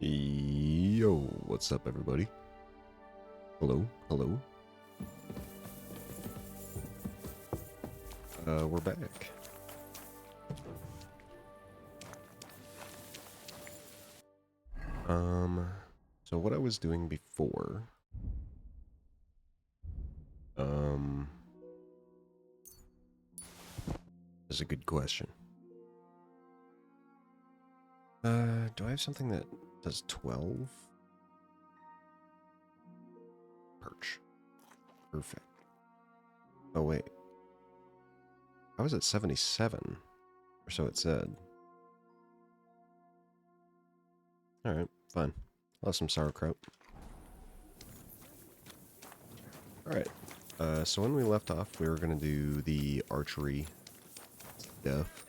Yo, what's up, everybody? Hello, hello. We're back. So what I was doing before, is a good question. Do I have something that does 12? Perch. Perfect. Oh, wait. I was at 77, or so it said. Alright, fine. I'll have some sauerkraut. Alright, so when we left off, we were going to do the archery stuff.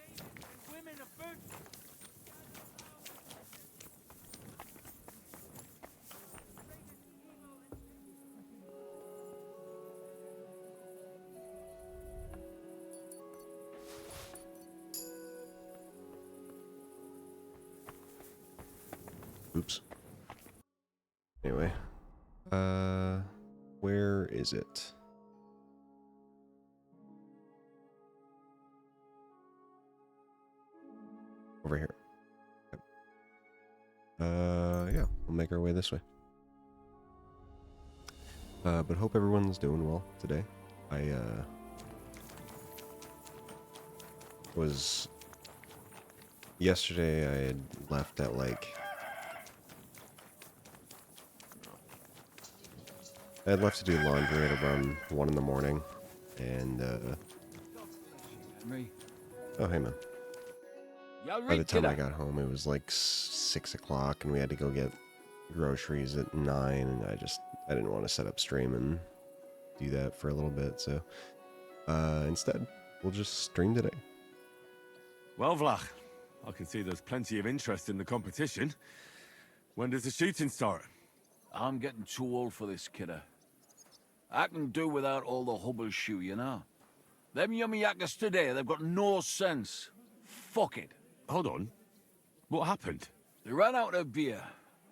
Oops. Anyway, where is it? Over here. Okay. Yeah, we'll make our way this way. But hope everyone's doing well today. I, was... Yesterday I had left at, like... I had left to do laundry at around 1 in the morning, and, oh, hey, man. By the time I got home, it was like 6 o'clock, and we had to go get groceries at 9, and I didn't want to set up stream and do that for a little bit, so, instead, we'll just stream today. Well, Vlach, I can see there's plenty of interest in the competition. When does the shooting start? I'm getting too old for this, kidder. I can do without all the hubble shoe, you know. Them yummy yakkers today, they've got no sense. Fuck it. Hold on. What happened? They ran out of beer,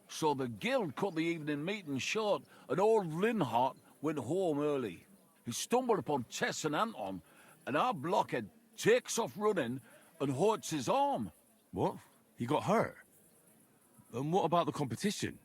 so the guild cut the evening meeting short, and old Linhart went home early. He stumbled upon Tess and Anton, and our blockhead takes off running and hurts his arm. What? He got hurt? And what about the competition?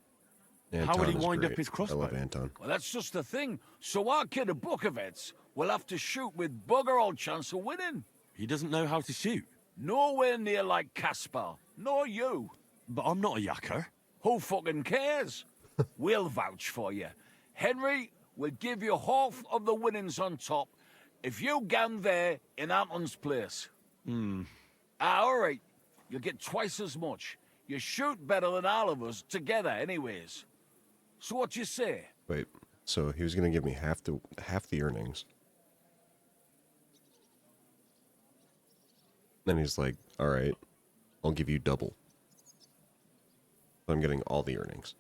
Anton How would he is wind great. up his crossbow? I love Anton. Well, that's just the thing. So our kid of Bukovets will have to shoot with bugger all chance of winning. He doesn't know how to shoot. Nowhere near like Caspar, nor you. But I'm not a yakker. Who fucking cares? We'll vouch for you. Henry will give you half of the winnings on top if you gang there in Anton's place. All right. You'll get twice as much. You shoot better than all of us together anyways. So what you say? Wait, so he was gonna give me half the earnings. Then he's like, alright, I'll give you double. So I'm getting all the earnings.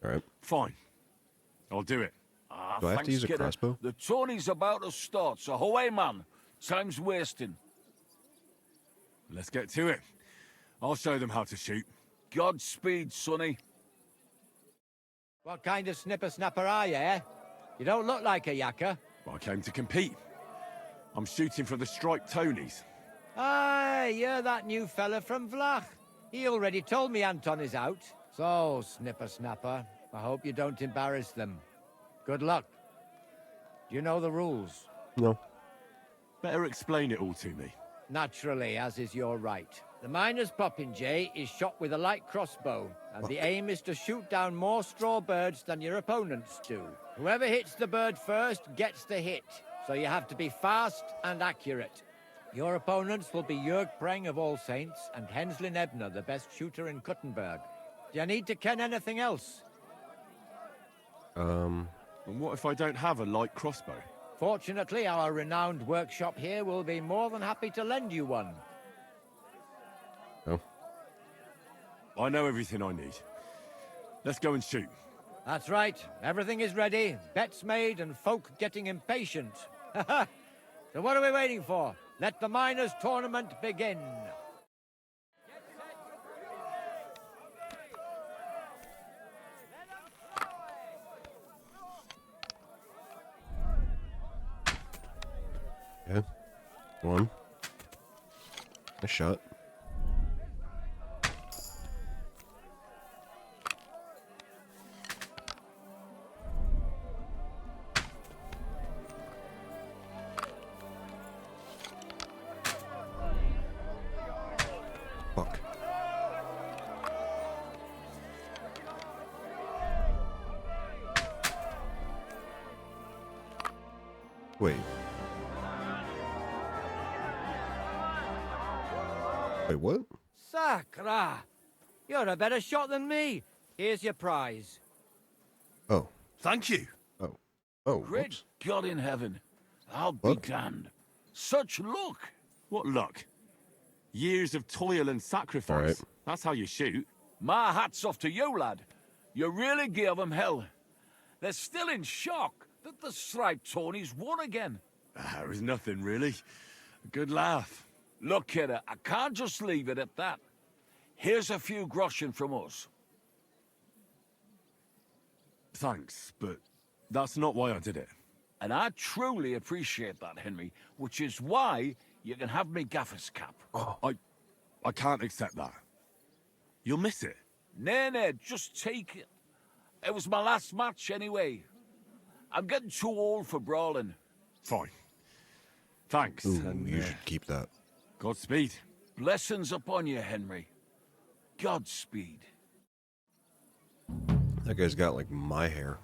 Alright. Fine. I'll do it. Do I have to use a kidder. crossbow? The tourney's about to start, so away, man. Time's wasting. Let's get to it. I'll show them how to shoot. Godspeed, sonny. What kind of snipper-snapper are you, eh? You don't look like a yakker. I came to compete. I'm shooting for the striped Tonys. Aye, you're that new fella from Vlach. He already told me Anton is out. So, snipper-snapper, I hope you don't embarrass them. Good luck. Do you know the rules? No. Better explain it all to me. Naturally, as is your right. The miner's popinjay is shot with a light crossbow, and the aim is to shoot down more straw birds than your opponents do. Whoever hits the bird first gets the hit, so you have to be fast and accurate. Your opponents will be Jörg Preng of All Saints and Henslin Ebner, the best shooter in Kuttenberg. Do you need to ken anything else? And what if I don't have a light crossbow? Fortunately, our renowned workshop here will be more than happy to lend you one. Oh. I know everything I need. Let's go and shoot. That's right. Everything is ready. Bets made and folk getting impatient. So what are we waiting for? Let the miners' tournament begin. One. A shot. Fuck. Wait. Wait, what? Sacra! You're a better shot than me. Here's your prize. Oh. Thank you. Oh. Oh, Great whoops. God in heaven. I'll be Look. damned. Such luck. What luck? Years of toil and sacrifice. All right. That's how you shoot. My hat's off to you, lad. You really gave them hell. They're still in shock that the striped Tony's won again. It was nothing, really. A good laugh. Look, kidder, I can't just leave it at that. Here's a few groschen from us. Thanks, but that's not why I did it. And I truly appreciate that, Henry, which is why you can have me gaffer's cap. I can't accept that. You'll miss it. Nay, just take it. It was my last match anyway. I'm getting too old for brawling. Fine. Thanks. Ooh, and you should keep that. Godspeed. Blessings upon you, Henry. Godspeed. That guy's got like my hair.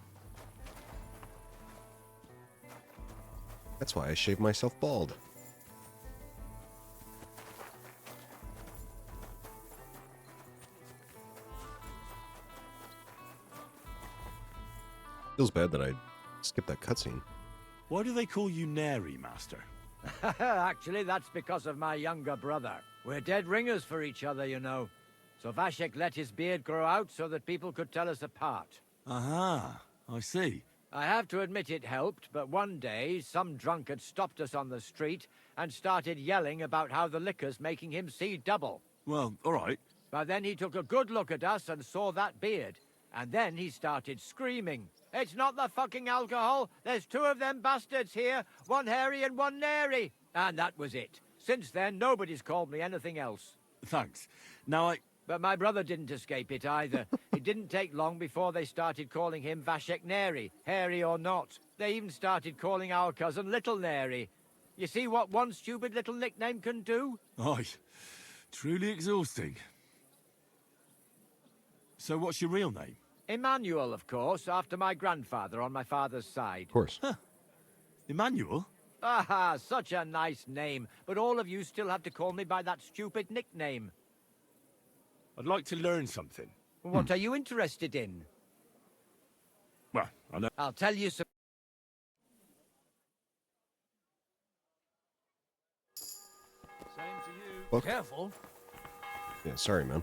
That's why I shave myself bald. Feels bad that I skipped that cutscene. Why do they call you Nary, Master? Actually, that's because of my younger brother. We're dead ringers for each other, you know. So Vashek let his beard grow out so that people could tell us apart. Aha, I see. I have to admit it helped, but one day, some drunkard stopped us on the street and started yelling about how the liquor's making him see double. Well, all right. But then he took a good look at us and saw that beard. And then he started screaming. It's not the fucking alcohol. There's two of them bastards here, one hairy and one nary. And that was it. Since then, nobody's called me anything else. Thanks. Now But my brother didn't escape it either. It didn't take long before they started calling him Vashek Neri, hairy or not. They even started calling our cousin Little Neri. You see what one stupid little nickname can do? Aye. Truly exhausting. So what's your real name? Emmanuel, of course, after my grandfather on my father's side. Of course. Emmanuel? Ah, such a nice name. But all of you still have to call me by that stupid nickname. I'd like to learn something. What are you interested in? Well, I know. I'll tell you some... Same to you. Fuck. Careful. Yeah, sorry, man.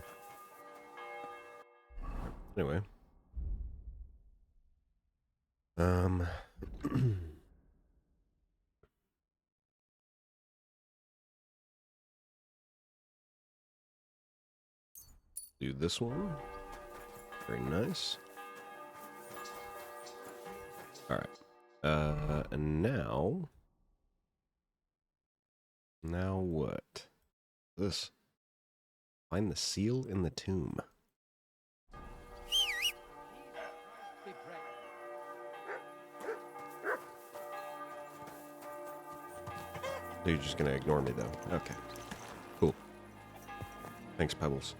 Anyway. Do this one. Very nice. Alright. And now... Now what? This. Find the seal in the tomb. You're just gonna ignore me though. Okay. Cool. Thanks, Pebbles.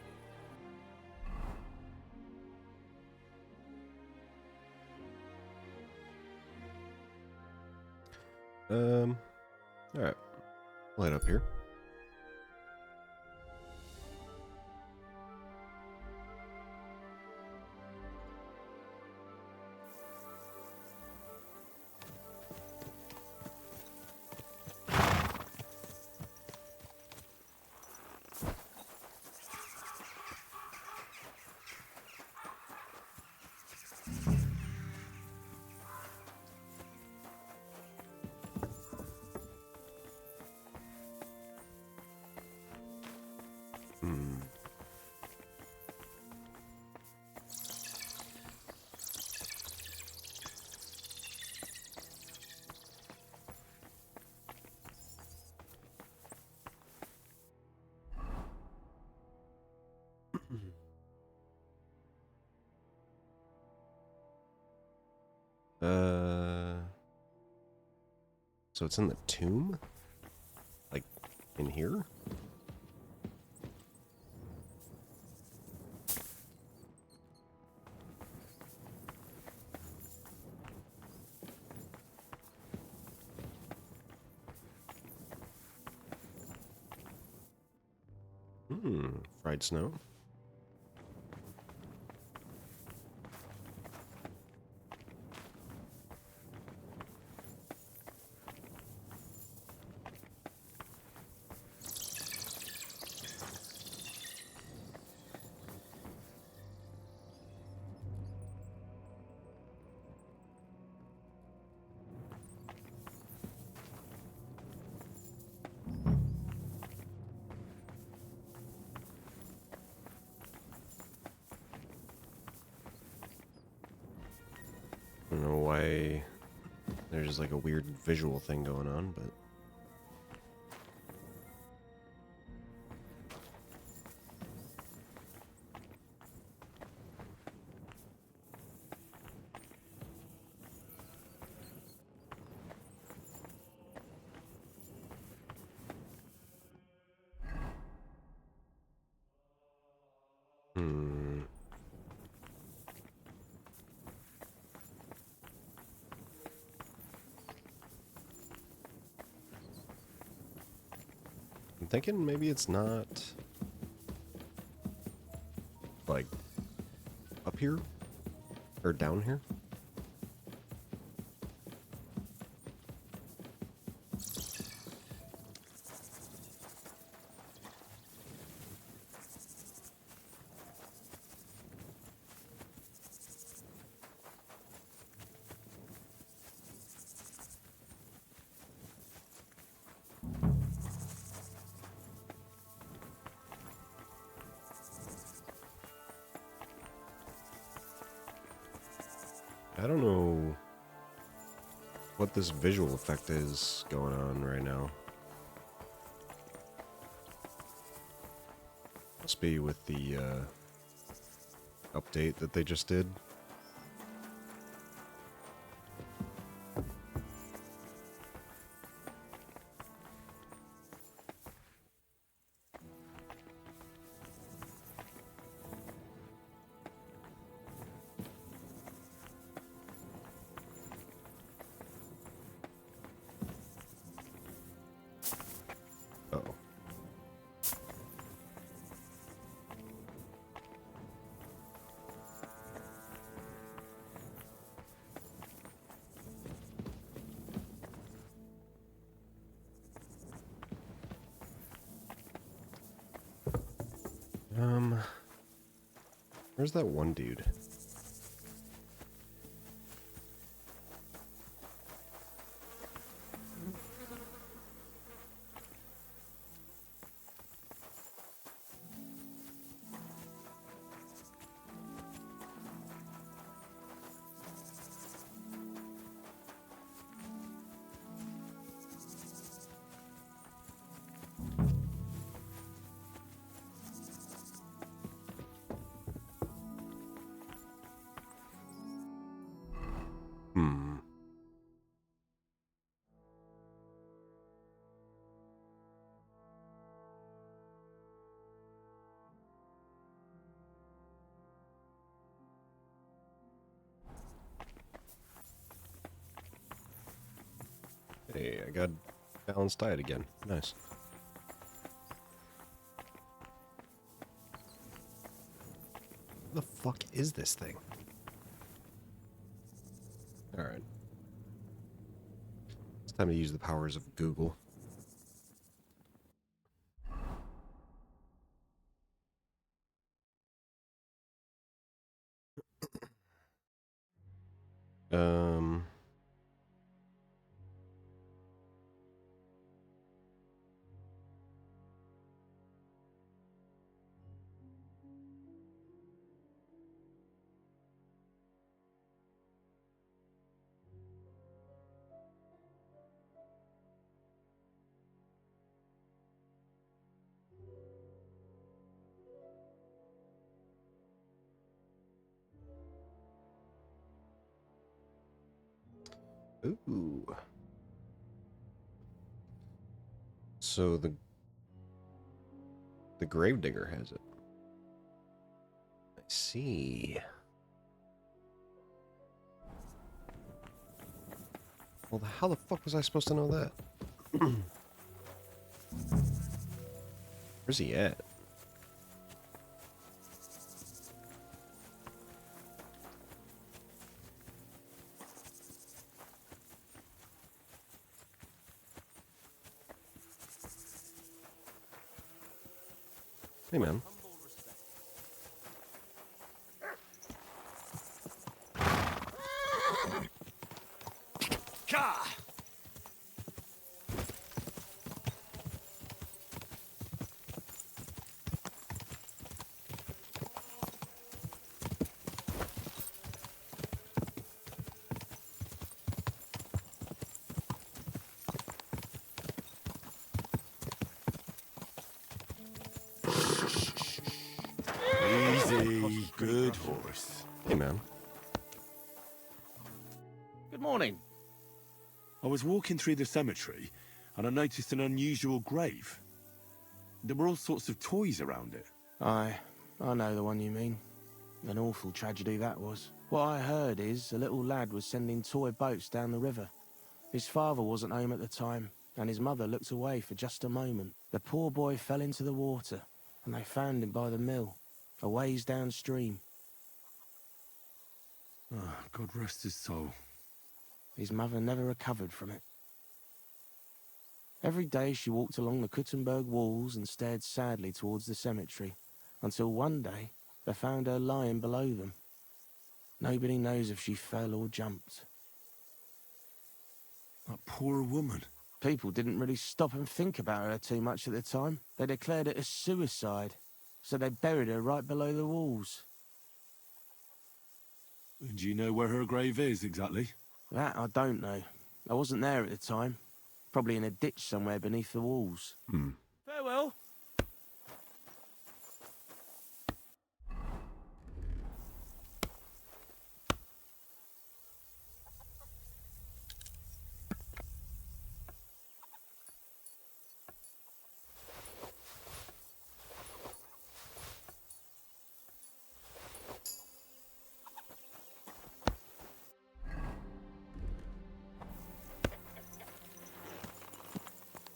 Alright. We'll head up here. So it's in the tomb? Like, in here? Fried snow. I don't know why there's like a weird visual thing going on, but... Hmm. I'm thinking maybe it's not... like, up here? Or down here? I don't know what this visual effect is going on right now. Must be with the update that they just did. Uh-oh. Where's that one dude? Hmm. Hey, I got balanced diet again. Nice. What the fuck is this thing? Alright. It's time to use the powers of Google. Um... Ooh. So the gravedigger has it. I see. Well, how the fuck was I supposed to know that? Where's he at? Hey, man. Easy, good horse. Hey, man. Good morning. I was walking through the cemetery and I noticed an unusual grave. There were all sorts of toys around it. I know the one you mean. An awful tragedy that was. What I heard is a little lad was sending toy boats down the river. His father wasn't home at the time, and his mother looked away for just a moment. The poor boy fell into the water, and they found him by the mill, a ways downstream. Ah, God rest his soul. His mother never recovered from it. Every day she walked along the Kuttenberg walls and stared sadly towards the cemetery, until one day they found her lying below them. Nobody knows if she fell or jumped. That poor woman. People didn't really stop and think about her too much at the time. They declared it a suicide, so they buried her right below the walls. Do you know where her grave is exactly? That I don't know. I wasn't there at the time. Probably in a ditch somewhere beneath the walls. Farewell.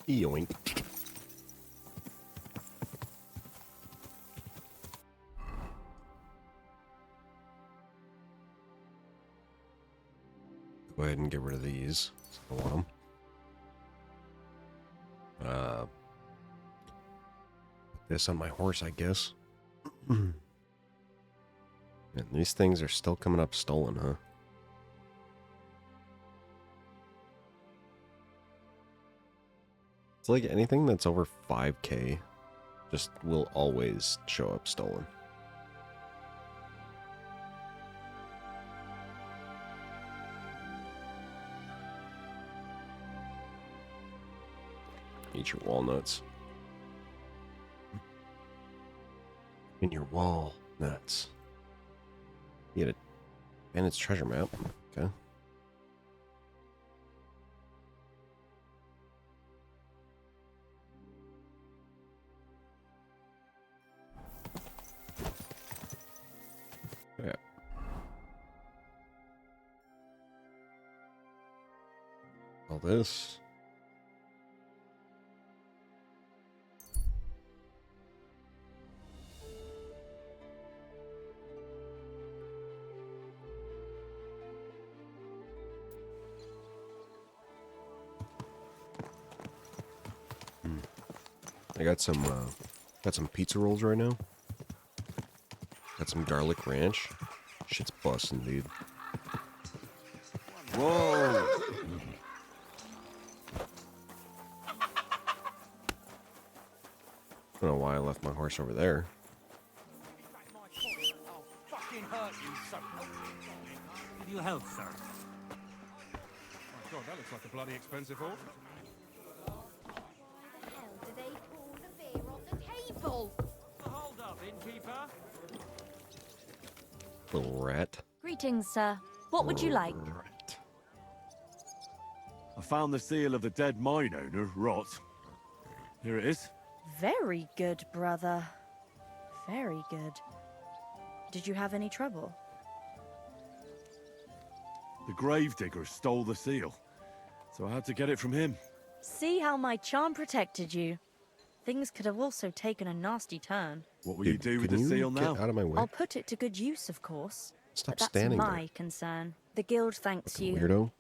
Yoink. Go ahead and get rid of these. I want them. Put this on my horse, I guess. And these things are still coming up stolen, huh? It's like anything that's over 5K just will always show up stolen. Eat your walnuts. In your walnuts. You get a bandit's treasure map. Okay. Yeah. All this. I got some pizza rolls right now. Got some garlic ranch. Shit's busting, dude. Whoa! I don't know why I left my horse over there. Need your help, sir. My God, that looks like a bloody expensive horse. How do they pull the beer off the table? Hold up, innkeeper. Little rat. Greetings, sir. What would you like? Rat. found the seal of the dead mine owner, Rot. Here it is. Very good, brother. Very good. Did you have any trouble? The gravedigger stole the seal, so I had to get it from him. See how my charm protected you? Things could have also taken a nasty turn. What will you Dude, do with the can you seal get now? out of my way? I'll put it to good use, of course. Stop But that's standing my there. concern. The guild thanks Fucking you. weirdo.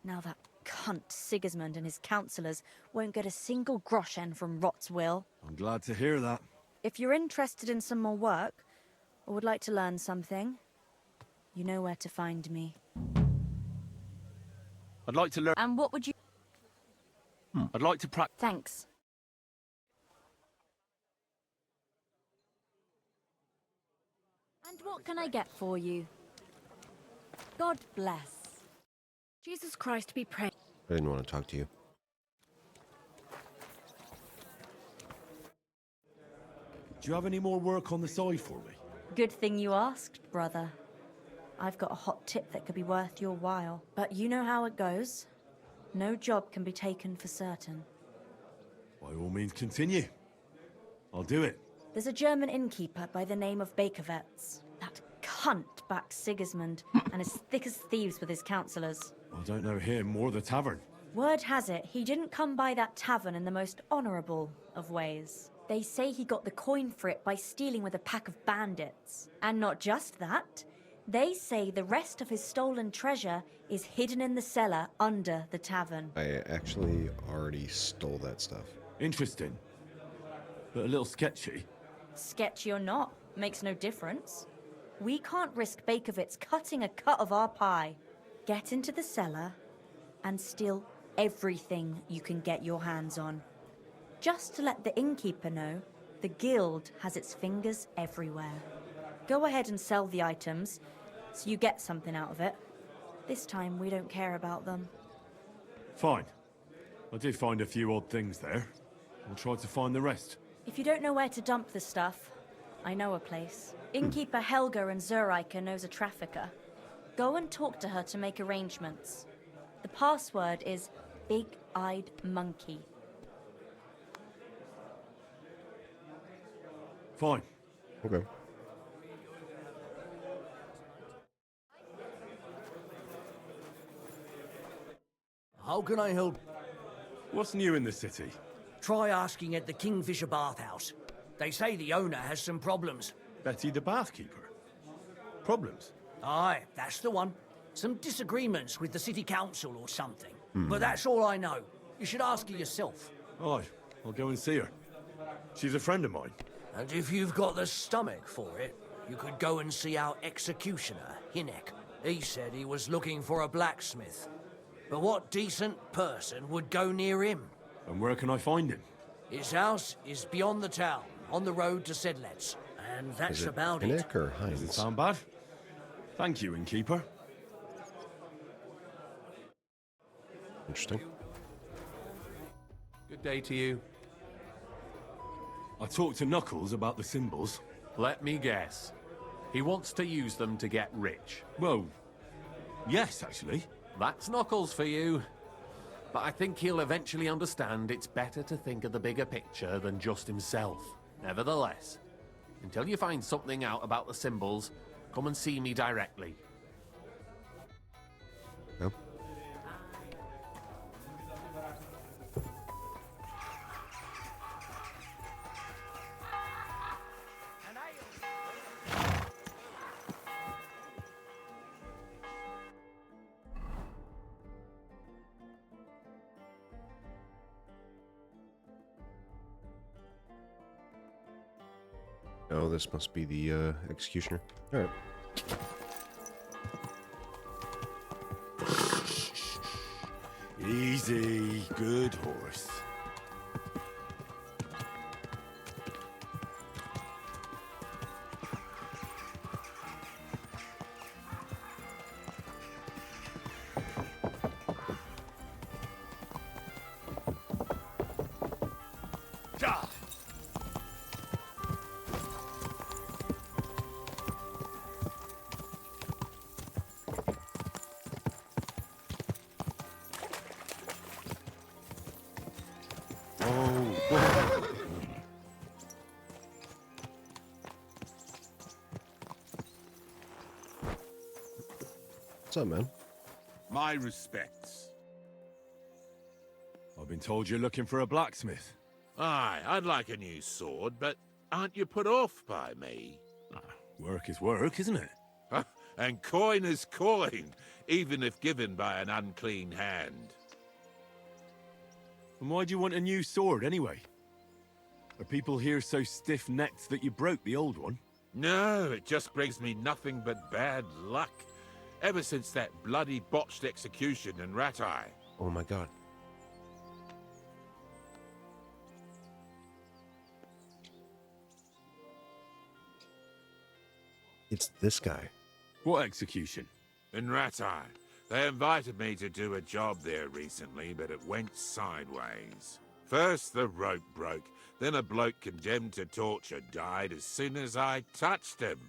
Now that cunt Sigismund and his councillors won't get a single groschen from Rot's will. I'm glad to hear that. If you're interested in some more work, or would like to learn something, you know where to find me. I'd like to learn. And what would you... I'd like to practice. Thanks. And what can I get for you? God bless. Jesus Christ be praised. I didn't want to talk to you. Do you have any more work on the side for me? Good thing you asked, brother. I've got a hot tip that could be worth your while. But you know how it goes. No job can be taken for certain. By all means, continue. I'll do it. There's a German innkeeper by the name of Bakervetz. That cunt backs Sigismund and is thick as thieves with his councillors. I don't know him or the tavern. Word has it, he didn't come by that tavern in the most honourable of ways. They say he got the coin for it by stealing with a pack of bandits. And not just that, they say the rest of his stolen treasure is hidden in the cellar under the tavern. I actually already stole that stuff. Interesting. But a little sketchy. Sketchy or not, makes no difference. We can't risk Bakervitz cutting a cut of our pie. Get into the cellar and steal everything you can get your hands on. Just to let the innkeeper know, the guild has its fingers everywhere. Go ahead and sell the items, so you get something out of it. This time we don't care about them. Fine. I did find a few odd things there. I'll try to find the rest. If you don't know where to dump the stuff, I know a place. Innkeeper Helga in Zurich knows a trafficker. Go and talk to her to make arrangements. The password is Big-Eyed Monkey. Fine. Okay. How can I help? What's new in the city? Try asking at the Kingfisher Bathhouse. They say the owner has some problems. Betty the bathkeeper. Problems? Aye, that's the one. Some disagreements with the city council or something. But that's all I know. You should ask her yourself. Aye, I'll go and see her. She's a friend of mine. And if you've got the stomach for it, you could go and see our executioner, Hinek. He said he was looking for a blacksmith. But what decent person would go near him? And where can I find him? His house is beyond the town, on the road to Sedlets. And that's Is it about it. Hinek or Does it Heinz? sound bad? Thank you, innkeeper. Interesting. Good day to you. I talked to Knuckles about the symbols. Let me guess. He wants to use them to get rich. Well, yes, actually. That's Knuckles for you. But I think he'll eventually understand it's better to think of the bigger picture than just himself. Nevertheless, until you find something out about the symbols, come and see me directly. No. Oh, this must be the executioner. All right. Easy, good horse. What's up, man? My respects. I've been told you're looking for a blacksmith. Aye, I'd like a new sword, but aren't you put off by me? Work is work, isn't it? And coin is coin, even if given by an unclean hand. And why do you want a new sword, anyway? Are people here so stiff-necked that you broke the old one? No, it just brings me nothing but bad luck. Ever since that bloody botched execution in Ratai. Oh my god. It's this guy. What execution? In Ratai. They invited me to do a job there recently, but it went sideways. First the rope broke, then a bloke condemned to torture died as soon as I touched him,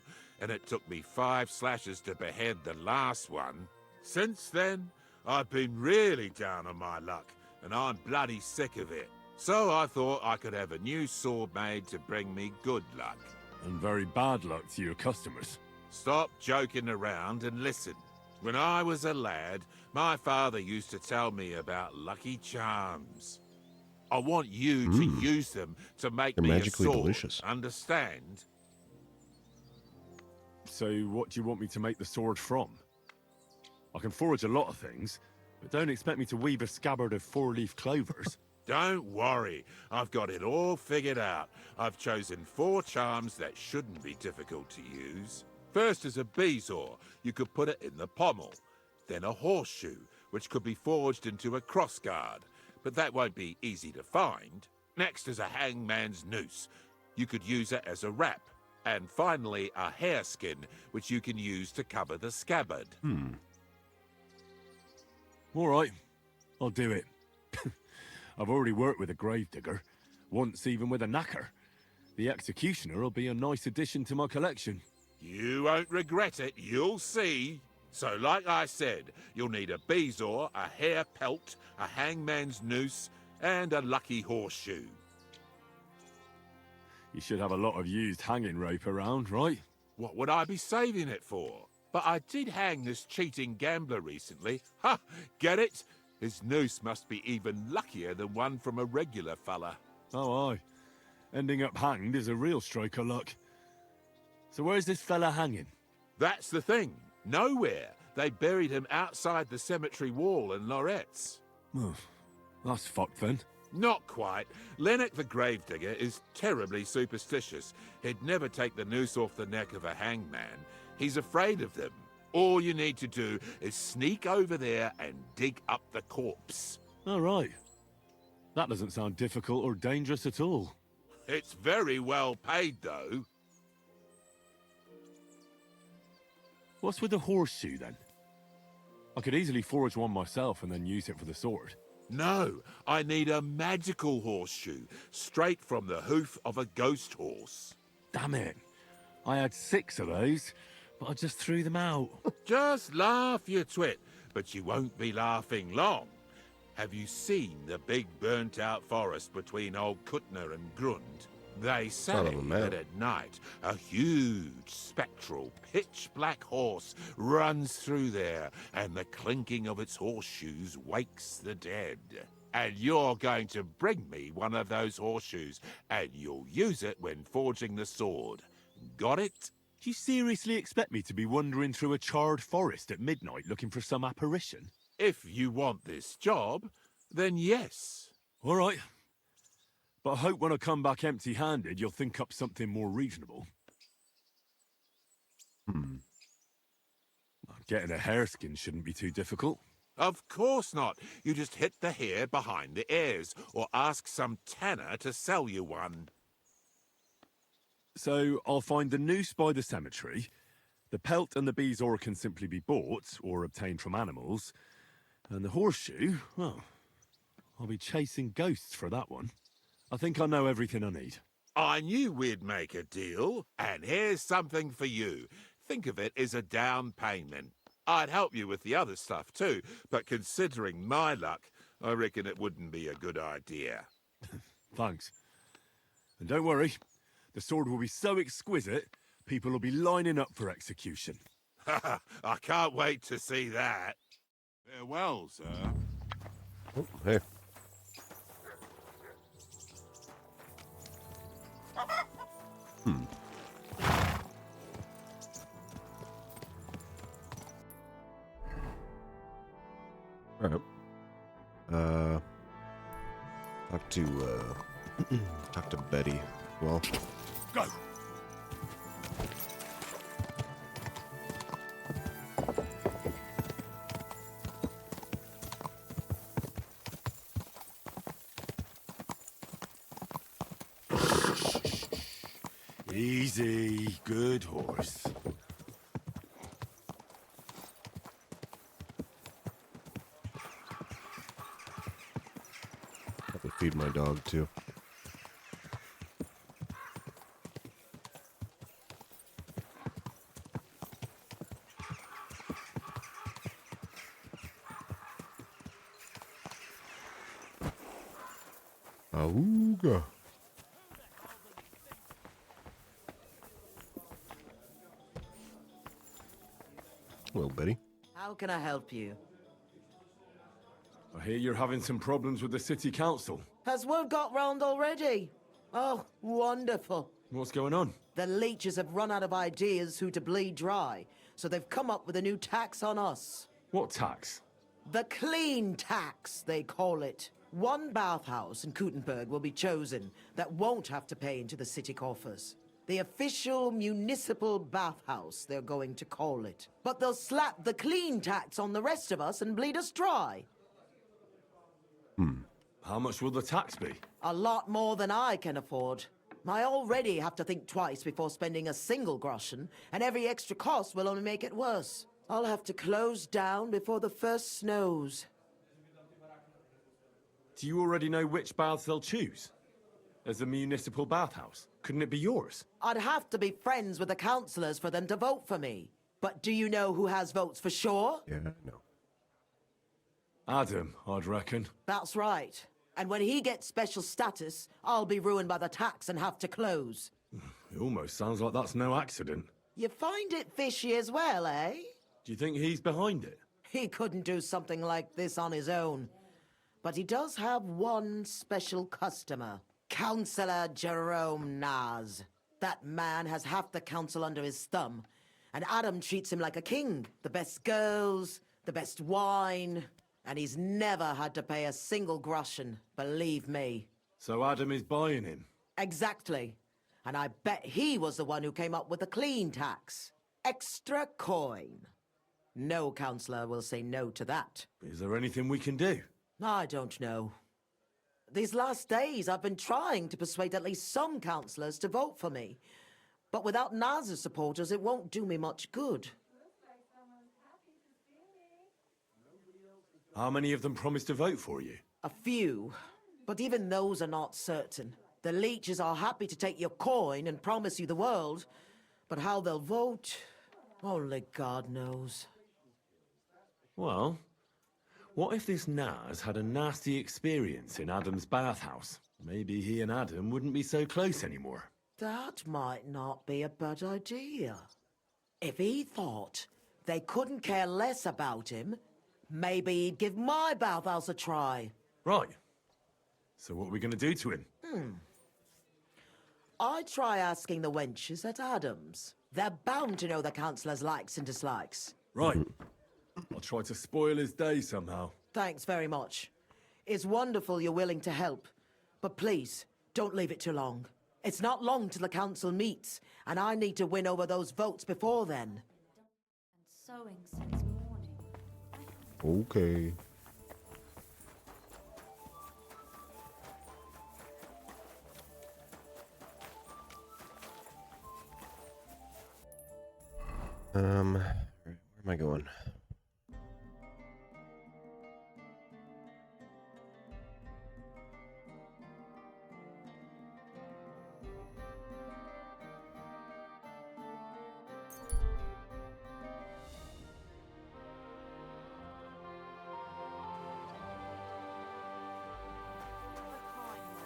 and it took me 5 slashes to behead the last one. Since then, I've been really down on my luck, and I'm bloody sick of it. So I thought I could have a new sword made to bring me good luck. And very bad luck to your customers. Stop joking around and listen. When I was a lad, my father used to tell me about lucky charms. I want you to use them to make They're me magically a sword. delicious. Understand? So what do you want me to make the sword from? I can forge a lot of things, but don't expect me to weave a scabbard of 4-leaf clovers. Don't worry, I've got it all figured out. I've chosen 4 charms that shouldn't be difficult to use. First is a bezoar. You could put it in the pommel. Then a horseshoe, which could be forged into a crossguard, but that won't be easy to find. Next is a hangman's noose. You could use it as a wrap. And finally, a hareskin, which you can use to cover the scabbard. All right, I'll do it. I've already worked with a gravedigger, once even with a knacker. The executioner will be a nice addition to my collection. You won't regret it, you'll see. So like I said, you'll need a bezoar, a hair pelt, a hangman's noose, and a lucky horseshoe. You should have a lot of used hanging rope around, right? What would I be saving it for? But I did hang this cheating gambler recently. Ha! Get it? His noose must be even luckier than one from a regular fella. Oh, aye. Ending up hanged is a real stroke of luck. So where's this fella hanging? That's the thing. Nowhere. They buried him outside the cemetery wall in Loretz. Oh, that's fucked then. Not quite. Lennox the gravedigger is terribly superstitious. He'd never take the noose off the neck of a hangman. He's afraid of them. All you need to do is sneak over there and dig up the corpse. All right. That doesn't sound difficult or dangerous at all. It's very well paid, though. What's with the horseshoe, then? I could easily forge one myself and then use it for the sword. No, I need a magical horseshoe, straight from the hoof of a ghost horse. Damn it. I had 6 of those, but I just threw them out. Just laugh, you twit, but you won't be laughing long. Have you seen the big burnt-out forest between Old Kutner and Grund? They say that at night, a huge, spectral, pitch-black horse runs through there, and the clinking of its horseshoes wakes the dead. And you're going to bring me one of those horseshoes, and you'll use it when forging the sword. Got it? Do you seriously expect me to be wandering through a charred forest at midnight looking for some apparition? If you want this job, then yes. All right. But I hope when I come back empty-handed, you'll think up something more reasonable. Getting a hareskin shouldn't be too difficult. Of course not. You just hit the hair behind the ears, or ask some tanner to sell you one. So I'll find the noose by the cemetery. The pelt and the bezoar can simply be bought or obtained from animals. And the horseshoe, well, I'll be chasing ghosts for that one. I think I know everything I need. I knew we'd make a deal, and here's something for you. Think of it as a down payment. I'd help you with the other stuff too, but considering my luck, I reckon it wouldn't be a good idea. Thanks. And don't worry, the sword will be so exquisite, people will be lining up for execution. I can't wait to see that. Farewell, sir. Oh, hey. Alright. Talk to Betty. Well, Go! Easy, good horse. have to feed my dog too. Auga. Well, Betty. How can I help you? I hear you're having some problems with the city council. Has word got round already? Oh, wonderful. What's going on? The leeches have run out of ideas who to bleed dry, so they've come up with a new tax on us. What tax? The clean tax, they call it. One bathhouse in Kuttenberg will be chosen that won't have to pay into the city coffers. The official municipal bathhouse, they're going to call it. But they'll slap the clean tax on the rest of us and bleed us dry. How much will the tax be? A lot more than I can afford. I already have to think twice before spending a single groschen, and every extra cost will only make it worse. I'll have to close down before the first snows. Do you already know which baths they'll choose? As a municipal bathhouse? Couldn't it be yours? I'd have to be friends with the councillors for them to vote for me. But do you know who has votes for sure? Yeah, no. Adam, I'd reckon. That's right. And when he gets special status, I'll be ruined by the tax and have to close. It almost sounds like that's no accident. You find it fishy as well, eh? Do you think he's behind it? He couldn't do something like this on his own. But he does have one special customer. Councillor Jerome Naz. That man has half the council under his thumb. And Adam treats him like a king. The best girls, the best wine. And he's never had to pay a single groschen, believe me. So Adam is buying him? Exactly. And I bet he was the one who came up with the clean tax. Extra coin. No councillor will say no to that. Is there anything we can do? I don't know. These last days, I've been trying to persuade at least some councillors to vote for me. But without Naz's supporters, it won't do me much good. How many of them promised to vote for you? A few. But even those are not certain. The leeches are happy to take your coin and promise you the world. But how they'll vote, only God knows. Well, what if this Naz had a nasty experience in Adam's bathhouse? Maybe he and Adam wouldn't be so close anymore. That might not be a bad idea. If he thought they couldn't care less about him, maybe he'd give my bathhouse a try. Right. So what are we going to do to him? I'd try asking the wenches at Adams. They're bound to know the councillor's likes and dislikes. Right. I'll try to spoil his day somehow. Thanks very much. It's wonderful you're willing to help. But please, don't leave it too long. It's not long till the council meets, and I need to win over those votes before then. And sewing since morning. Okay. Where am I going?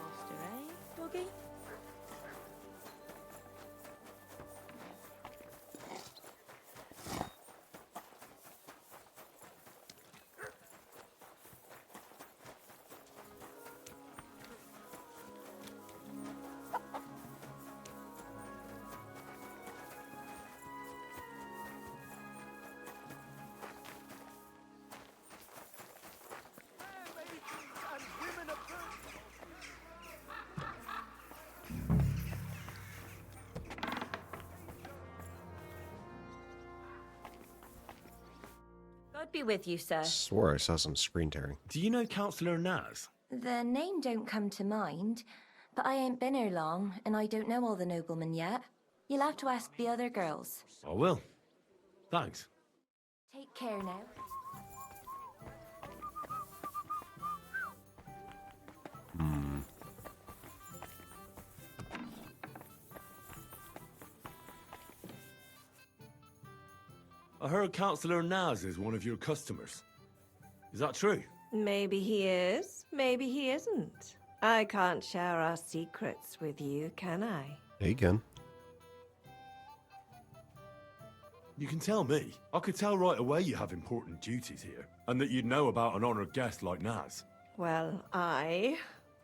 Master, eh, doggy? be with you, sir. Swore I saw some screen tearing. Do you know Councillor Naz? The name don't come to mind, but I ain't been here long, and I don't know all the noblemen yet. You'll have to ask the other girls. I will. Thanks. Take care now. I heard Councillor Naz is one of your customers. Is that true? Maybe he is, maybe he isn't. I can't share our secrets with you, can I? Hey, again. You can tell me. I could tell right away you have important duties here, and that you'd know about an honoured guest like Naz. Well,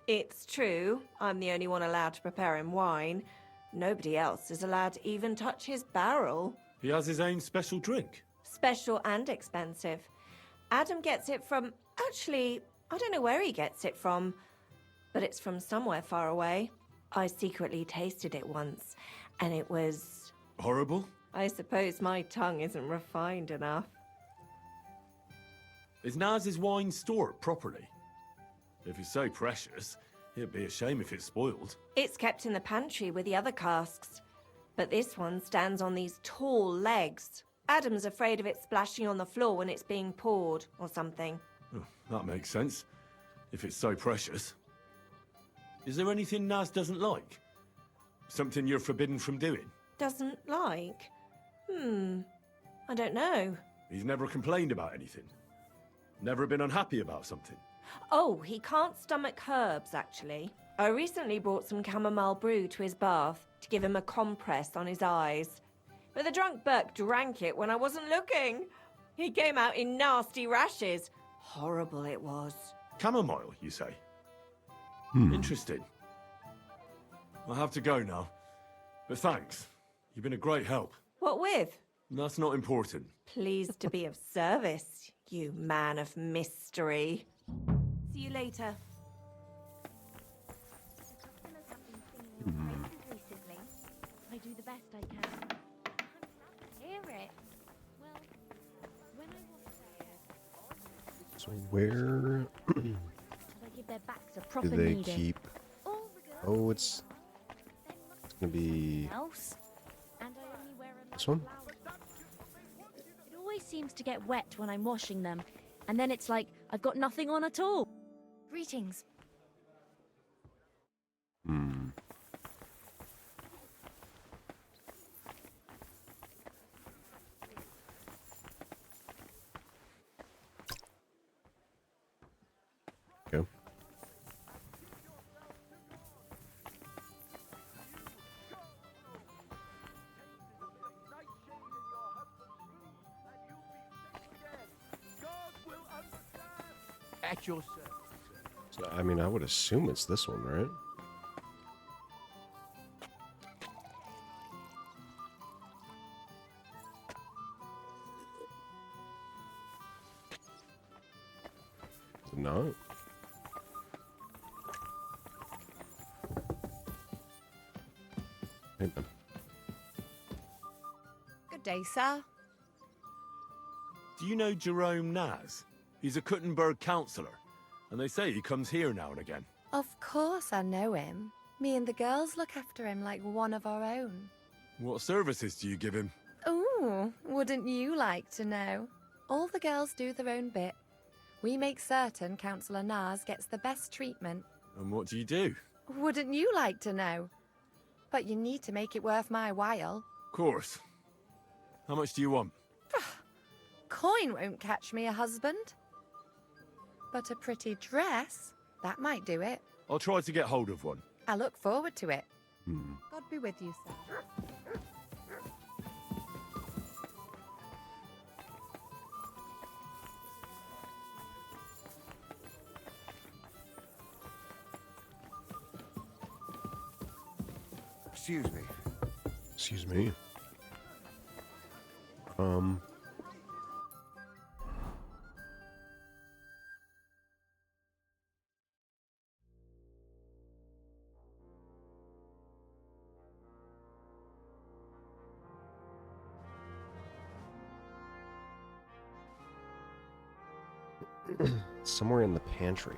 it's true. I'm the only one allowed to prepare him wine. Nobody else is allowed to even touch his barrel. He has his own special drink. Special and expensive. Adam gets it from... Actually, I don't know where he gets it from, but it's from somewhere far away. I secretly tasted it once, and it was... Horrible? I suppose my tongue isn't refined enough. Is Naz's wine stored properly? If it's so precious, it'd be a shame if it's spoiled. It's kept in the pantry with the other casks, but this one stands on these tall legs. Adam's afraid of it splashing on the floor when it's being poured, or something. Oh, that makes sense, if it's so precious. Is there anything Naz doesn't like? Something you're forbidden from doing? Doesn't like? I don't know. He's never complained about anything? Never been unhappy about something? Oh, he can't stomach herbs, actually. I recently brought some chamomile brew to his bath to give him a compress on his eyes. But the drunk Burke drank it when I wasn't looking. He came out in nasty rashes. Horrible it was. Chamomile, you say? Interesting. I'll have to go now. But thanks. You've been a great help. What with? That's not important. Pleased to be of service, you man of mystery. See you later. I do the best I can. Hear it. Well, when I was there, So where they give their backs a proper do they kneading. keep... Oh, it's gonna be Else, and I only wear a this one? It always seems to get wet when I'm washing them, and then it's like I've got nothing on at all. Greetings. Okay. At your service. So, I mean, I would assume it's this one, right? Is it not? Hey, man. Good day, sir. Do you know Jerome Naz? He's a Kuttenberg councillor, and they say he comes here now and again. Of course I know him. Me and the girls look after him like one of our own. What services do you give him? Ooh, wouldn't you like to know? All the girls do their own bit. We make certain Councillor Naz gets the best treatment. And what do you do? Wouldn't you like to know? But you need to make it worth my while. Of course. How much do you want? Coin won't catch me a husband. But a pretty dress, that might do it. I'll try to get hold of one. I look forward to it. God be with you, sir. Excuse me. Excuse me. Somewhere in the pantry.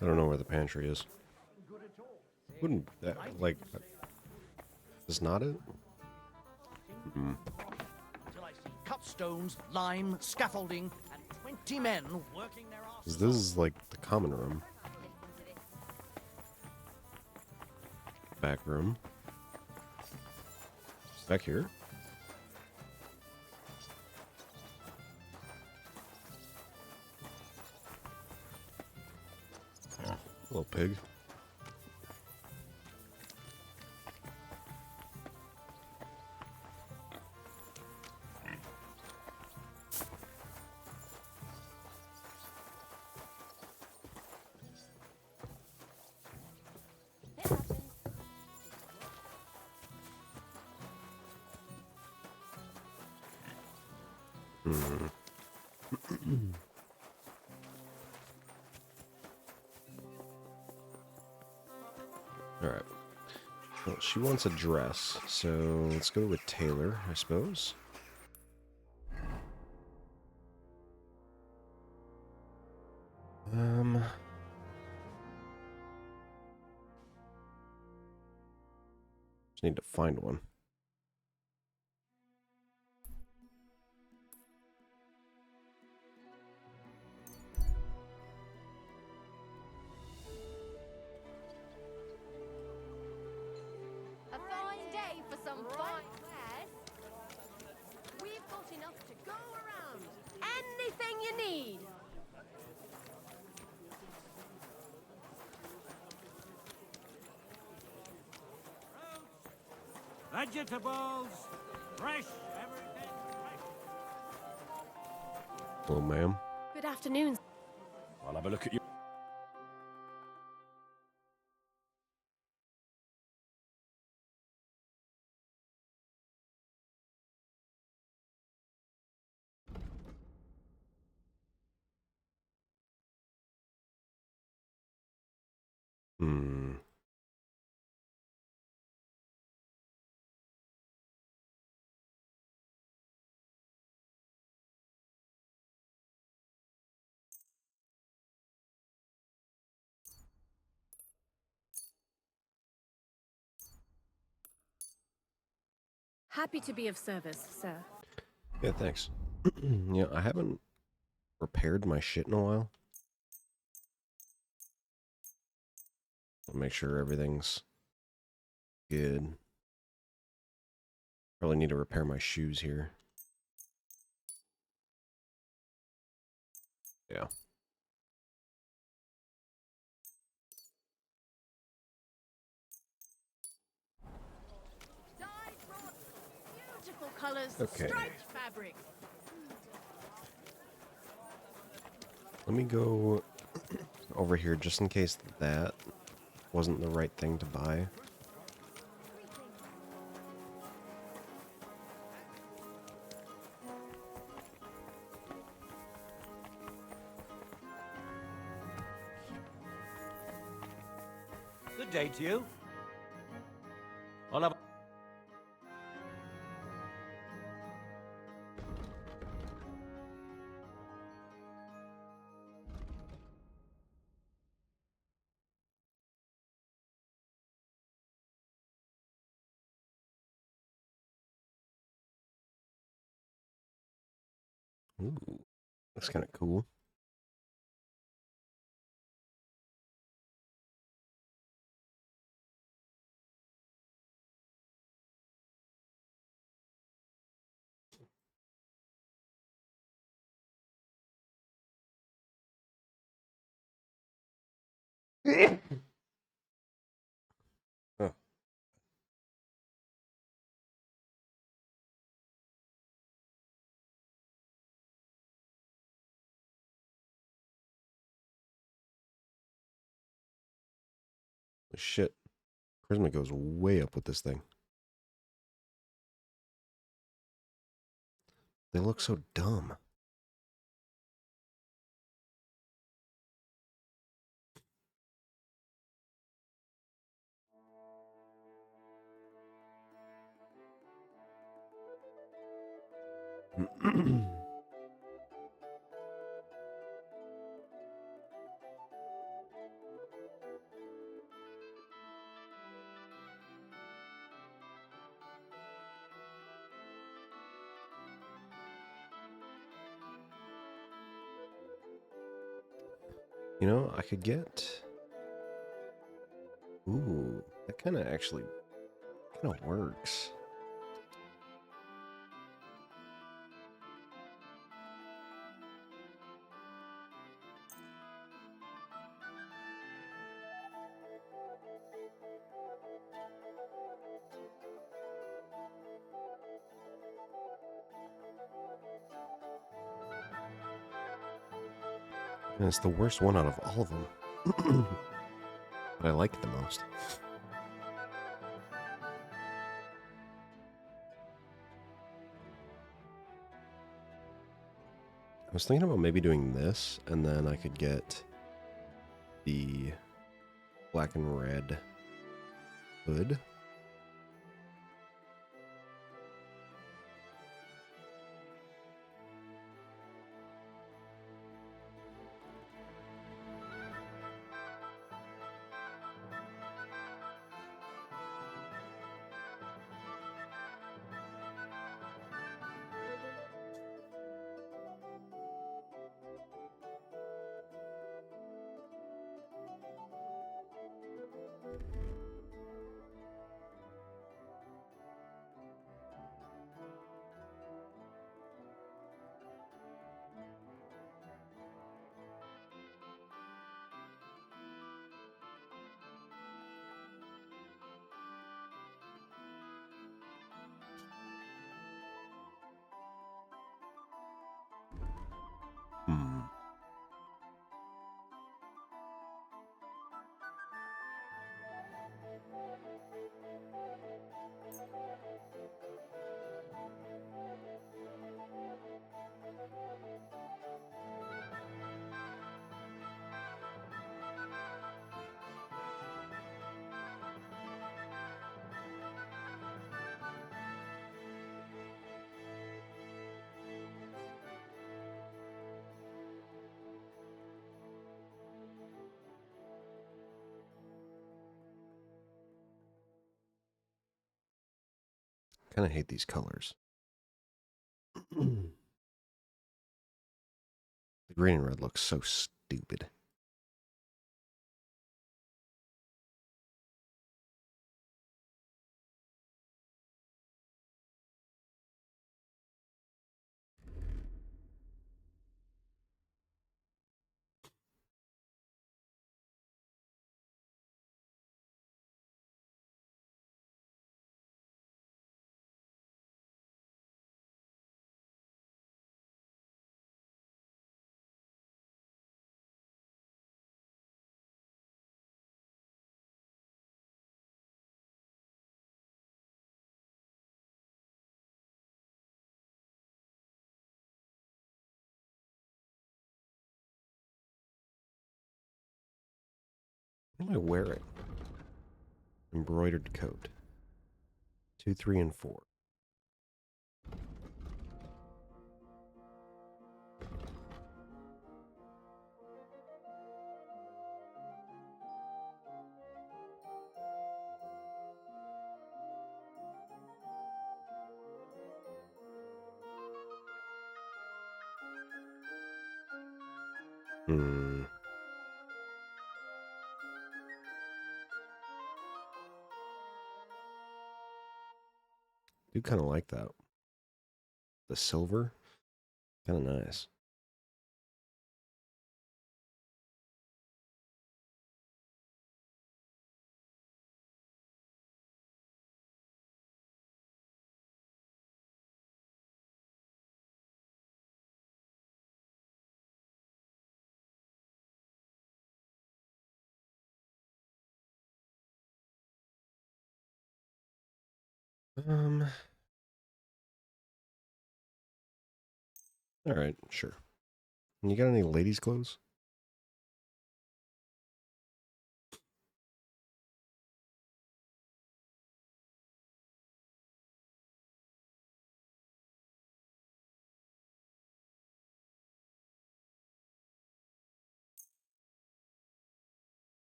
I don't know where the pantry is. Wouldn't that, like... Is not it? Hmm. Cut stones, lime, scaffolding, and 20 men working their asses. This is like the common room. Back room. Back here. Little pig. Alright. Well, she wants a dress, so let's go with Taylor, I suppose. Just need to find one. A fine day for some fine wares. We've got enough to go around. Anything you need. Vegetables, fresh, everything fresh. Hello, ma'am. Good afternoon. I'll have a look at you. Hmm. Happy to be of service, sir. Yeah, thanks. Yeah, I haven't repaired my shit in a while. I'll make sure everything's good. Probably need to repair my shoes here. Yeah. Beautiful colors, Okay. striped fabric. Let me go over here just in case that wasn't the right thing to buy. Good day to you. I'll have. Ooh, that's kind of cool. Oh. Shit. Charisma goes way up with this thing. They look so dumb. You know, I could get... Ooh, that kind of actually kind of works. And it's the worst one out of all of them. But I like it the most. I was thinking about maybe doing this, and then I could get the black and red hood. Kind of hate these colors. The green and red looks so stupid. How do I wear it? Embroidered coat. 2, 3, and 4. Do kind of like that. The silver, kind of nice. All right, sure. You got any ladies' clothes?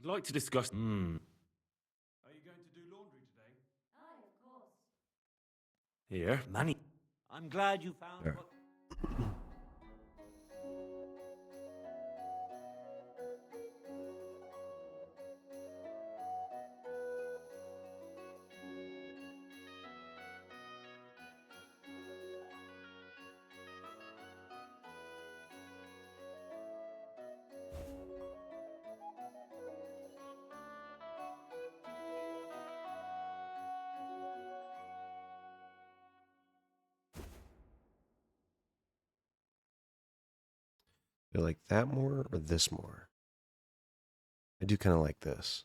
I'd like to discuss... Are you going to do laundry today? Aye, of course. Here. Money. I'm glad you found There. what... Do you like that more or this more? I do kind of like this.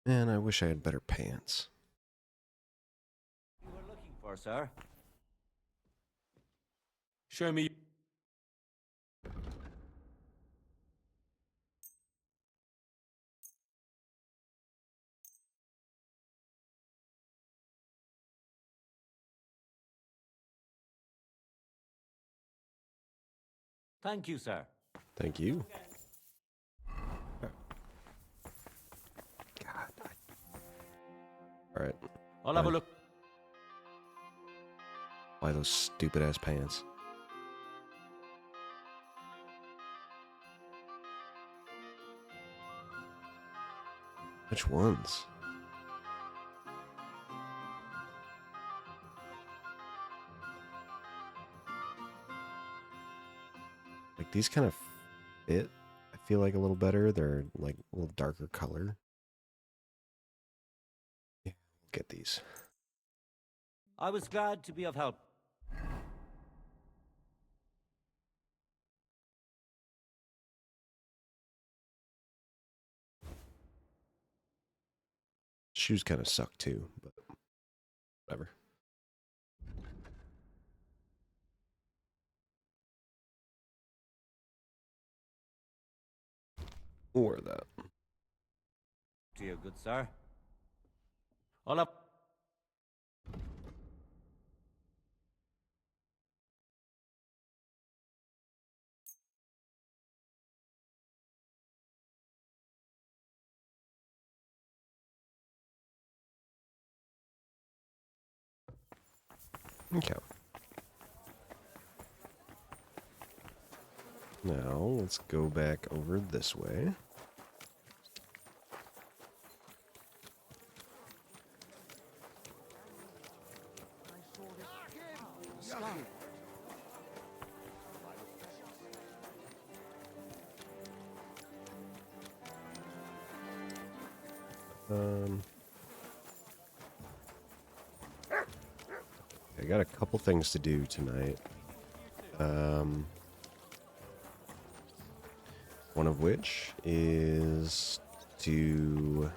Man, I wish I had better pants. You were looking for, sir? Show me... Thank you, sir. Thank you. All right. I'll have a look. Buy those stupid ass pants. Which ones? Like these kind of fit, I feel like a little better. They're like a little darker color. Yeah, we'll get these. I was glad to be of help. Shoes kind of suck too, but whatever. Or that. To you, good sir. I'll have... Okay. Now, let's go back over this way. I got a couple things to do tonight. One of which is to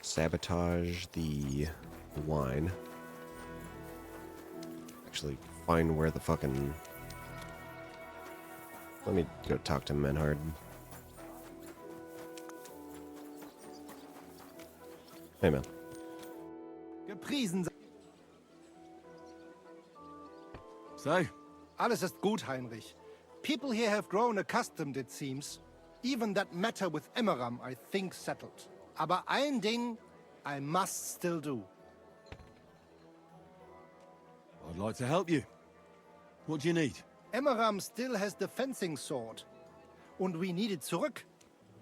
sabotage the wine. Actually, find where the fucking... Let me go talk to Menhard. Hey, man. Gepriesen sei. So? Alles ist gut, Heinrich. People here have grown accustomed, it seems. Even that matter with Emmeram, I think, settled. Aber ein Ding I must still do. I'd like to help you. What do you need? Emmeram still has the fencing sword. Und we need it zurück.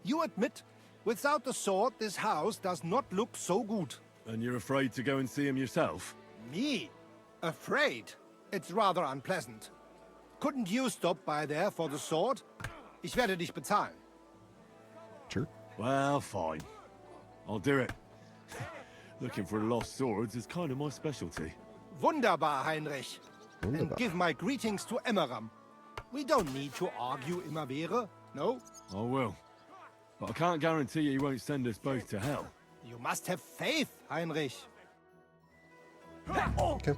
You admit, without the sword, this house does not look so good. And you're afraid to go and see him yourself? Me? Afraid? It's rather unpleasant. Couldn't you stop by there for the sword? Ich werde dich bezahlen. Sure. Well, fine. I'll do it. Looking for lost swords is kind of my specialty. Wunderbar, Heinrich. Wunderbar. And give my greetings to Emmeram. We don't need to argue immer wäre, no? I will. But I can't guarantee you won't send us both to hell. You must have faith, Heinrich. Okay.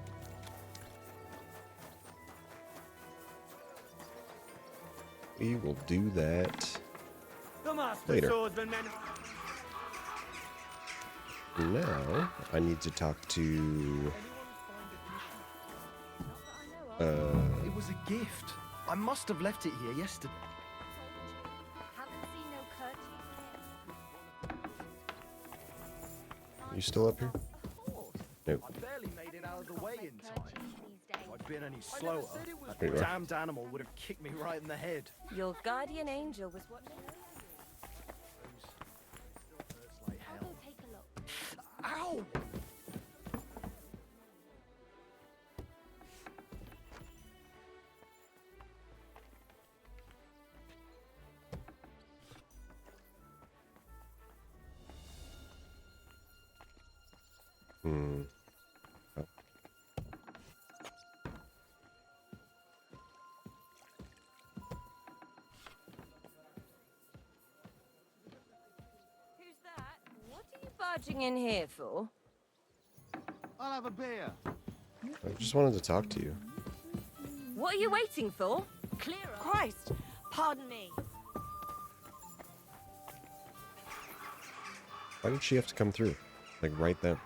We will do that later. Now, I need to talk to... It was a gift. I must have left it here yesterday. Haven't seen no curtain. You still up here? Nope. I barely made it out of the way in time. If I'd been any slower, that There you are. damned animal would have kicked me right in the head. Your guardian angel was watching. I'll go take a look. Ow! Hmm. Oh. Who's that? What are you barging in here for? I'll have a beer. I just wanted to talk to you. What are you waiting for? Clear up. Christ! Pardon me. Why did she have to come through? Like, right then?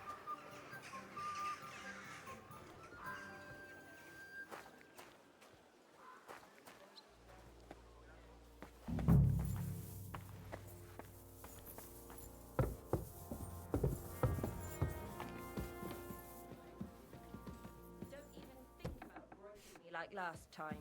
Don't even think about broaching me like last time.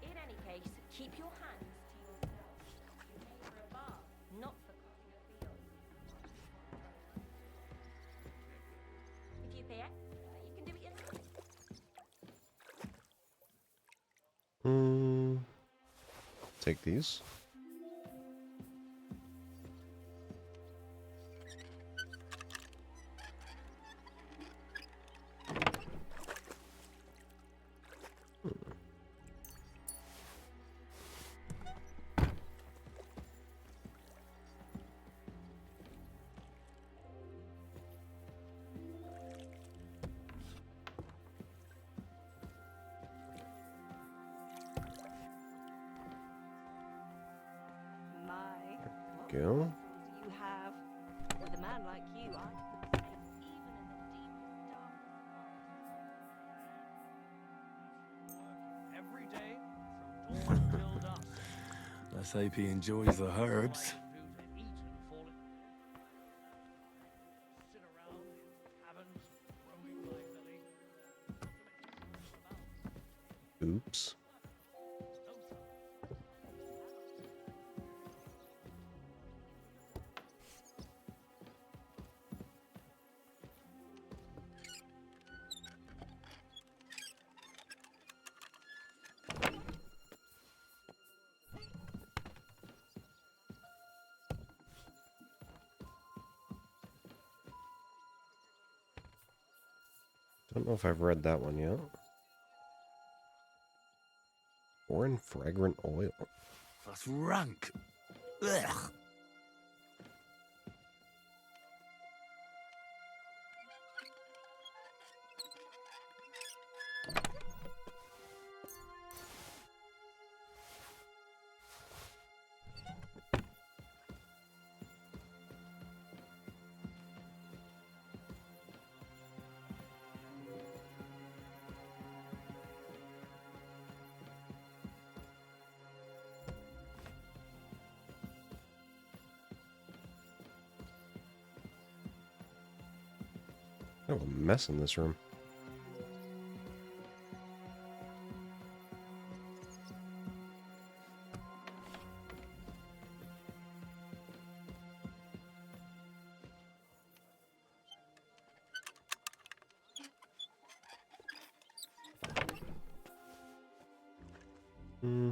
In any case, keep your hands to yourself. You pay for a bath, not for cutting a field. If you pay extra, you can do it yourself. Take these. My, what Go. muscles you have. With a man like you, I could face even in the deepest dark. Every day, from dawn till dusk. Let's hope he enjoys the herbs. Sit around in taverns, roaming my belly. Oops. Don't know if I've read that one yet. Foreign fragrant oil. That's rank. Ugh. Oh, a mess in this room. Hmm.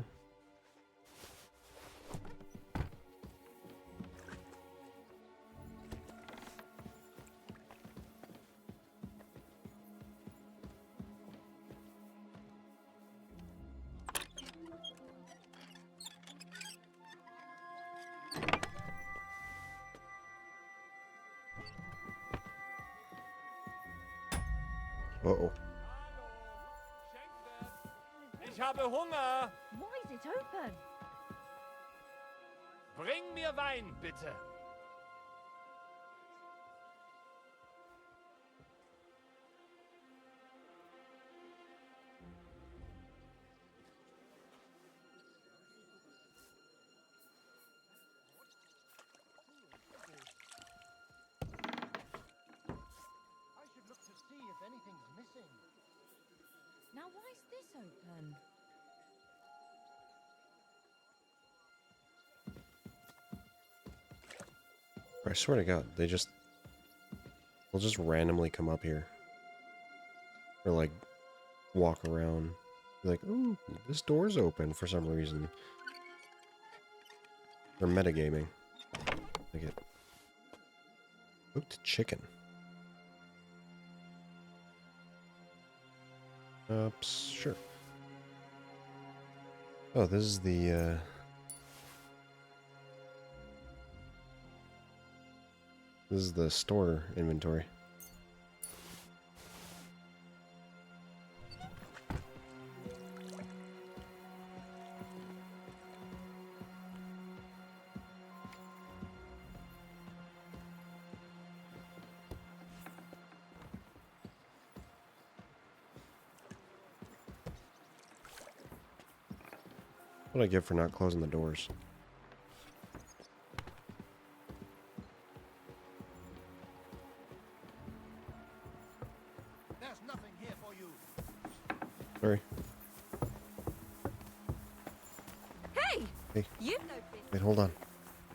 Uh-oh. Ich habe Hunger. Why is it open? Bring mir Wein, bitte. I should look to see if anything's missing. Now why is this open? I swear to God, they'll just randomly come up here. Or like, walk around. Be like, ooh, this door's open for some reason. They're metagaming. Like it. Cooked chicken. Sure. Oh, this is the, this is the store inventory. What do I get for not closing the doors? There's nothing here for you. Sorry. Hey! Hey. You've no business. Wait, hold on.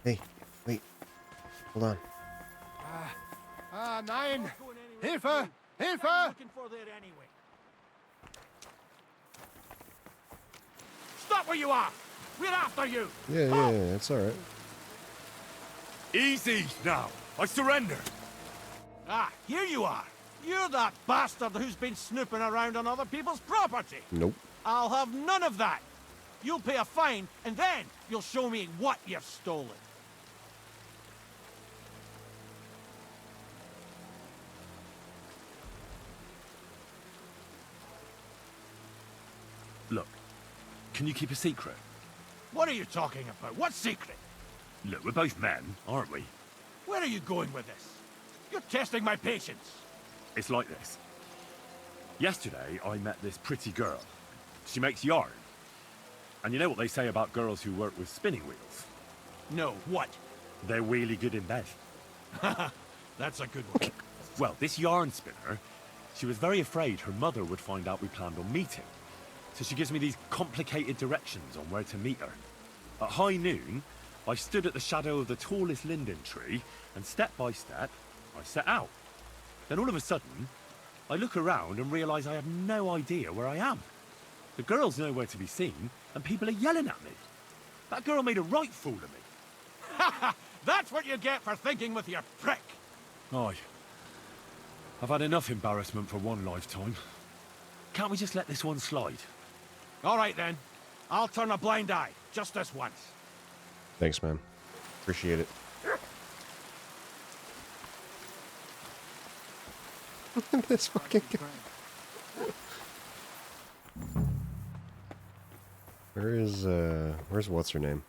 Hey, wait. Hold on. Nein! Hilfe! Hilfe! Looking for that anyway. Stop where you are. We're after you. Yeah, it's alright. Easy now. I surrender. Ah, here you are. You're that bastard who's been snooping around on other people's property. Nope. I'll have none of that. You'll pay a fine, and then you'll show me what you've stolen. Look, can you keep a secret? What are you talking about? What secret? Look, we're both men, aren't we? Where are you going with this? You're testing my patience. It's like this. Yesterday, I met this pretty girl. She makes yarn. And you know what they say about girls who work with spinning wheels? No, what? They're really good in bed. That's a good one. Well, this yarn spinner, she was very afraid her mother would find out we planned on meeting. So she gives me these complicated directions on where to meet her. At high noon, I stood at the shadow of the tallest linden tree, and step by step, I set out. Then all of a sudden, I look around and realise I have no idea where I am. The girl's nowhere to be seen, and people are yelling at me. That girl made a right fool of me. That's what you get for thinking with your prick. Aye. I've had enough embarrassment for one lifetime. Can't we just let this one slide? All right, then. I'll turn a blind eye, just this once. Thanks, man. Appreciate it. This fucking guy. Where's what's her name?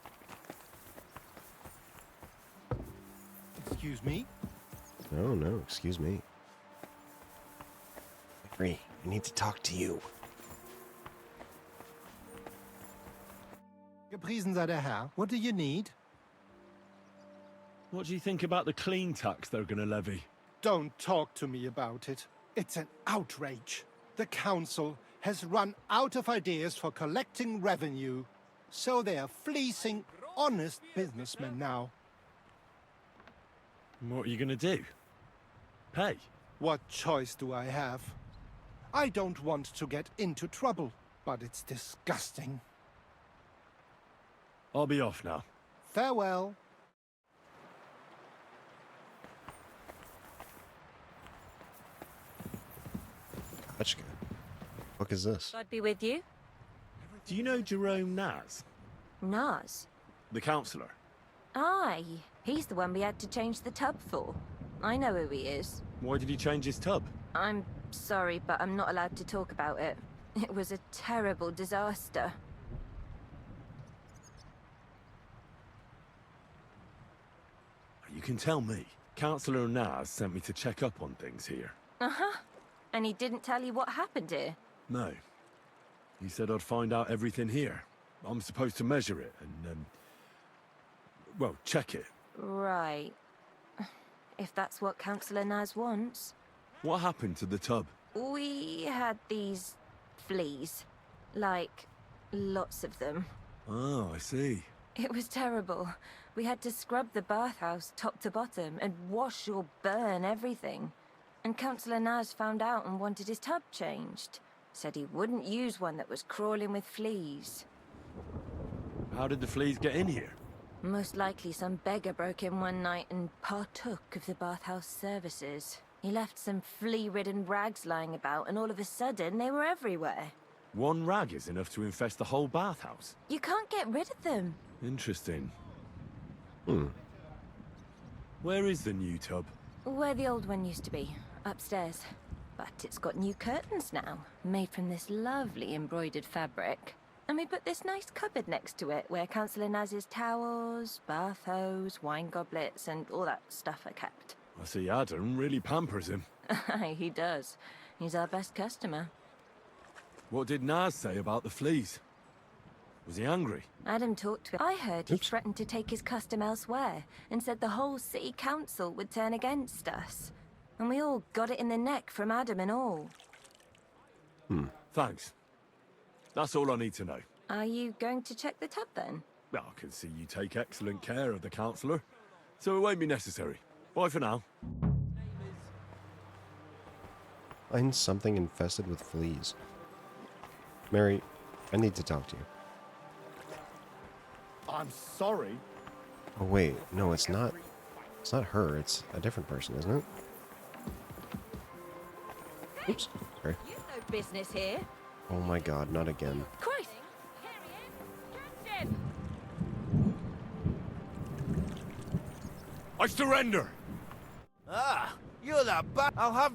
Excuse me? No, excuse me. Henry, I need to talk to you. Gepriesen sei der Herr. What do you need? What do you think about the clean tax they're gonna levy? Don't talk to me about it. It's an outrage. The council has run out of ideas for collecting revenue, so they are fleecing honest businessmen now. What are you gonna do? Pay? What choice do I have? I don't want to get into trouble, but it's disgusting. I'll be off now. Farewell. Gotcha. What is this? I'd be with you. Do you know Jerome Naz? Naz? The councillor? Aye, he's the one we had to change the tub for. I know who he is. Why did he change his tub? I'm Sorry, but I'm not allowed to talk about it. It was a terrible disaster. You can tell me. Councillor Naz sent me to check up on things here. Uh-huh. And he didn't tell you what happened here? No. He said I'd find out everything here. I'm supposed to measure it and, well, check it. Right. If that's what Councillor Naz wants. What happened to the tub? We had these fleas. Like, lots of them. Oh, I see. It was terrible. We had to scrub the bathhouse top to bottom and wash or burn everything. And Councillor Naz found out and wanted his tub changed. Said he wouldn't use one that was crawling with fleas. How did the fleas get in here? Most likely some beggar broke in one night and partook of the bathhouse services. He left some flea-ridden rags lying about, and all of a sudden they were everywhere. One rag is enough to infest the whole bathhouse. You can't get rid of them. Interesting. Where is the new tub? Where the old one used to be, upstairs. But it's got new curtains now, made from this lovely embroidered fabric. And we put this nice cupboard next to it, where Councillor Naz's towels, bath hose, wine goblets, and all that stuff are kept. I see Adam really pampers him. He does. He's our best customer. What did Naz say about the fleas? Was he angry? Adam talked to him. I heard he threatened to take his custom elsewhere, and said the whole city council would turn against us. And we all got it in the neck from Adam and all. Thanks. That's all I need to know. Are you going to check the tub then? Well, I can see you take excellent care of the councillor, so it won't be necessary. Bye for now. Find something infested with fleas. Mary, I need to talk to you. I'm sorry. Oh wait, no, it's not. It's not her. It's a different person, isn't it? Oops. Sorry. You've no business here. Oh my God, not again. Christ! I surrender! Ah, you're that bad. I'll have...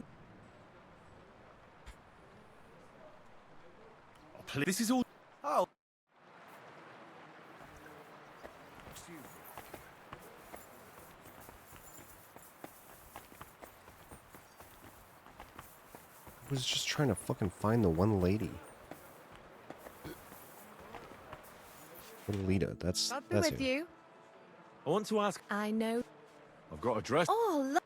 Oh, please. This is all... Oh. I was just trying to fucking find the one lady. Lita, that's I'll be that's with who. you. I want to ask... I know. I've got a dress. Oh, look.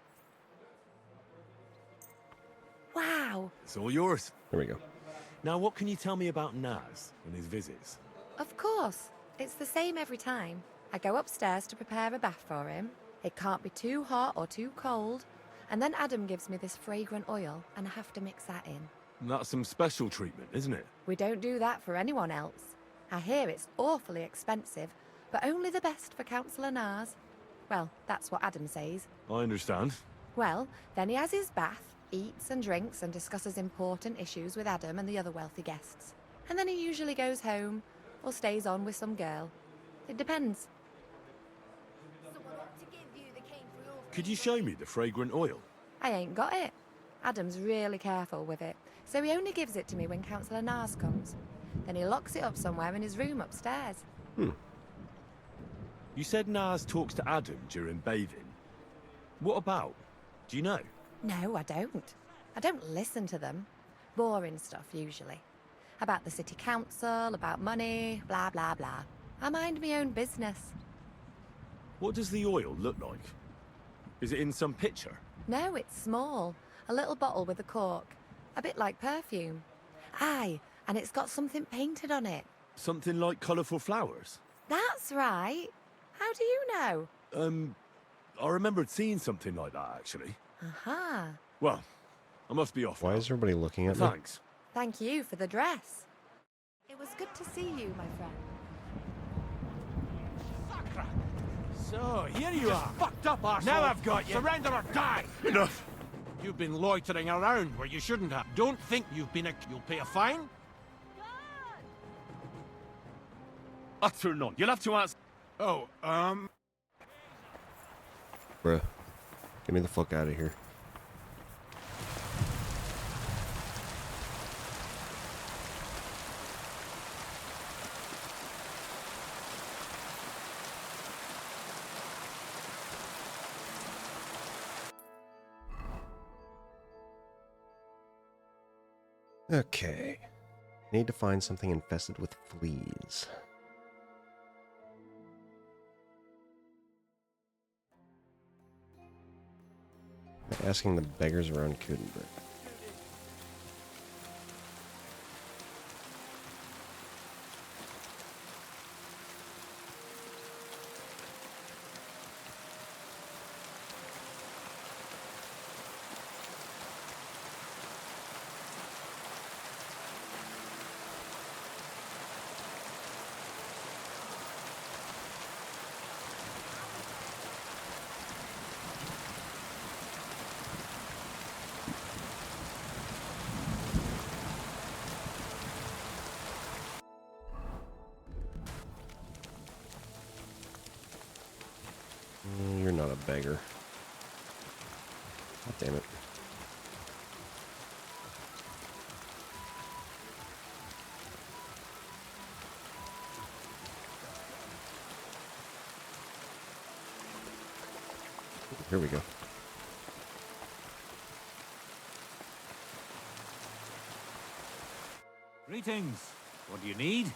Wow. It's all yours. There we go. Now, what can you tell me about Naz and his visits? Of course. It's the same every time. I go upstairs to prepare a bath for him. It can't be too hot or too cold. And then Adam gives me this fragrant oil, and I have to mix that in. That's some special treatment, isn't it? We don't do that for anyone else. I hear it's awfully expensive, but only the best for Councillor Naz. Well, that's what Adam says. I understand. Well, then he has his bath, eats and drinks and discusses important issues with Adam and the other wealthy guests. And then he usually goes home or stays on with some girl. It depends. Could you show me the fragrant oil? I ain't got it. Adam's really careful with it, so he only gives it to me when Councillor Naz comes. Then he locks it up somewhere in his room upstairs. You said Naz talks to Adam during bathing. What about? Do you know? No, I don't. I don't listen to them. Boring stuff, usually. About the city council, about money, blah, blah, blah. I mind my own business. What does the oil look like? Is it in some picture? No, it's small. A little bottle with a cork. A bit like perfume. Aye, and it's got something painted on it. Something like colourful flowers? That's right. How do you know? I remembered seeing something like that, actually. Aha. Well, I must be off Why now. is everybody looking at me? Thanks. Thank you for the dress. It was good to see you, my friend. So, here you are. Fucked up, arsehole. Now I've got you. Surrender or die. Enough. You've been loitering around where you shouldn't have. Don't think you've been You'll pay a fine? Utter none. You'll have to answer... Oh, Bruh. Get me the fuck out of here. Okay. Need to find something infested with fleas. Asking the beggars around Kudenberg. You're not a beggar. God damn it. Here we go. Greetings. What do you need?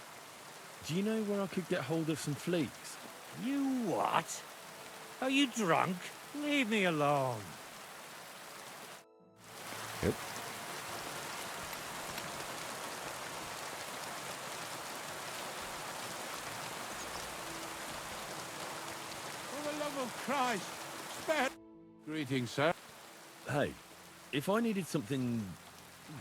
Do you know where I could get hold of some fleas? You what? Are you drunk? Leave me alone. Yep. For the love of Christ, spare... Greetings, sir. Hey, if I needed something,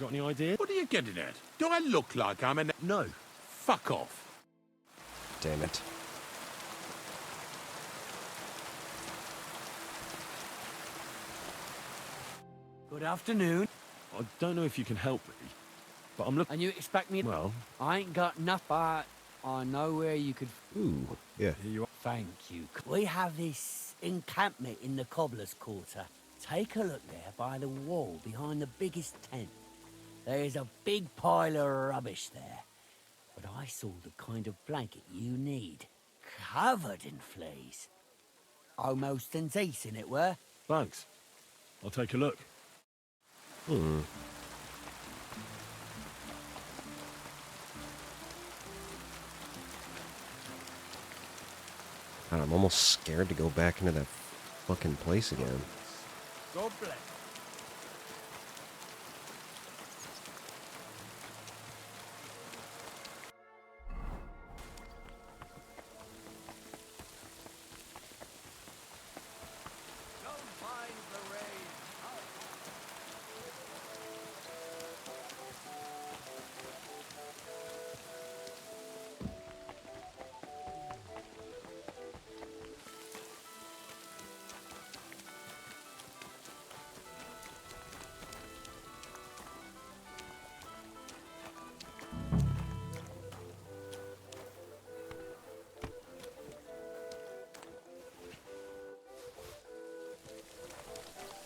got any idea? What are you getting at? Do I look like I'm an... No. Fuck off. Damn it. Good afternoon. I don't know if you can help me, but I'm looking... And you expect me... Well... I ain't got enough, but I know where you could... Ooh, yeah. Here you are. Thank you. We have this encampment in the cobbler's quarter. Take a look there by the wall behind the biggest tent. There's a big pile of rubbish there. But I saw the kind of blanket you need. Covered in fleas. Almost indecent it were. Thanks. I'll take a look. Hmm. God, I'm almost scared to go back into that fucking place again. God bless.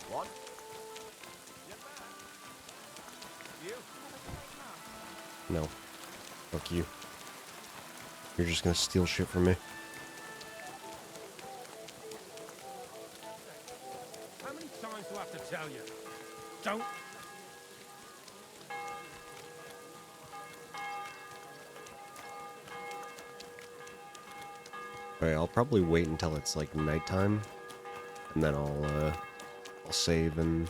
What? You? No. Fuck you. You're just gonna steal shit from me. How many times do I have to tell you? Don't... Alright, I'll probably wait until it's like nighttime, and then I'll save and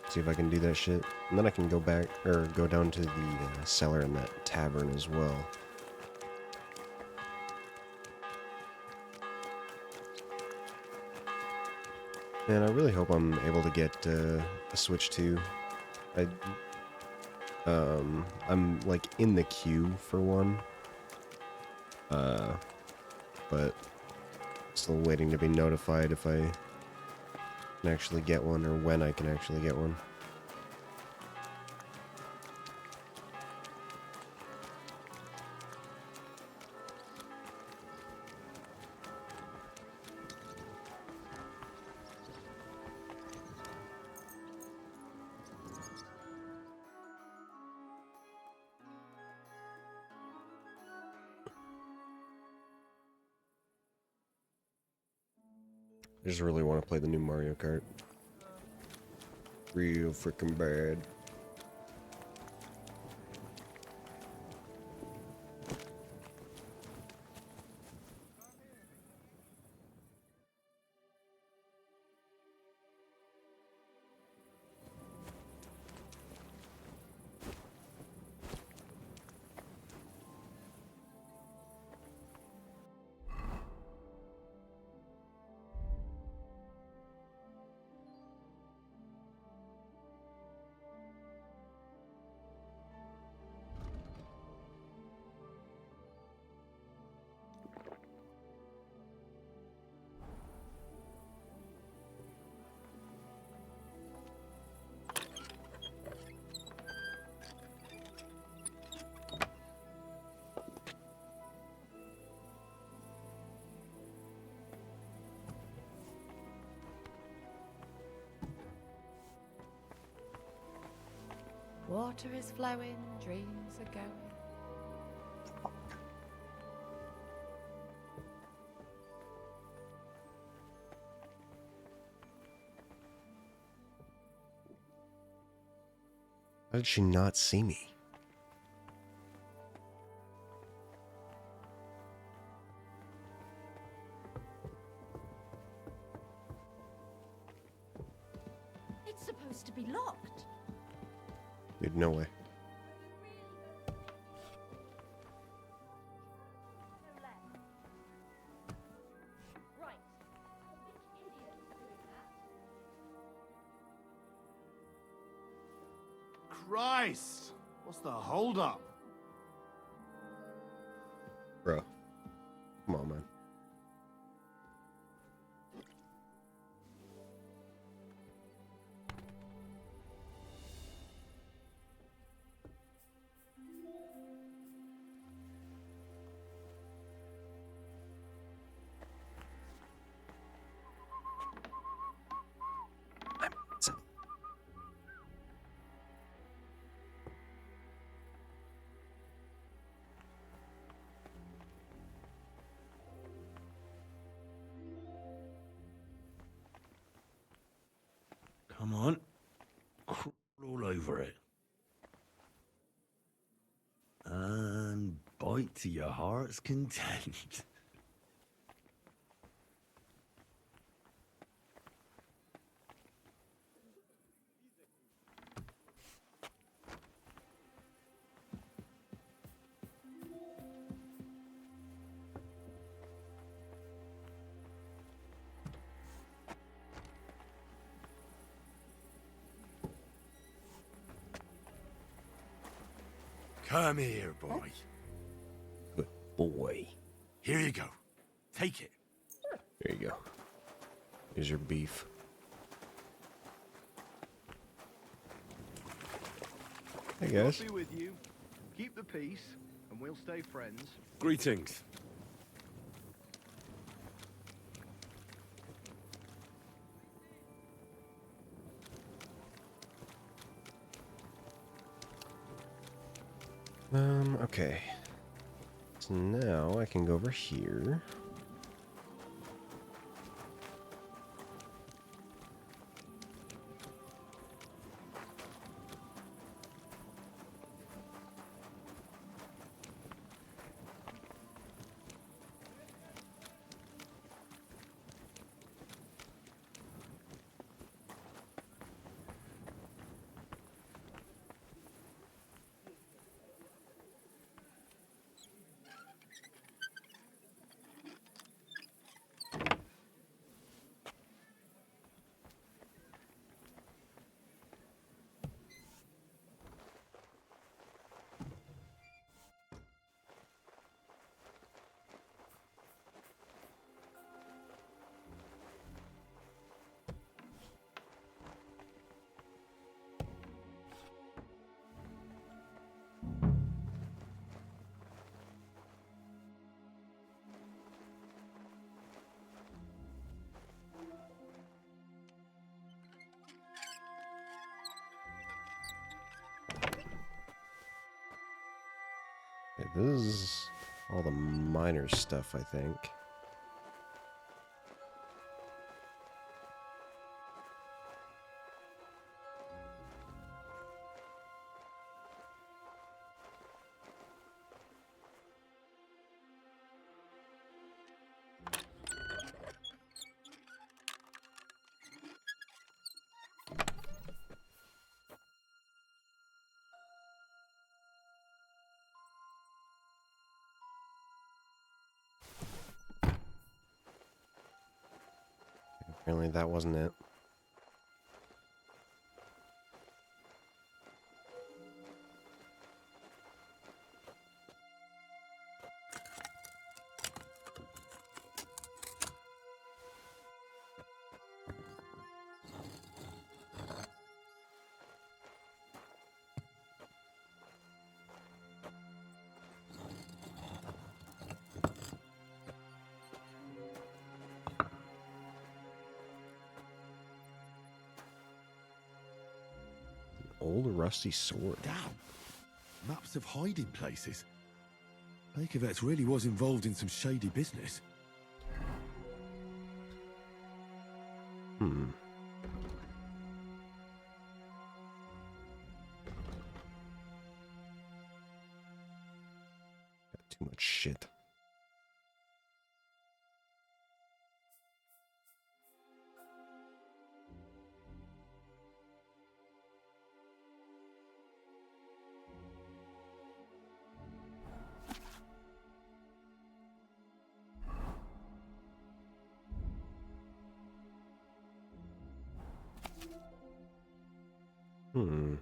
see if I can do that shit. And then I can go back, or go down to the cellar in that tavern as well. And I really hope I'm able to get a Switch 2. I'm like in the queue for one. But still waiting to be notified if I can actually get one or when I can actually get one. I just really want to play the new Mario Kart. Real freaking bad. Water is flowing, dreams are going. How did she not see me? It's supposed to be locked. Dude, no way. Christ! What's the hold-up? Bro. Come on, man. Come on. Crawl all over it. And bite to your heart's content. Come here, boy. Good boy. Here you go. Take it. There you go. Here's your beef. Hey guys. I'll be with you. Keep the peace, and we'll stay friends. Greetings. Okay. So now I can go over here. Okay, this is all the minor stuff, I think. Apparently that wasn't it. old rusty sword. Damn. Maps of hiding places. Bakervet's really was involved in some shady business. Hmm. Got too much shit. Hmm.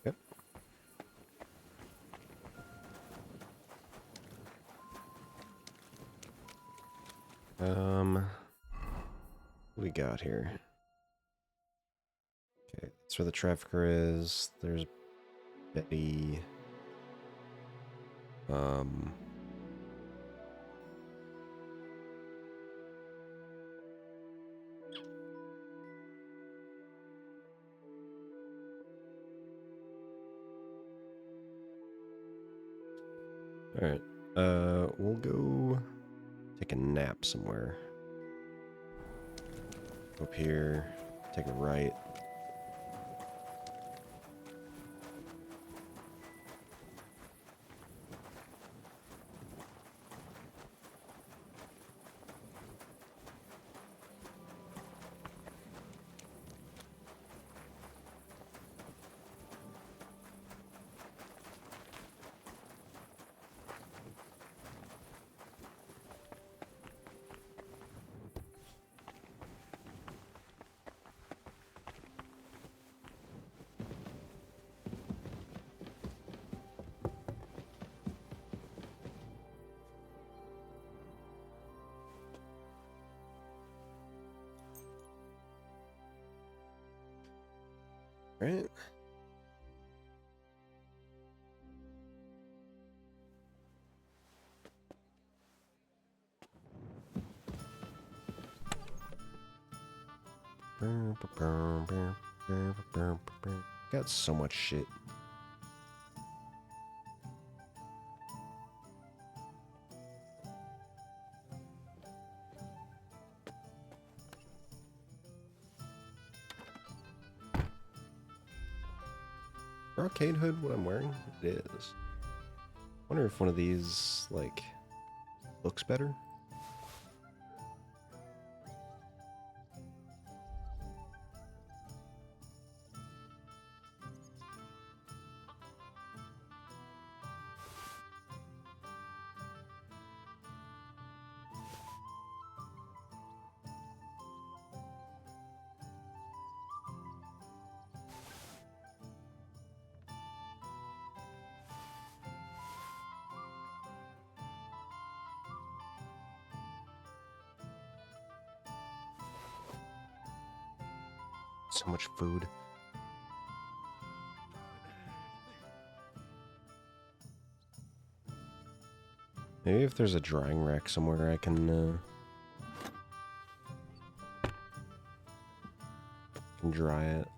Yep. What we got here? Okay, that's where the trafficker is. There's Betty. Alright. We'll go take a nap somewhere. Go up here, take a right. Right. Got so much shit. Arcade hood, what I'm wearing? It is. Wonder if one of these, like, looks better? So much food. Maybe if there's a drying rack somewhere I can dry it.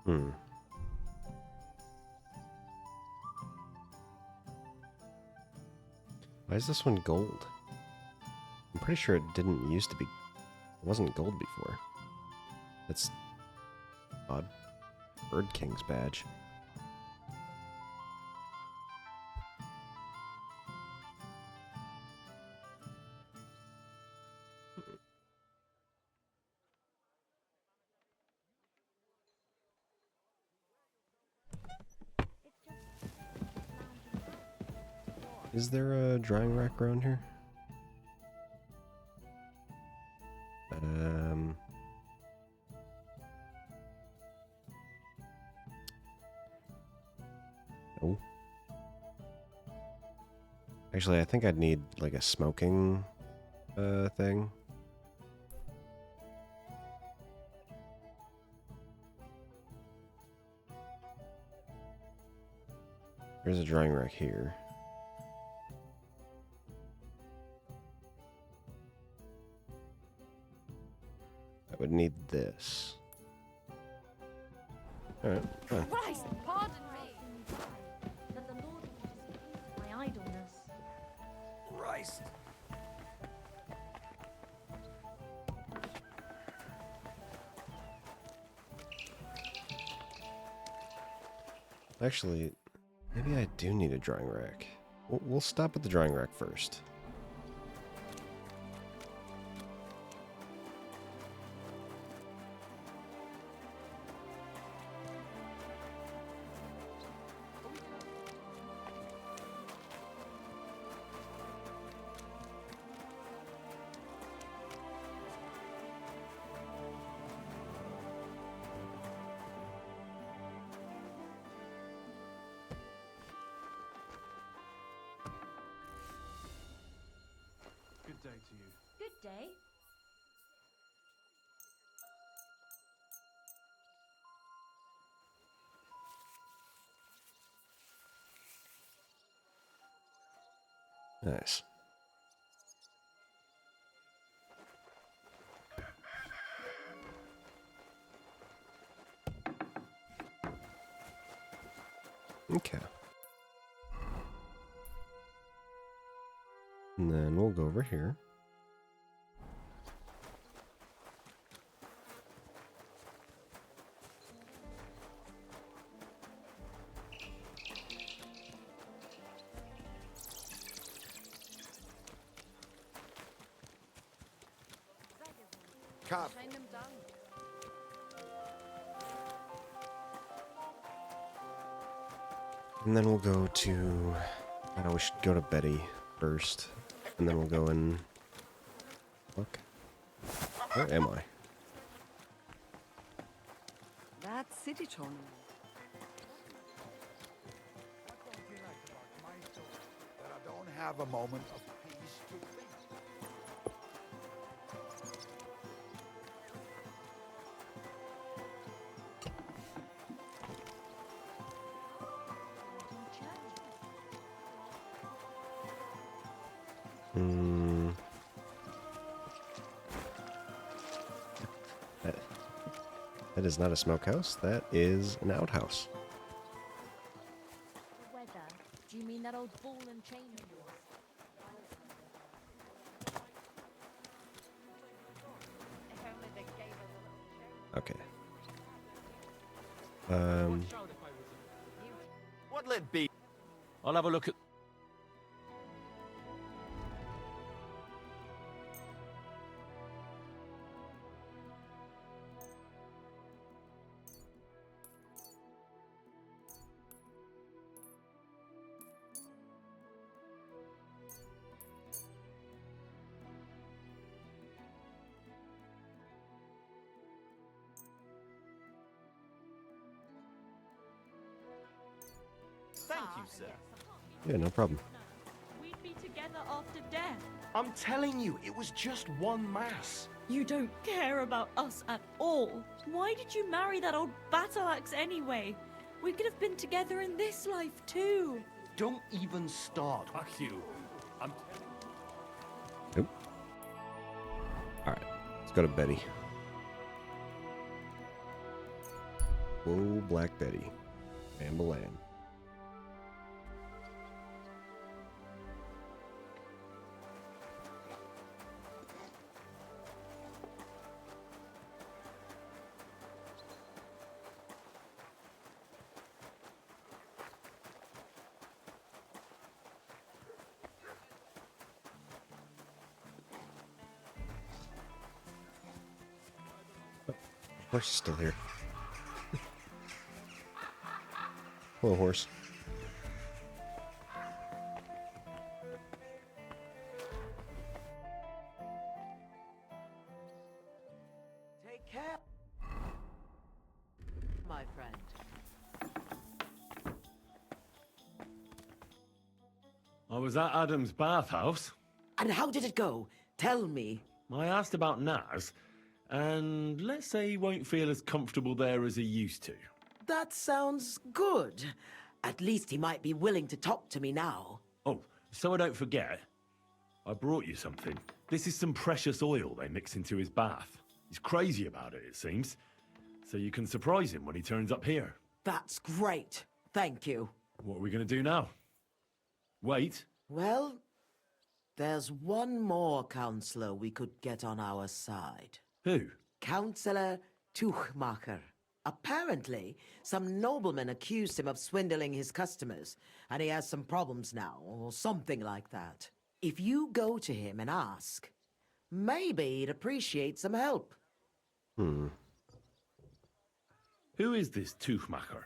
Hmm. Why is this one gold? I'm pretty sure it didn't used to be It wasn't gold before. That's odd. Bird King's badge. Is there a drying rack around here? Oh. Actually, I think I'd need like a smoking thing. There's a drying rack here. I would need this. Alright, fine. Christ, pardon me! That the Lord will displease my idleness. Christ. Actually, maybe I do need a drying rack. We'll stop at the drying rack first. Good day to you. Good day. Nice. Okay. And then we'll go over here. Cap. And then we'll go to... we should go to Betty first. And then we'll go and... Look. Where am I? That city tournament. That I don't have a moment of peace to think. That is not a smokehouse. That is an outhouse. The weather? Do you mean that old ball and chain of yours? Okay. What'll it be? I'll have a look at... Thank you, sir. Yeah, no problem. We'd be together after death. I'm telling you, it was just one mass. You don't care about us at all. Why did you marry that old battle axe anyway? We could have been together in this life too. Don't even start. Fuck you. I'm... Nope. Alright, let's go to Betty. Whoa, Black Betty. Bambalam. Horse is still here. Hello, horse. Take care, my friend. I was at Adam's bathhouse. And how did it go? Tell me. I asked about Naz, and let's say he won't feel as comfortable there as he used to. That sounds good. At least he might be willing to talk to me now. Oh, so I don't forget, I brought you something. This is some precious oil they mix into his bath. He's crazy about it, it seems. So you can surprise him when he turns up here. That's great. Thank you. What are we going to do now? Wait. Well, there's one more counselor we could get on our side. Who? Councillor Tuchmacher. Apparently, some nobleman accused him of swindling his customers, and he has some problems now, or something like that. If you go to him and ask, maybe he'd appreciate some help. Who is this Tuchmacher?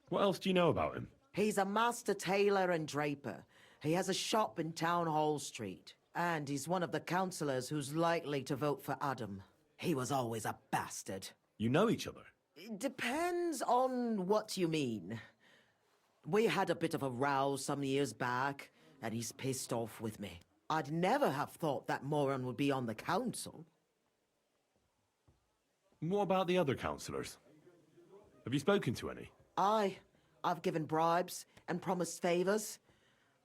What else do you know about him? He's a master tailor and draper. He has a shop in Town Hall Street. And he's one of the councillors who's likely to vote for Adam. He was always a bastard. You know each other? It depends on what you mean. We had a bit of a row some years back, and he's pissed off with me. I'd never have thought that moron would be on the council. What about the other councillors? Have you spoken to any? I've given bribes and promised favors,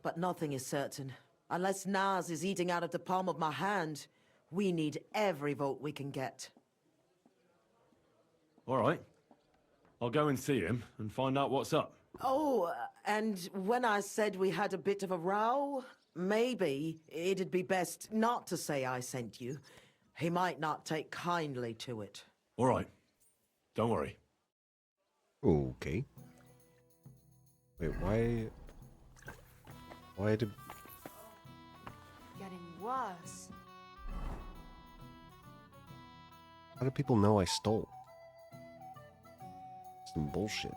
but nothing is certain. Unless Naz is eating out of the palm of my hand, we need every vote we can get. All right. I'll go and see him and find out what's up. Oh, and when I said we had a bit of a row, maybe it'd be best not to say I sent you. He might not take kindly to it. All right. Don't worry. Okay. Wait, why did... Getting worse. How do people know I stole? Some bullshit.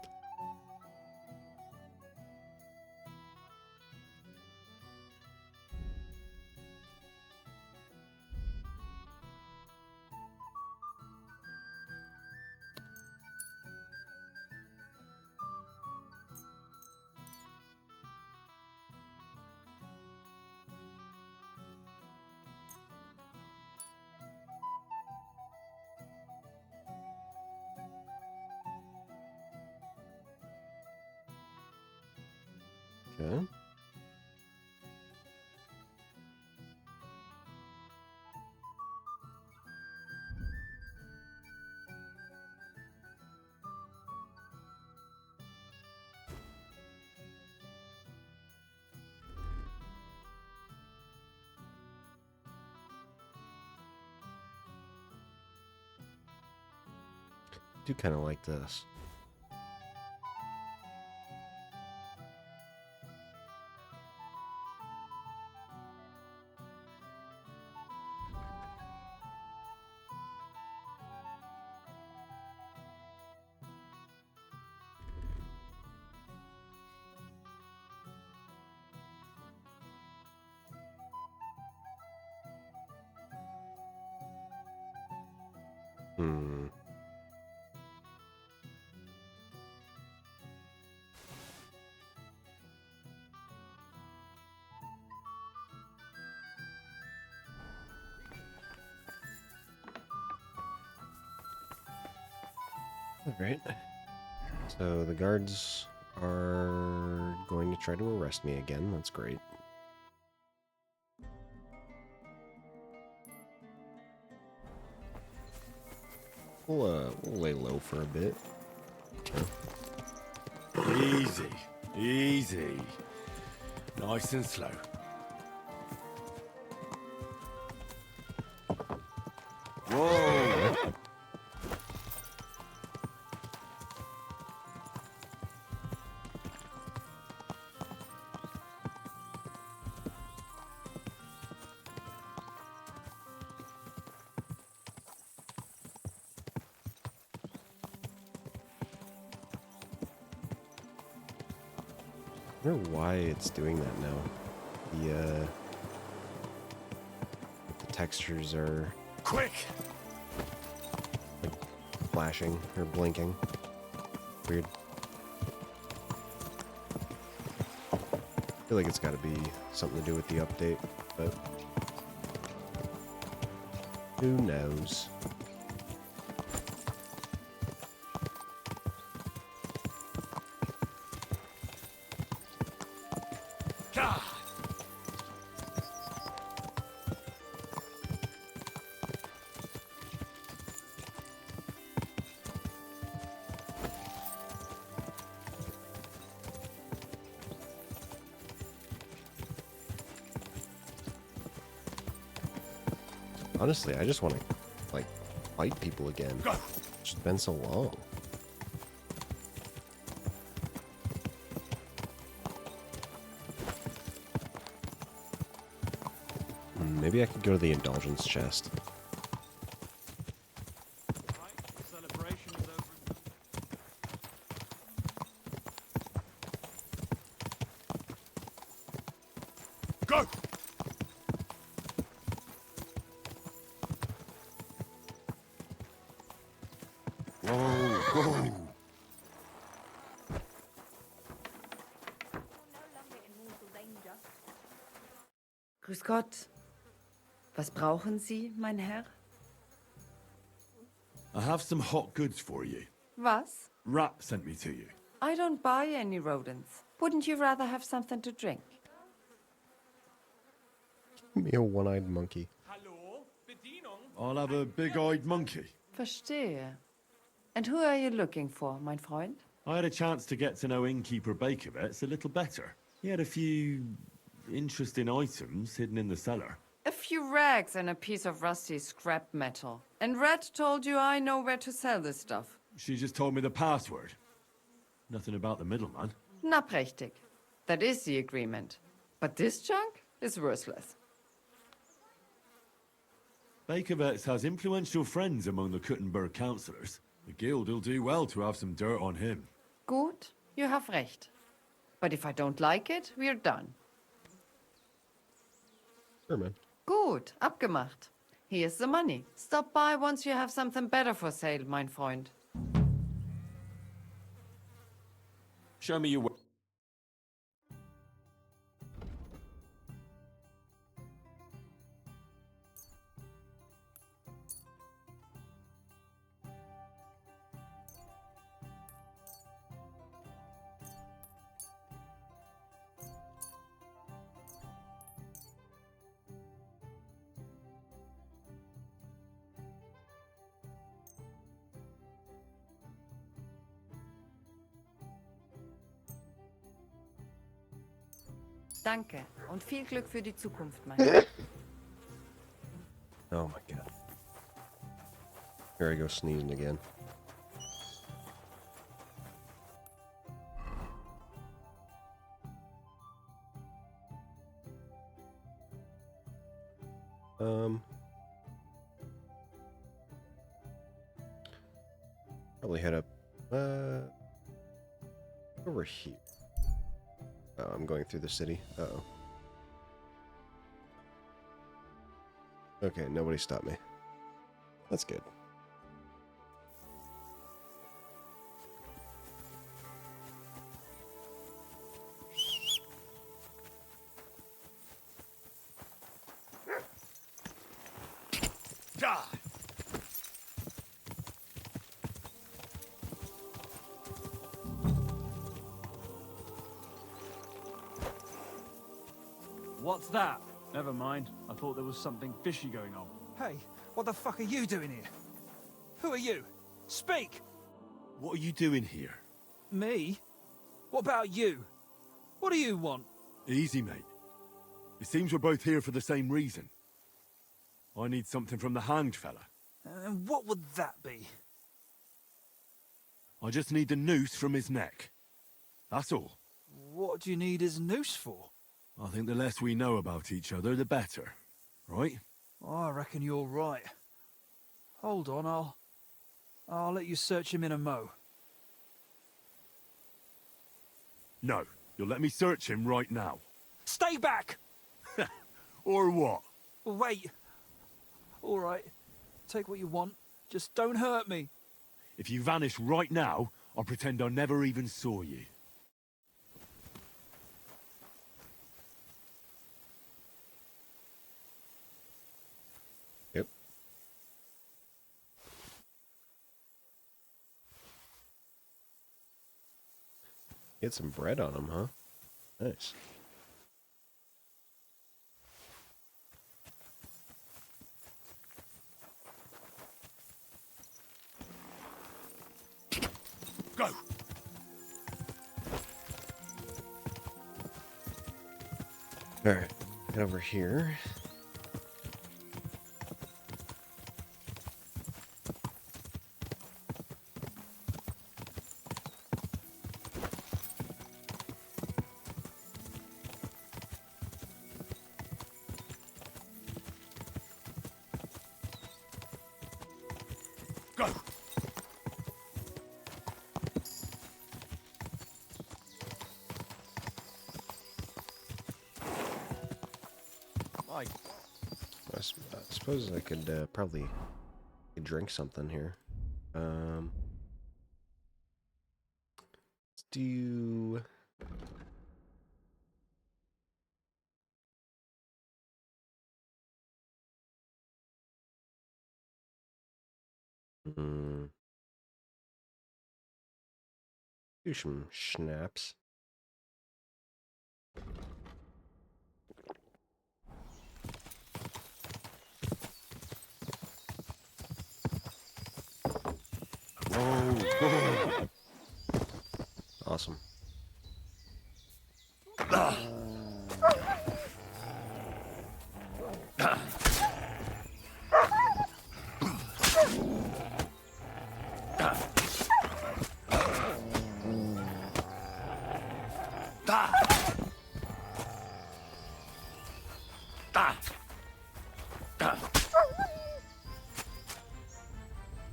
Okay. Do kind of like this. Alright. So the guards are going to try to arrest me again. That's great. We'll lay low for a bit. Easy. Easy. Nice and slow. Whoa! I wonder why it's doing that now. The textures are quick, like flashing or blinking. Weird. I feel like it's got to be something to do with the update, but who knows? Honestly, I just want to, like, fight people again. It's just been so long. Maybe I could go to the indulgence chest. Go! Whoa! Grüß Gott. Was brauchen Sie, mein Herr? I have some hot goods for you. Was? Rat sent me to you. I don't buy any rodents. Wouldn't you rather have something to drink? Give me a one-eyed monkey. I'll have a big-eyed monkey. Verstehe. And who are you looking for, mein Freund? I had a chance to get to know innkeeper Bakovets a little better. He had a few interesting items hidden in the cellar. A few rags and a piece of rusty scrap metal. And Red told you I know where to sell this stuff. She just told me the password. Nothing about the middleman. Na prächtig. That is the agreement. But this junk is worthless. Bakovets has influential friends among the Kuttenberg councillors. The guild will do well to have some dirt on him. Gut, you have recht. But if I don't like it, we're done. Sure, man. Gut, abgemacht. Here's the money. Stop by once you have something better for sale, mein Freund. Show me your... Danke und viel Glück für die Zukunft, mein Herr. Oh my god. Here I go sneezing again. Probably head up over here. Oh, I'm going through the city. Uh-oh. Okay, nobody stopped me. That's good. What's that? Never mind. I thought there was something fishy going on. Hey, what the fuck are you doing here? Who are you? Speak! What are you doing here? Me? What about you? What do you want? Easy, mate. It seems we're both here for the same reason. I need something from the hanged fella. And what would that be? I just need the noose from his neck. That's all. What do you need his noose for? I think the less we know about each other, the better. Right? I reckon you're right. Hold on, I'll let you search him in a mo. No. You'll let me search him right now. Stay back! Or what? Wait. All right. Take what you want. Just don't hurt me. If you vanish right now, I'll pretend I never even saw you. Yep. Get some bread on him, huh? Nice. Go! Alright, head over here. Go! I suppose I could probably drink something here. Let's do... do some schnapps. Oh, awesome.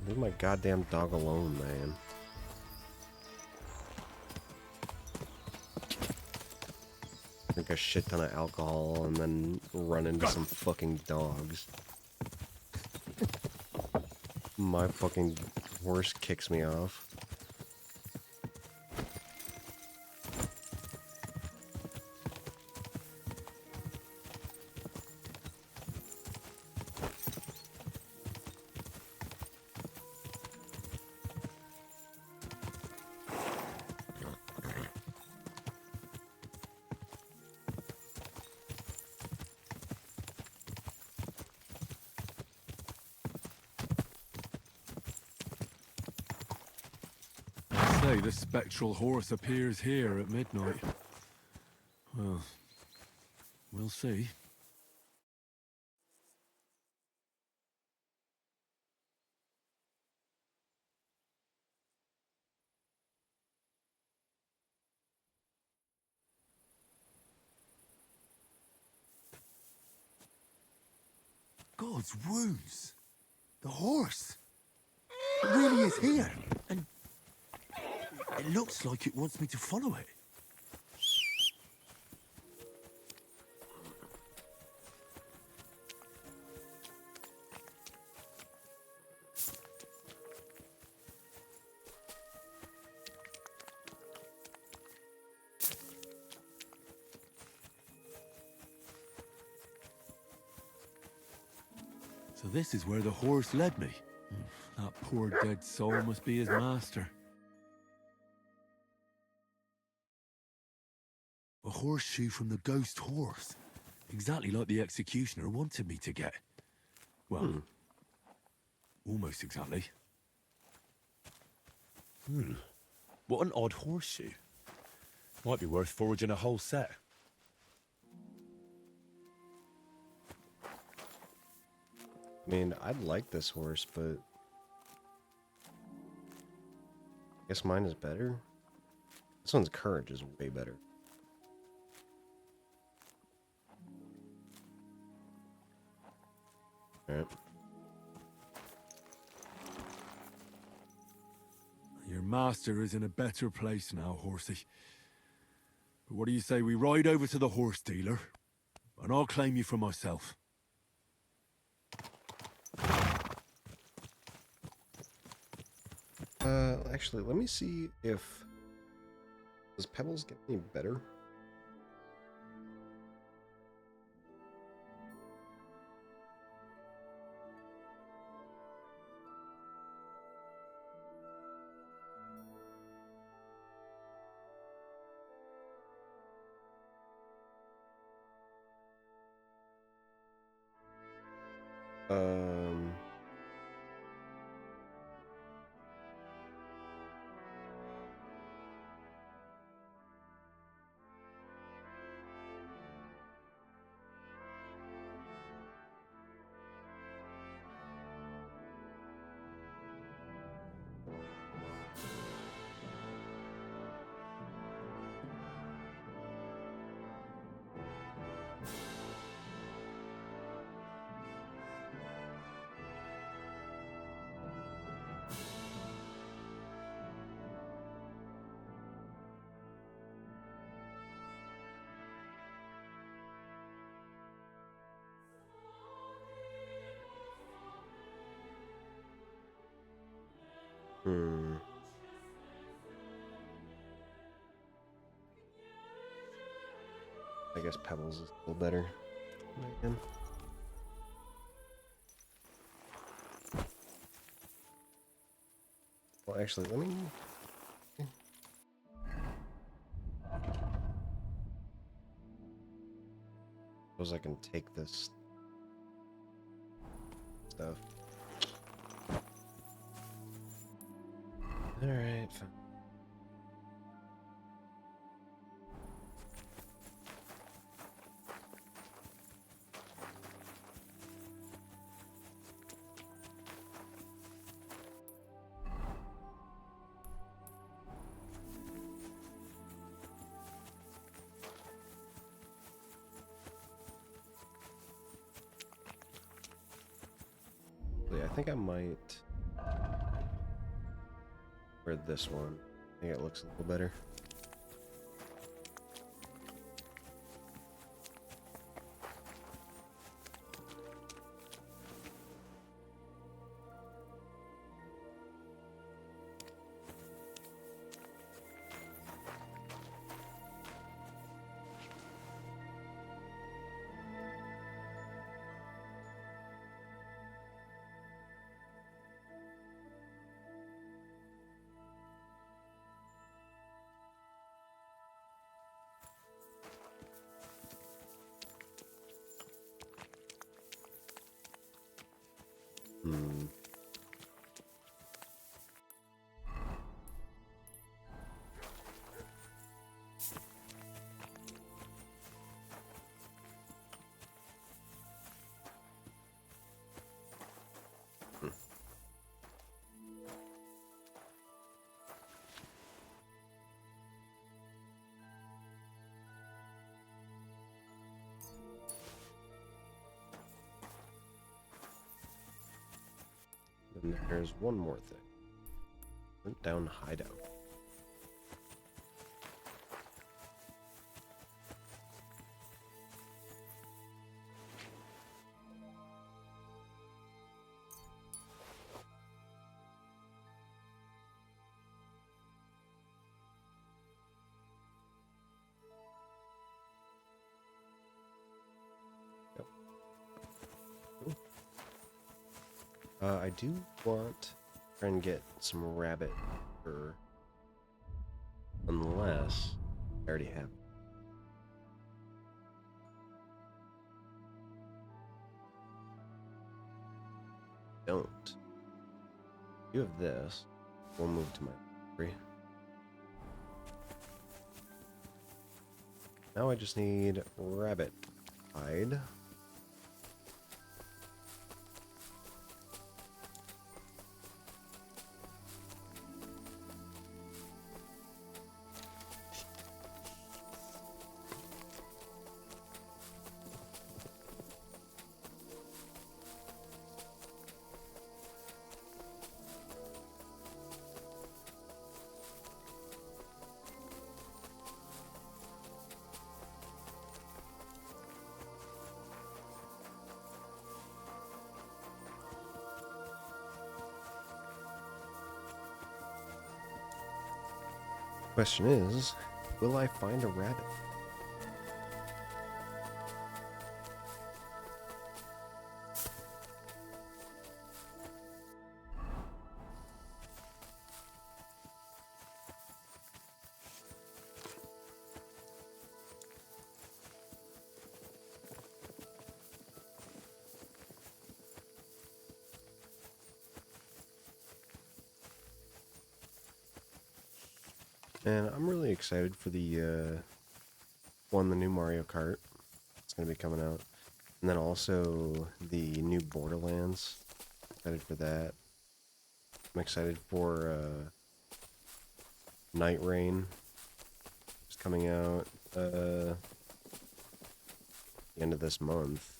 Leave my goddamn dog alone, man. Drink a shit ton of alcohol and then run into some fucking dogs. My fucking horse kicks me off. The spectral horse appears here at midnight. Well, we'll see. God's wounds! The horse! It really is here! And it looks like it wants me to follow it. So this is where the horse led me. That poor dead soul must be his master. A horseshoe from the ghost horse. Exactly like the executioner wanted me to get. Well, almost exactly. What an odd horseshoe. Might be worth foraging a whole set. I mean, I'd like this horse, but I guess mine is better. This one's courage is way better. Alright. Your master is in a better place now, horsey. What do you say we ride over to the horse dealer, and I'll claim you for myself? Actually, let me see if... Does Pebbles get any better? Um... I guess Pebbles is a little better. Man. Well, actually, let me... Suppose I can take this stuff. Alright, fine. I think I might wear this one. I think it looks a little better. And there's one more thing. Burnt down hideout. I do want to try and get some rabbit fur, unless I already have it. Don't. You have this. We'll move to my tree. Now I just need rabbit hide. Question is, will I find a rabbit? And I'm really excited for the the new Mario Kart. It's going to be coming out. And then also the new Borderlands. Excited for that. I'm excited for Night Rain. It's coming out the end of this month.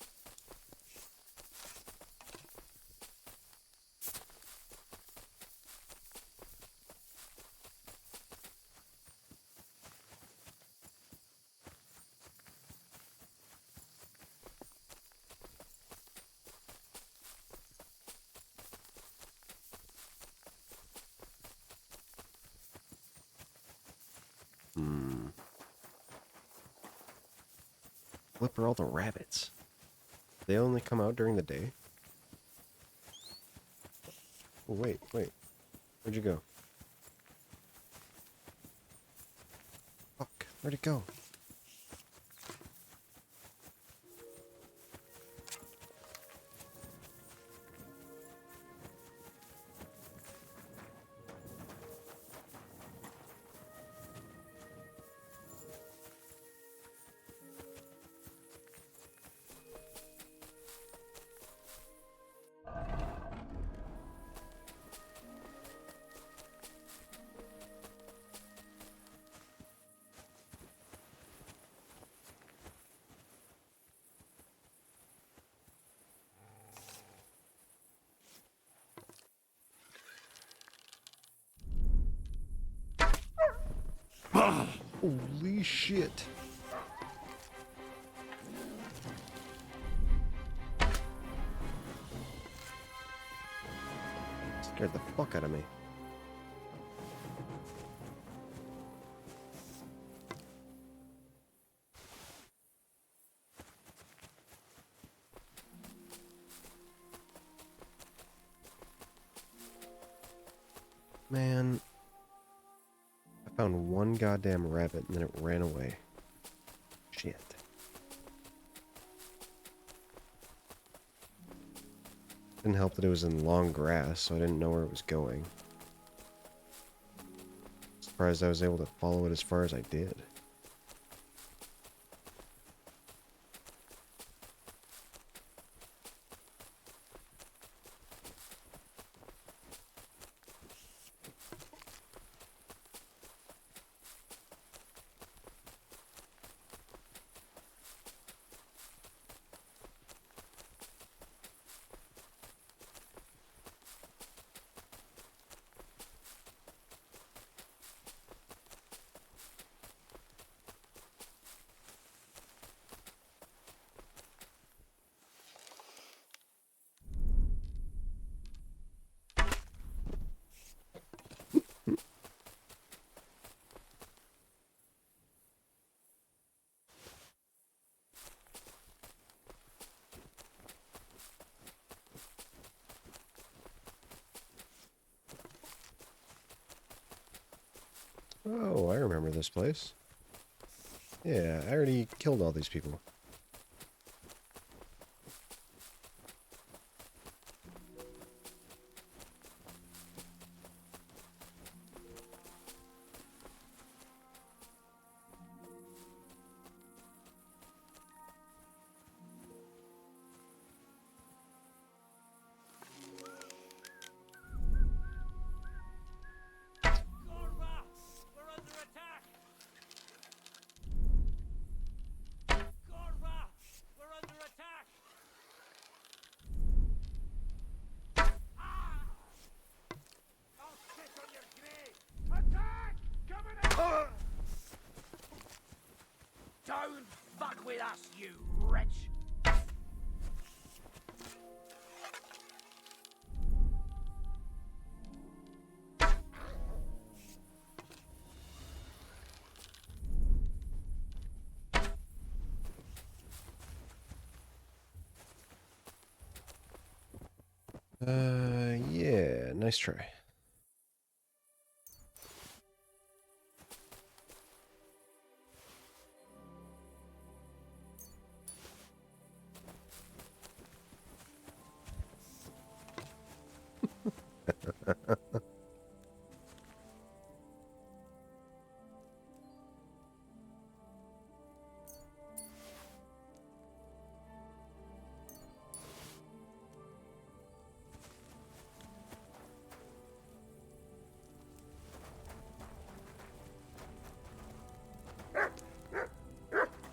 What are all the rabbits? They only come out during the day? Oh, wait. Where'd you go? Fuck, where'd it go? Holy shit. Scared the fuck out of me. Man. I found one goddamn rabbit and then it ran away. Shit. Didn't help that it was in long grass, so I didn't know where it was going. Surprised I was able to follow it as far as I did. Oh, I remember this place. Yeah, I already killed all these people. Don't fuck with us, you wretch! Yeah, nice try.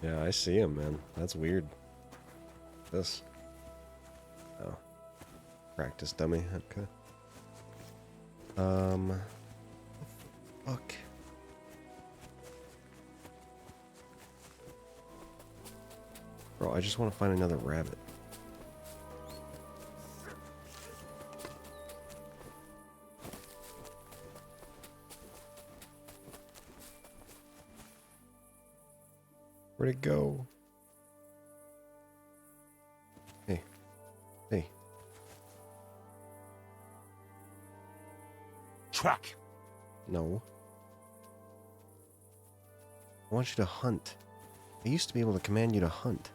Yeah, I see him, man. That's weird. This. Oh. Practice dummy. Okay. Fuck. Bro, I just want to find another rabbit. Where'd it go? Hey. Hey. Track. No. I want you to hunt. I used to be able to command you to hunt.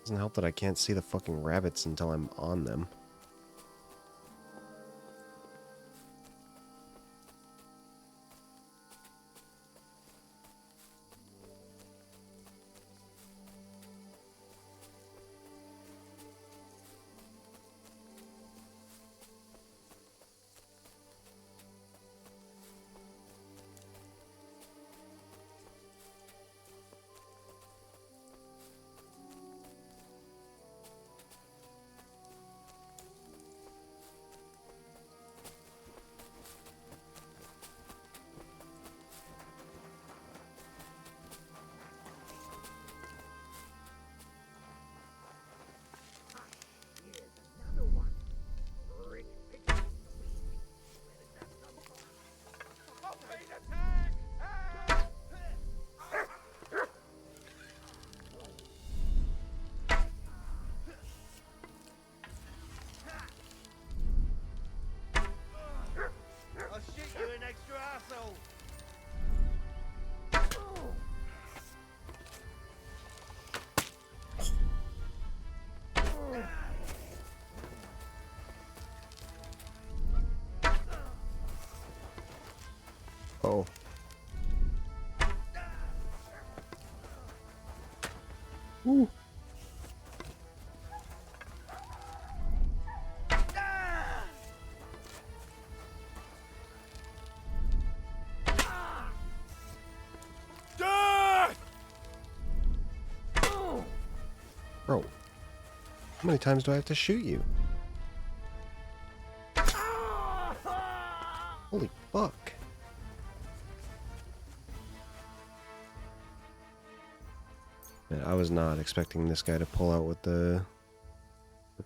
Doesn't help that I can't see the fucking rabbits until I'm on them. I'll shoot you an extra asshole. Oh. Ooh. Bro, how many times do I have to shoot you? Holy fuck. Man, I was not expecting this guy to pull out with the...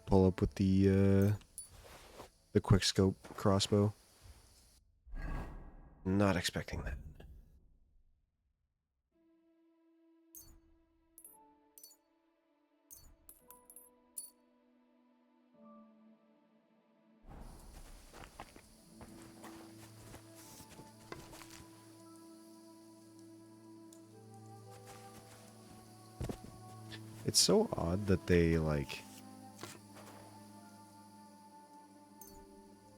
pull up with the quick scope crossbow. Not expecting that. It's so odd that they, like...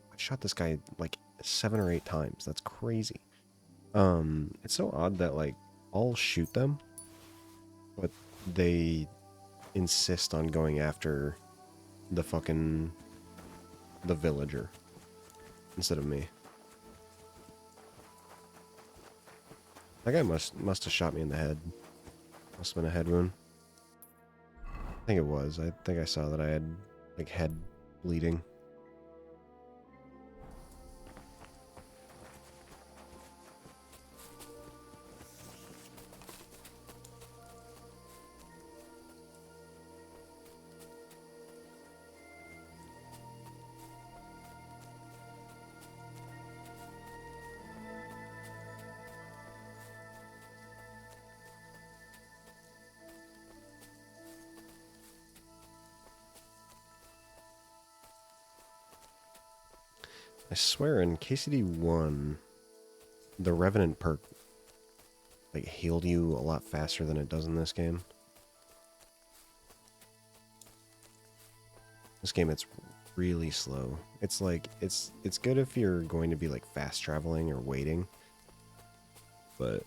I shot this guy, like, 7 or 8 times. That's crazy. It's so odd that, like, I'll shoot them, but they insist on going after the fucking... the villager instead of me. That guy must have shot me in the head. Must have been a head wound. I think it was. I think I saw that I had, like, head bleeding. I swear in KCD1, the Revenant perk like healed you a lot faster than it does in this game. This game, it's really slow. It's like, it's good if you're going to be like fast traveling or waiting, but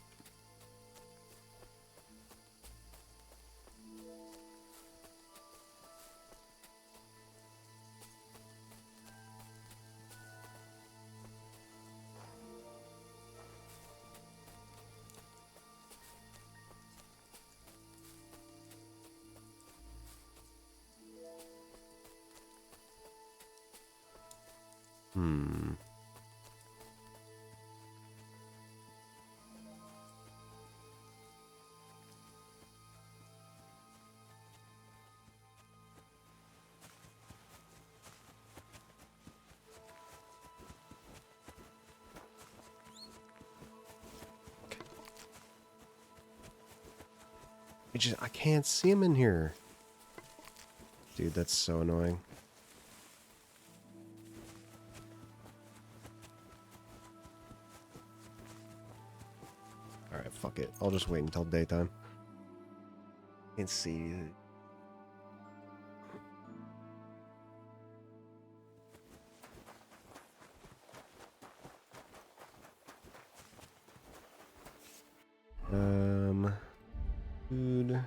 I can't see him in here. Dude, that's so annoying. Alright, fuck it. I'll just wait until daytime. Can't see. Food.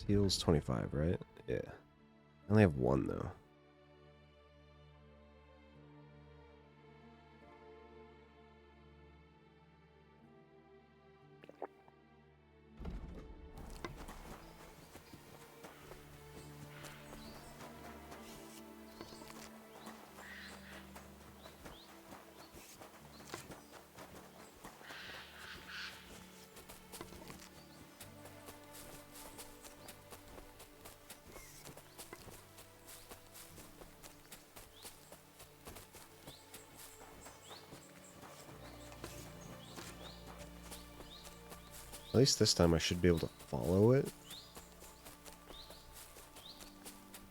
Heals 25, right? Yeah. I only have one though. At least this time I should be able to follow it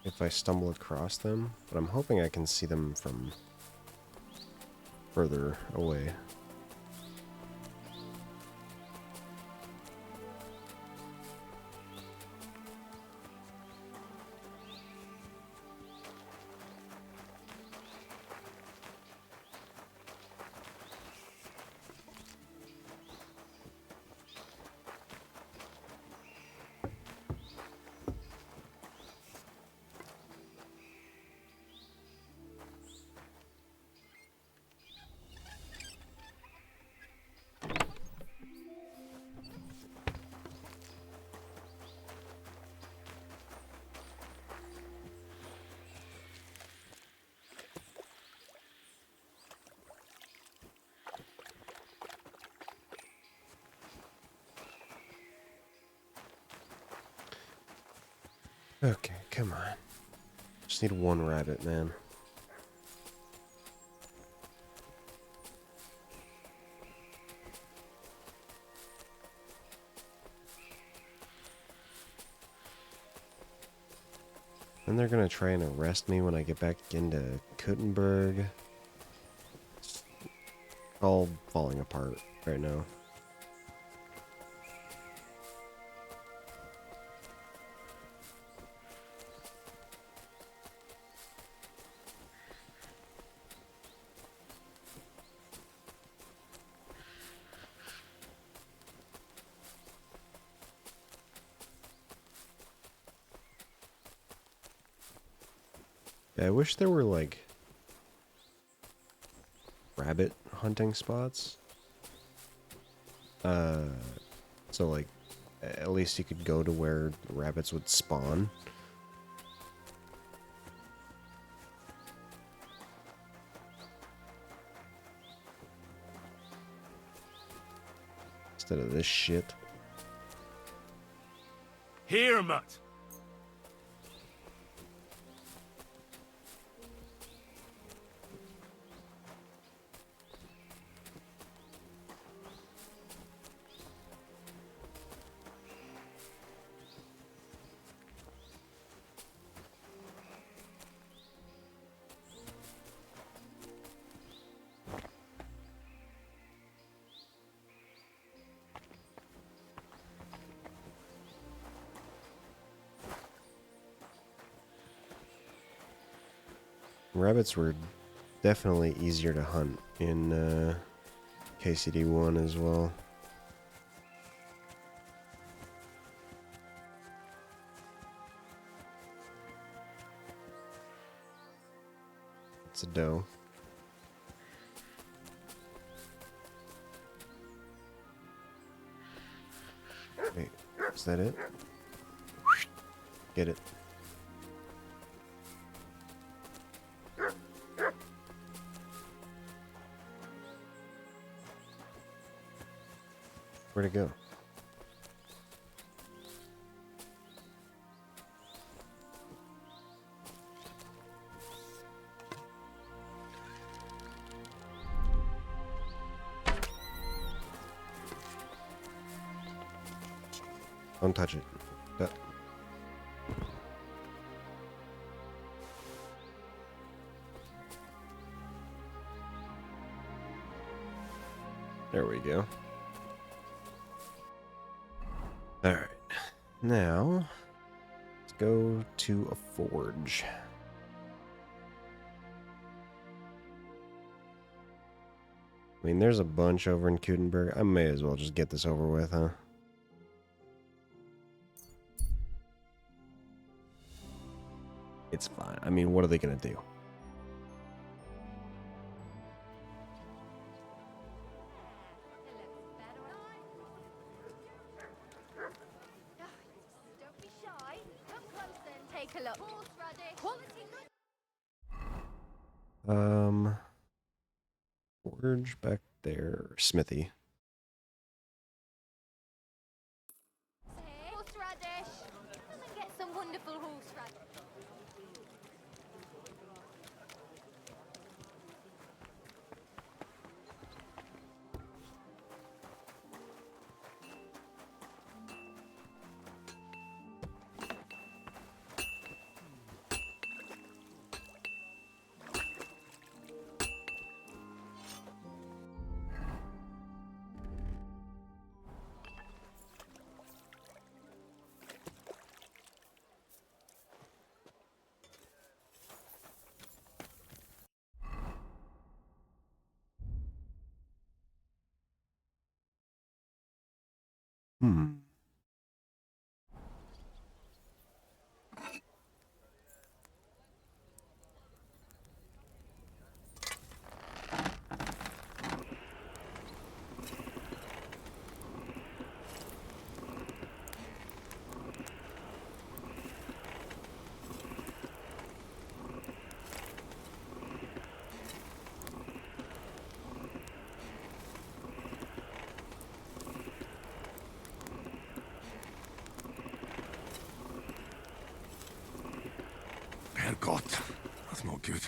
if I stumble across them, but I'm hoping I can see them from further away. Okay, come on. Just need one rabbit, man. Then they're gonna try and arrest me when I get back into Kuttenberg. It's all falling apart right now. Yeah, I wish there were, like, rabbit hunting spots. So, like, at least you could go to where rabbits would spawn. Instead of this shit. Here, Mutt! Rabbits were definitely easier to hunt in KCD1 as well. It's a doe. Wait, is that it? Get it. Where'd it go? Don't touch it. There we go. Alright. Now, let's go to a forge. I mean, there's a bunch over in Kudenberg. I may as well just get this over with, huh? It's fine. I mean, what are they gonna do? Don't be shy. Come closer and take a look. Horseradish. Quality good. Forge back there. Smithy. Horseradish. Come and get some wonderful horseradish. Hmm. Herrgott, that's not good.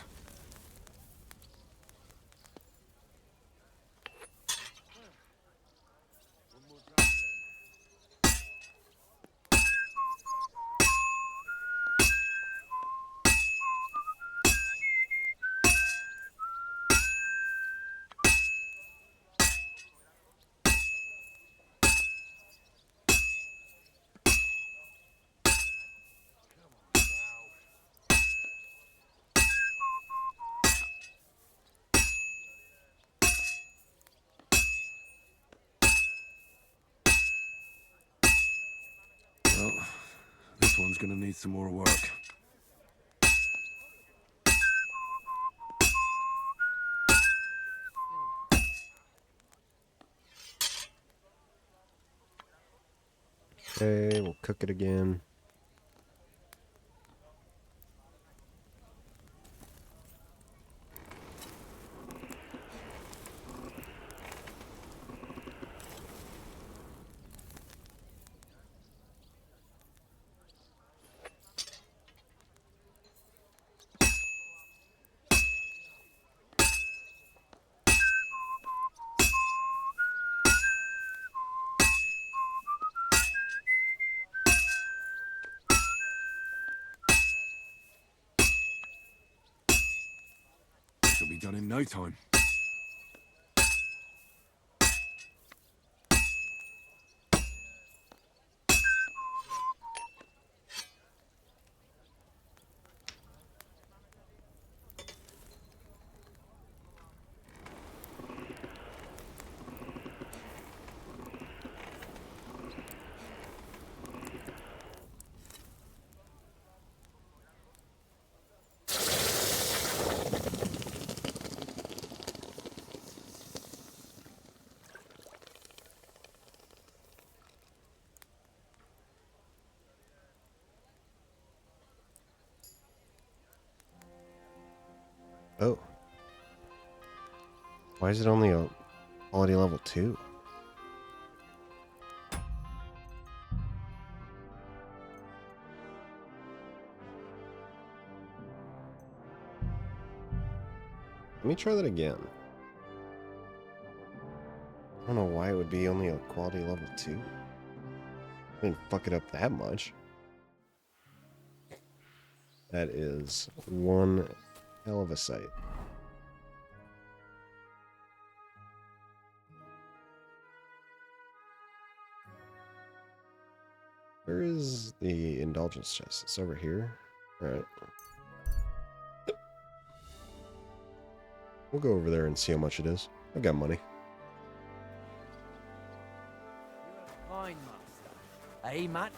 Well, this one's gonna need some more work. Okay, we'll cook it again. This'll be done in no time. Oh. Why is it only a quality level 2? Let me try that again. I don't know why it would be only a quality level 2. I didn't fuck it up that much. That is one hell of a sight. Where is the indulgence chest? It's over here. Alright. We'll go over there and see how much it is. I've got money. Fine, master. Hey, Matt.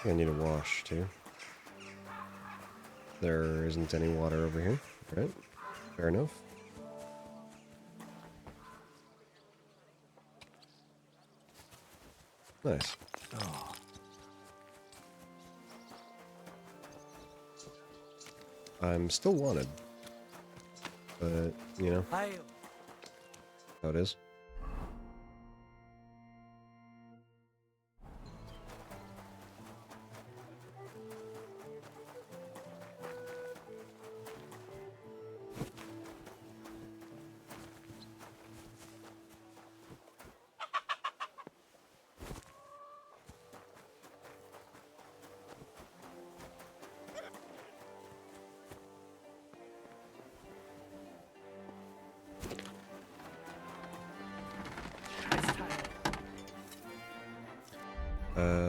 I need a wash too. There isn't any water over here, right? Fair enough. Nice. Oh. I'm still wanted, but you know how it is.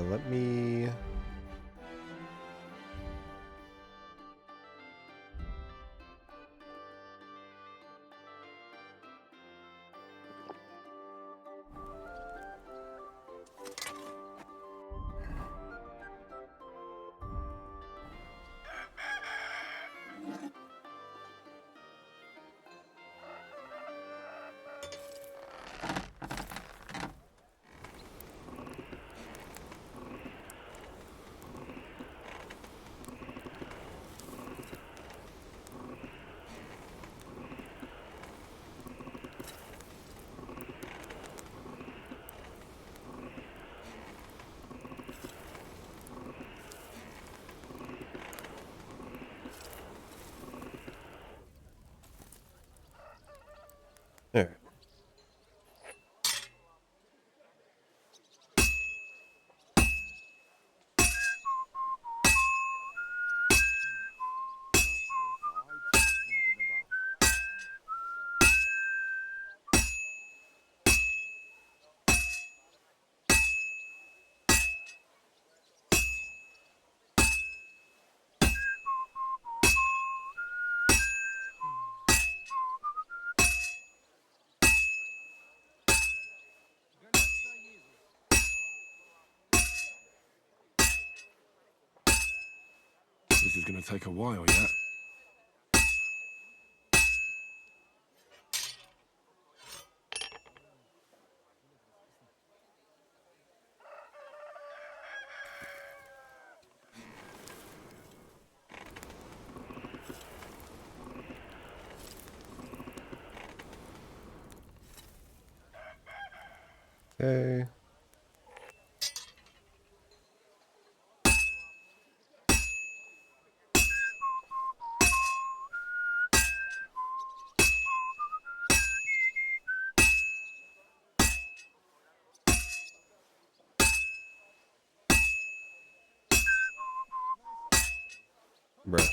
Let me... There. This is going to take a while yet. Okay. Bruh.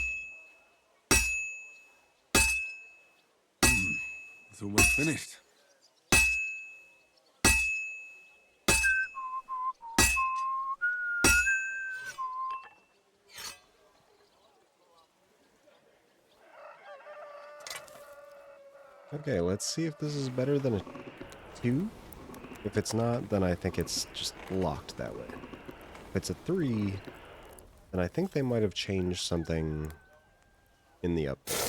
It's almost finished. Okay, let's see if this is better than a 2. If it's not, then I think it's just locked that way. If it's a 3, then I think they might have changed something in the update.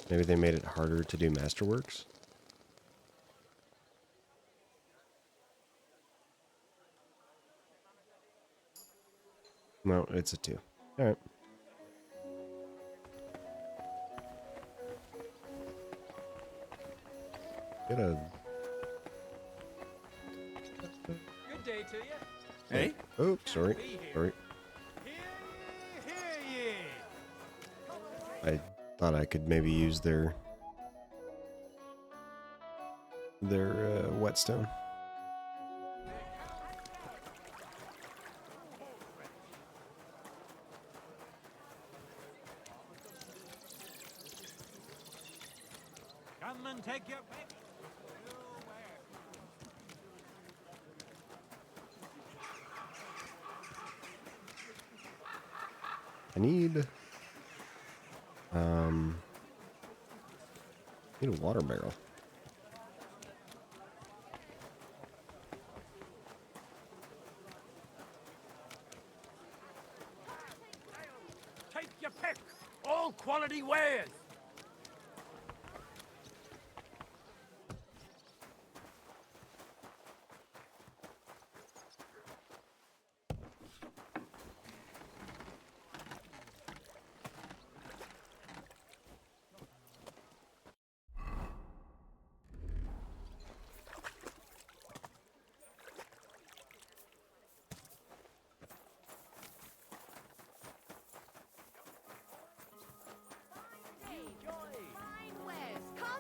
Maybe they made it harder to do masterworks? No, it's a 2. Alright. Get a... Good day to you. Hey? Oh, sorry. Sorry. I thought I could maybe use their whetstone. Come and take your pick. I need a water barrel. Take your pick. All quality wares.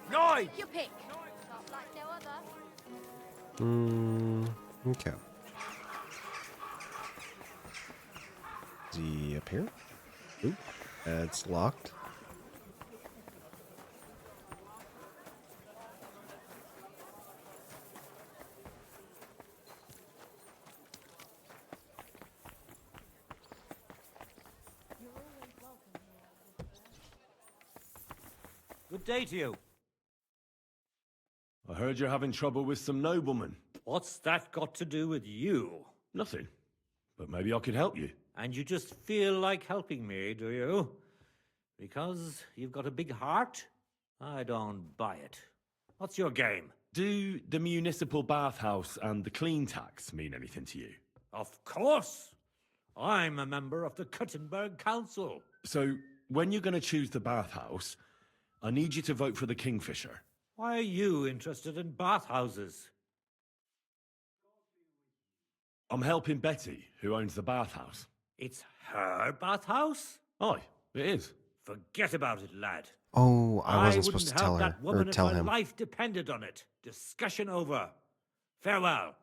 Noise! Your pick. Not like no other. Okay. Is he up here? Oop, it's locked. Good day to you. I heard you're having trouble with some noblemen. What's that got to do with you? Nothing. But maybe I could help you. And you just feel like helping me, do you? Because you've got a big heart? I don't buy it. What's your game? Do the municipal bathhouse and the clean tax mean anything to you? Of course! I'm a member of the Kuttenberg Council. So, when you're going to choose the bathhouse, I need you to vote for the Kingfisher. Why are you interested in bathhouses? I'm helping Betty, who owns the bathhouse. It's her bathhouse? Aye, it is. Forget about it, lad. Oh, I wasn't supposed to tell her, that woman or tell if him. my life depended on it. Discussion over. Farewell.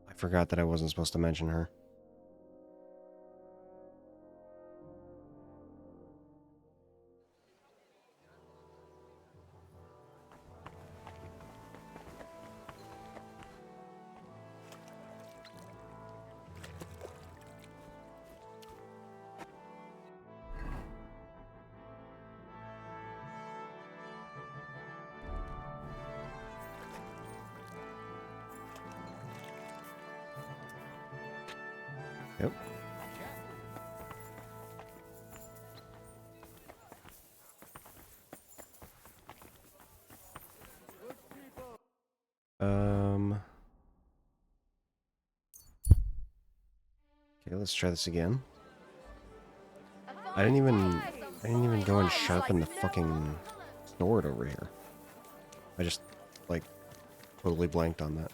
I forgot that I wasn't supposed to mention her. Yep. Okay, let's try this again. I didn't even go and sharpen the fucking sword over here. I just, like, totally blanked on that.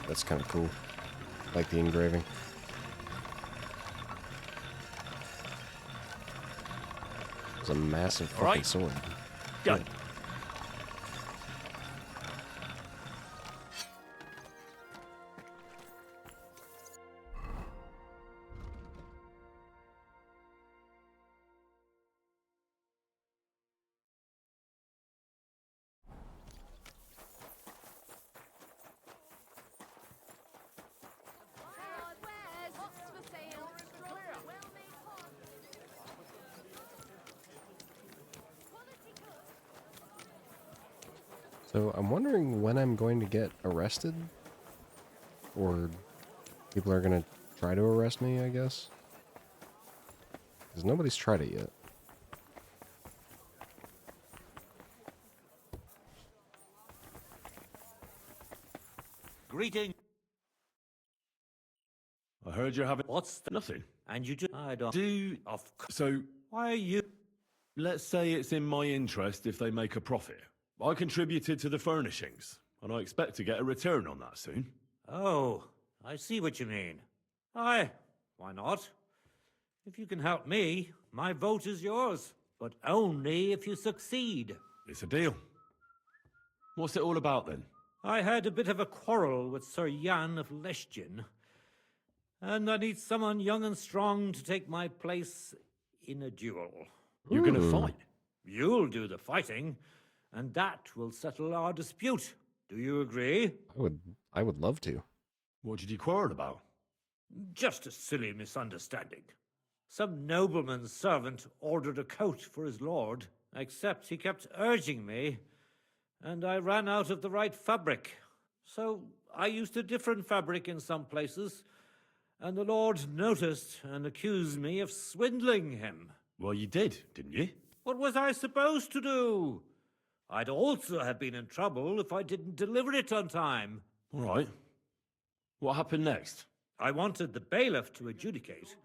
That's kind of cool. Like the engraving. It's a massive fucking sword. Done. So I'm wondering when I'm going to get arrested, or people are going to try to arrest me, I guess. Because nobody's tried it yet. Greeting. I heard you're having... What's Nothing. And you do... I don't... So... Why are you... Let's say it's in my interest if they make a profit. I contributed to the furnishings, and I expect to get a return on that soon. Oh, I see what you mean. Aye, why not? If you can help me, my vote is yours. But only if you succeed. It's a deal. What's it all about, then? I had a bit of a quarrel with Sir Jan of Leschin, and I need someone young and strong to take my place in a duel. You're gonna fight? You'll do the fighting, and that will settle our dispute. Do you agree? I would love to. What did you quarrel about? Just a silly misunderstanding. Some nobleman's servant ordered a coat for his lord, except he kept urging me, and I ran out of the right fabric. So I used a different fabric in some places, and the lord noticed and accused me of swindling him. Well, you did, didn't you? What was I supposed to do? I'd also have been in trouble if I didn't deliver it on time. All right. What happened next? I wanted the bailiff to adjudicate,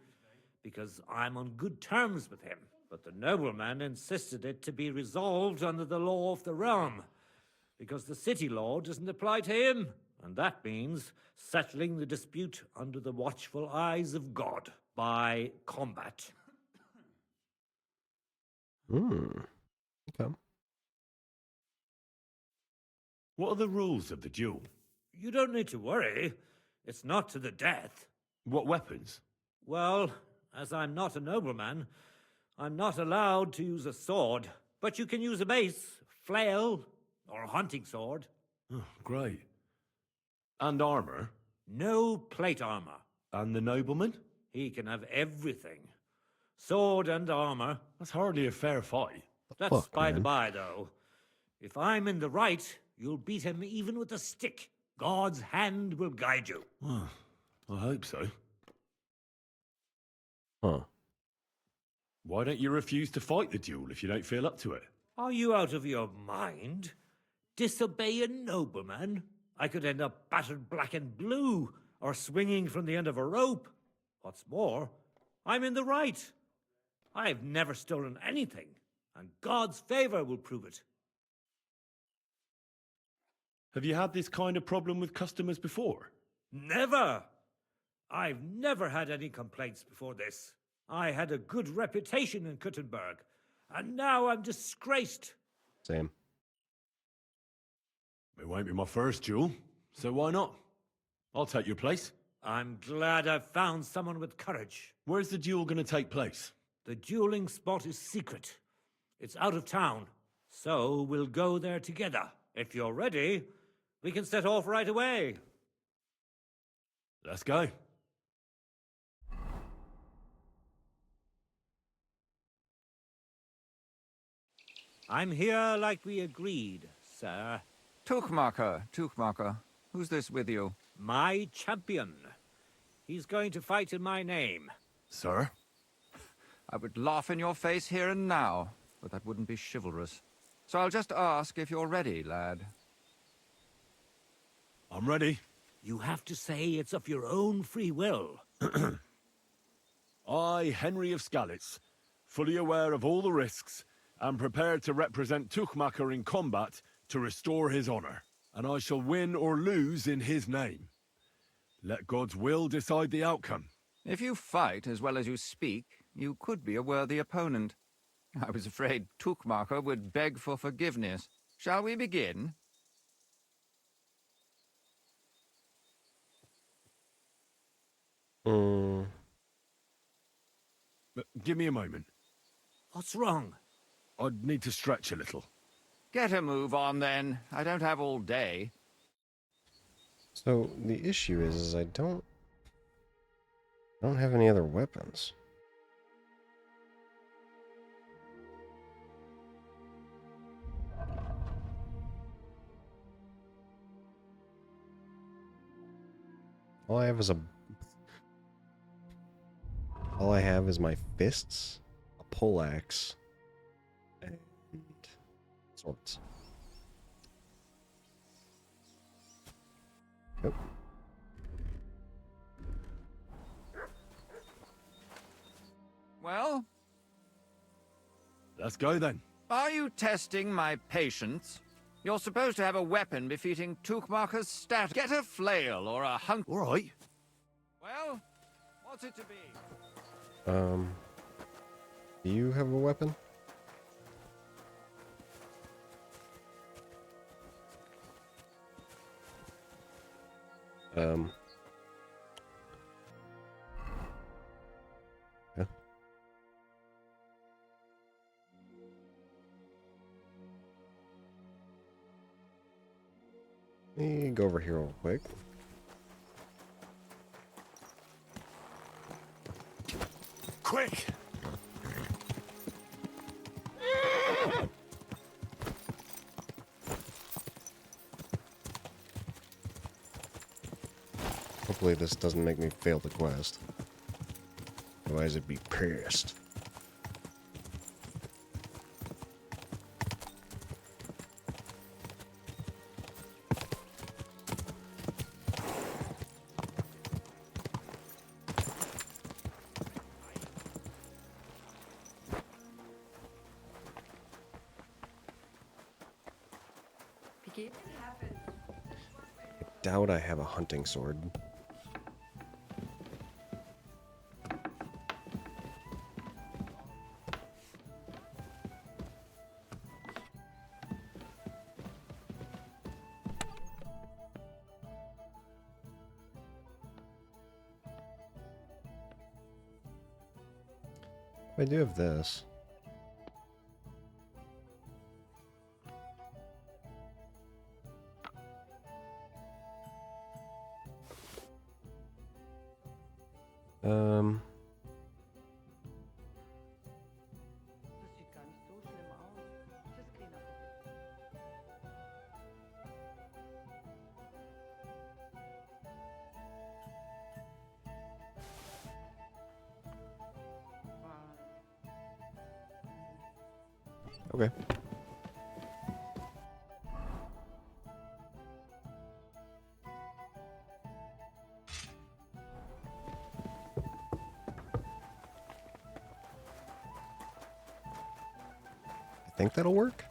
because I'm on good terms with him. But the nobleman insisted it to be resolved under the law of the realm, because the city law doesn't apply to him, and that means settling the dispute under the watchful eyes of God by combat. Okay. What are the rules of the duel? You don't need to worry. It's not to the death. What weapons? Well, as I'm not a nobleman, I'm not allowed to use a sword, but you can use a mace, flail, or a hunting sword. Oh, great. And armor? No plate armor. And the nobleman? He can have everything. Sword and armor. That's hardly a fair fight. That's by the by, though. If I'm in the right, you'll beat him even with a stick. God's hand will guide you. Well, I hope so. Huh. Why don't you refuse to fight the duel if you don't feel up to it? Are you out of your mind? Disobey a nobleman? I could end up battered black and blue, or swinging from the end of a rope. What's more, I'm in the right. I've never stolen anything, and God's favor will prove it. Have you had this kind of problem with customers before? Never! I've never had any complaints before this. I had a good reputation in Kuttenberg, and now I'm disgraced. Same. It won't be my first duel, so why not? I'll take your place. I'm glad I've found someone with courage. Where's the duel going to take place? The dueling spot is secret. It's out of town, so we'll go there together. If you're ready, we can set off right away. Let's go. I'm here like we agreed, sir. Tuchmacher. Who's this with you? My champion. He's going to fight in my name. Sir? I would laugh in your face here and now, but that wouldn't be chivalrous. So I'll just ask if you're ready, lad. I'm ready. You have to say it's of your own free will. I, Henry of Skalitz, fully aware of all the risks, am prepared to represent Tuchmacher in combat to restore his honor, and I shall win or lose in his name. Let God's will decide the outcome. If you fight as well as you speak, you could be a worthy opponent. I was afraid Tuchmacher would beg for forgiveness. Shall we begin? Give me a moment. What's wrong? I'd need to stretch a little. Get a move on, then. I don't have all day. So the issue is I don't have any other weapons. All I have is all I have is my fists, a poleaxe, and swords. Yep. Well? Let's go then. Are you testing my patience? You're supposed to have a weapon befitting Tookmacher's stat. Get a flail or a hunk. All right. Well, what's it to be? Do you have a weapon? Yeah. Let me go over here real quick. Quick! Hopefully this doesn't make me fail the quest. Otherwise it'd be pissed. Doubt I have a hunting sword. I do have this. Okay. I think that'll work.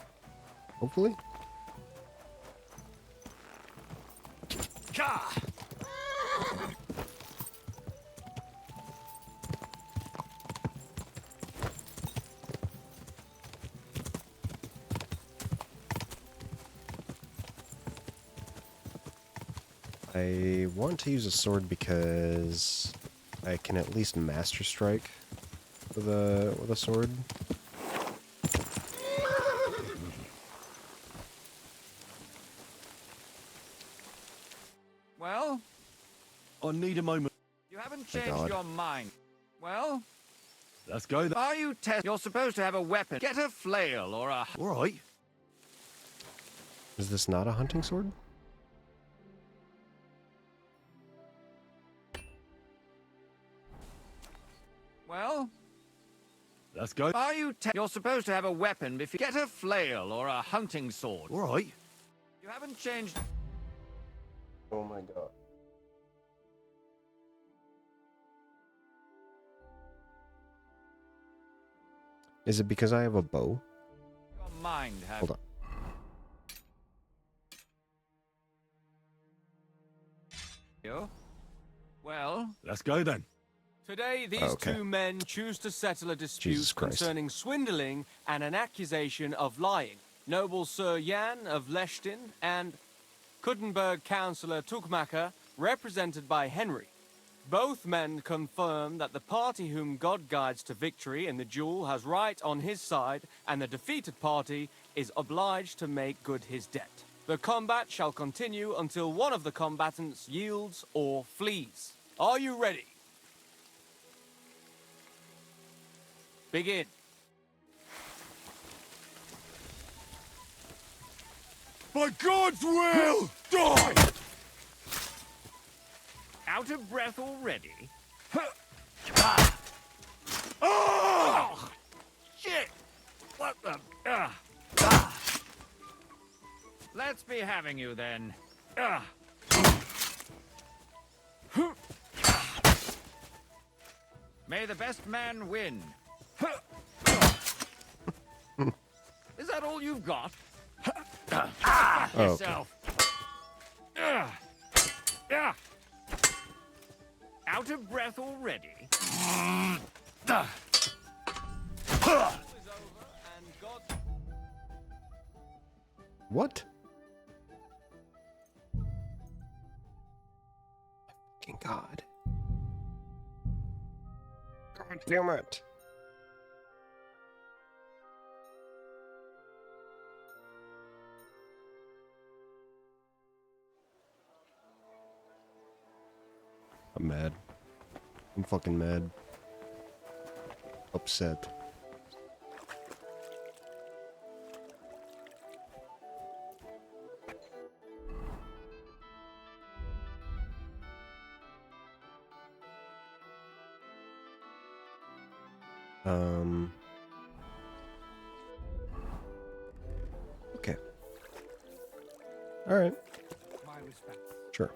Hopefully. Gah! I want to use a sword because I can at least master strike with a sword. Well? I need a moment. You haven't Thank changed God. your mind. Well? Let's go then. Are you You're supposed to have a weapon. Get a flail or a... All right. Is this not a hunting sword? Well? Let's go. Are you You're supposed to have a weapon before... Get a flail or a hunting sword. All right. You haven't changed... Oh my god. Is it because I have a bow? Your mind has... Hold on. You? Well? Let's go then. Today, these Okay. two men choose to settle a dispute Jesus Christ. concerning swindling and an accusation of lying. Noble Sir Jan of Lechtin and Kuttenberg Councillor Tookmacher, represented by Henry. Both men confirm that the party whom God guides to victory in the duel has right on his side, and the defeated party is obliged to make good his debt. The combat shall continue until one of the combatants yields or flees. Are you ready? Begin. By God's will, die! Out of breath already? Oh! Shit! What the... Let's be having you then. May the best man win. Is that all you've got? Yourself. Out of breath already? What? Fucking God. God damn it. I'm mad. I'm fucking mad. Upset. Okay. All right. Sure.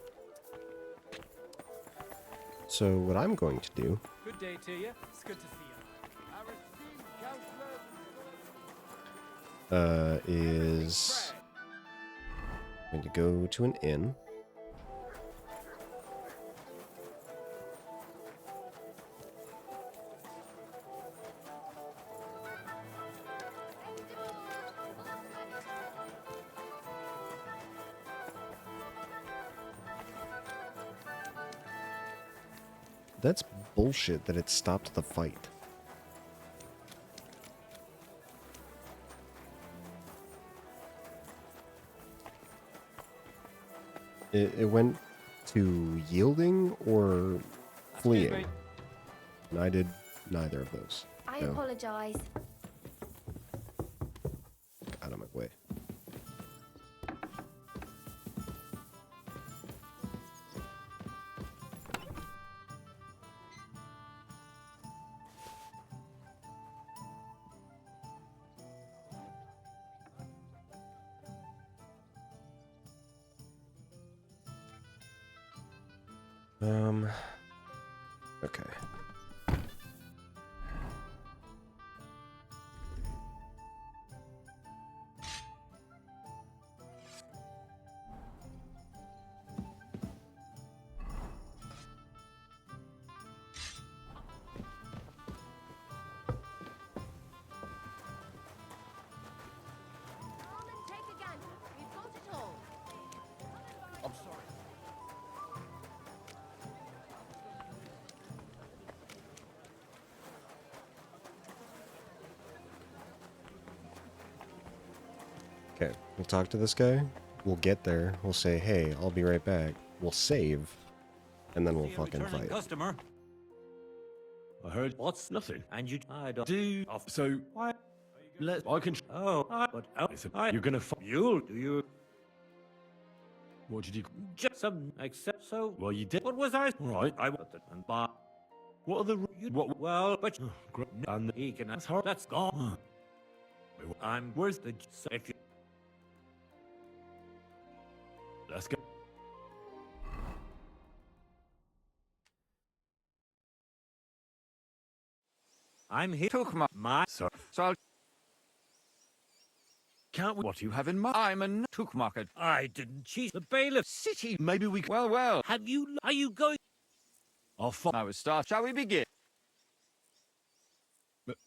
So what I'm going to do Good day to you. It's good to see you. is going to go to an inn. That's bullshit that it stopped the fight. It went to yielding or fleeing. And I did neither of those. I No. apologize. Out of my way. Okay. Come and take a gander. We've got it all. I'm sorry. Okay, we'll talk to this guy. We'll get there. We'll say, hey, I'll be right back. We'll save. And then we'll fucking fight. Customer. I heard what's nothing. And you... I don't... Do... So... Why? I can... Oh, but... You're gonna... You'll do you... What did you... Just some... Except so... Well, you did. What was I... Right. I want it and buy... What are the... What... Well, but... Great. And he can... That's her... That's gone. I'm... Where's the... If you... Let's go. I'm here. Took my... Sorry. So I'll... Can't we... What you have in mind? I'm a Tookmarker. I didn't cheat the bailiff. City. Maybe we... Well. Have you... Are you going... I'll fight. I will start. Shall we begin?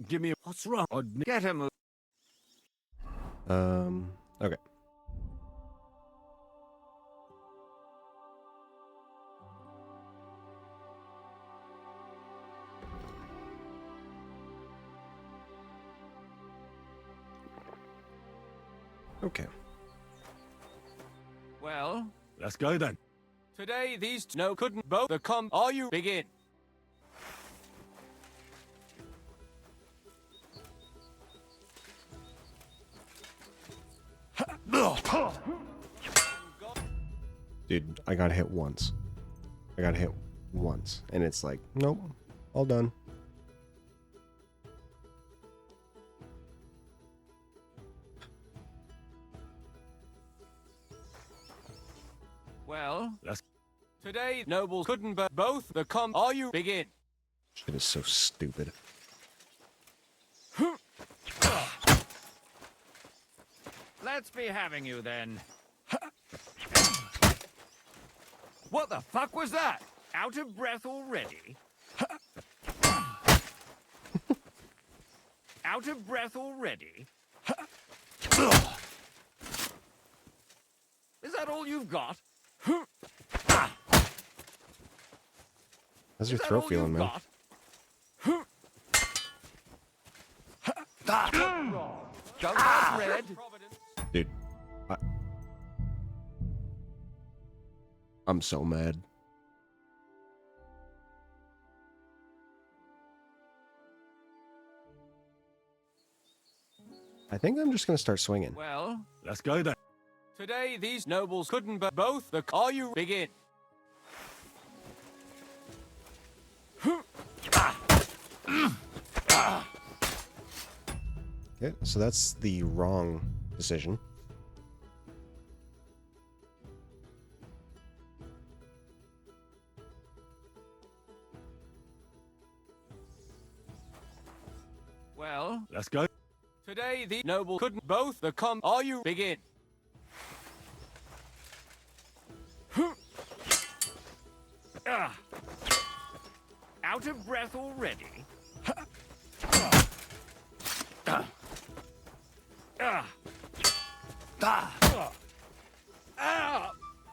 Give me a... What's wrong? Get a move. Okay. Okay. Well, let's go then. Today, these no couldn't both the come. Are you begin? Dude, I got hit once. I got hit once. And it's like, nope, all done. Well, today nobles couldn't both the Are you begin? Shit is so stupid. Let's be having you then. What the fuck was that? Out of breath already? Out of breath already? Is that all you've got? How's your throat feeling, man? Red. Dude, I'm so mad. I think I'm just gonna start swinging. Well, let's go then. Today these nobles couldn't both the Are you begin? Okay, so that's the wrong decision. Well, let's go. Today the nobles couldn't both the Are you begin? Out of breath already?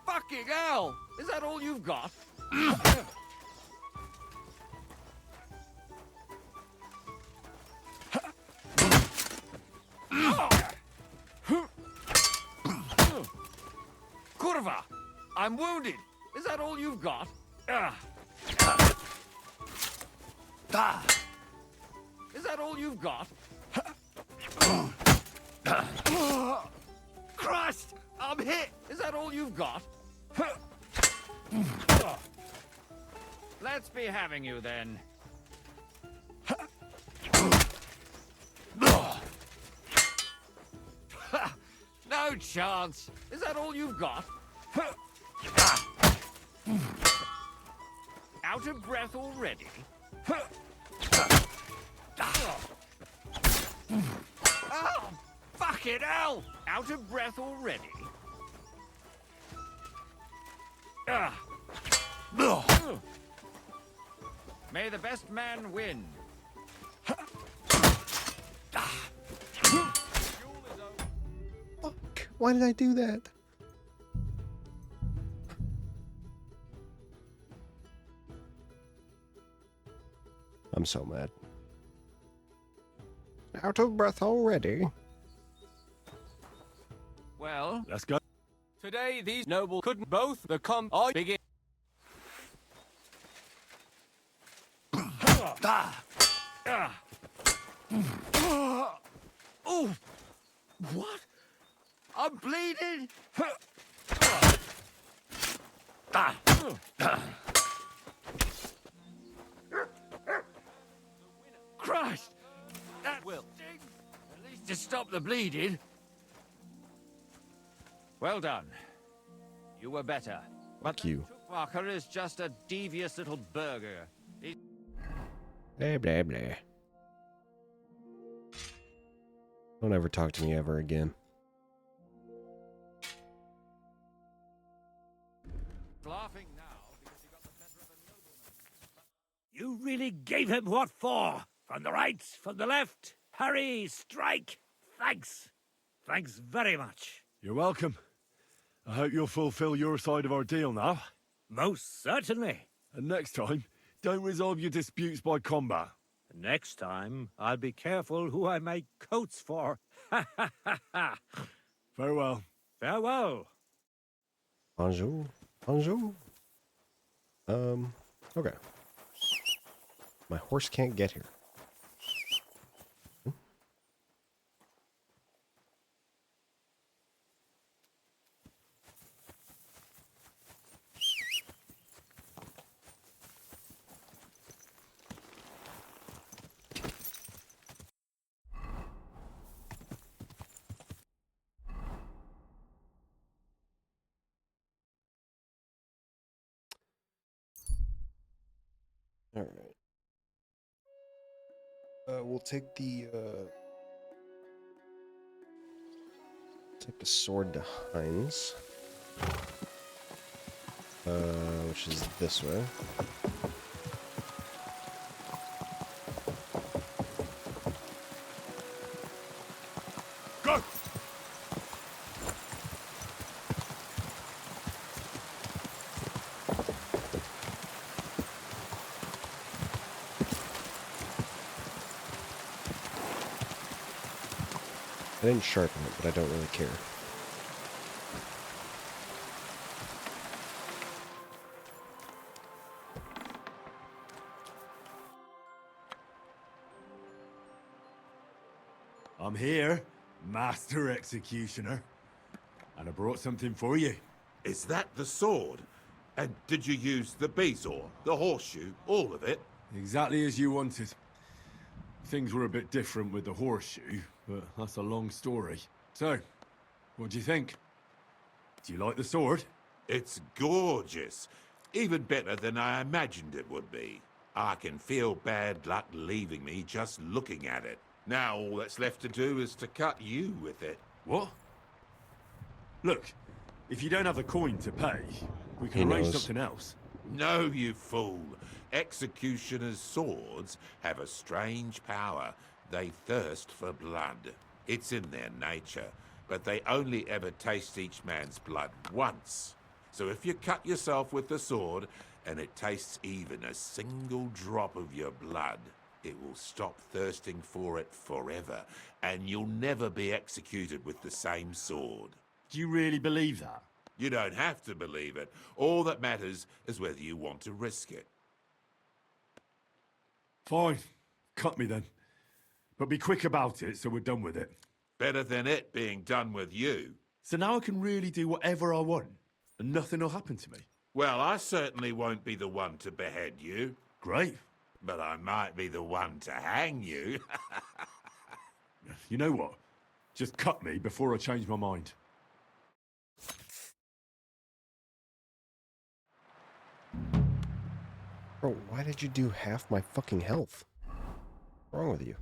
Fucking hell! Is that all you've got? Kurva! I'm wounded! Is that all you've got? Is that all you've got? Christ! I'm hit! Is that all you've got? Let's be having you then. No chance! Is that all you've got? Out of breath already? Oh, fucking hell! Out of breath already? May the best man win. Fuck, why did I do that? I'm so mad. Out of breath already. Well, let's go. Today these nobles couldn't both the Are you begin? Oh, what? I'm bleeding. Christ! That will sting. At least to stop the bleeding. Well done. You were better. Fuck you. Walker is just a devious little burger. Blah, blah, blah. Don't ever talk to me ever again. Laughing now because you got the better of a nobleman. You really gave him what for? From the right, from the left. Hurry, strike. Thanks. Thanks very much. You're welcome. I hope you'll fulfill your side of our deal now. Most certainly. And next time, don't resolve your disputes by combat. Next time, I'll be careful who I make coats for. Ha ha ha ha. Farewell. Farewell. Bonjour. Bonjour. Okay. My horse can't get here. All right. We'll take the sword to Heinz, which is this way. Go! I didn't sharpen it, but I don't really care. I'm here, Master Executioner. And I brought something for you. Is that the sword? And did you use the bezoar, the horseshoe, all of it? Exactly as you wanted. Things were a bit different with the horseshoe, but that's a long story. So, what do you think? Do you like the sword? It's gorgeous. Even better than I imagined it would be. I can feel bad luck leaving me just looking at it. Now all that's left to do is to cut you with it. What? Look, if you don't have the coin to pay, we can He arrange knows. something else. No, you fool. Executioners' swords have a strange power. They thirst for blood. It's in their nature, but they only ever taste each man's blood once. So if you cut yourself with the sword, and it tastes even a single drop of your blood, it will stop thirsting for it forever, and you'll never be executed with the same sword. Do you really believe that? You don't have to believe it. All that matters is whether you want to risk it. Fine. Cut me then. But be quick about it so we're done with it. Better than it being done with you. So now I can really do whatever I want, and nothing will happen to me. Well, I certainly won't be the one to behead you. Great. But I might be the one to hang you. You know what? Just cut me before I change my mind. Bro, why did you do half my fucking health? What's wrong with you?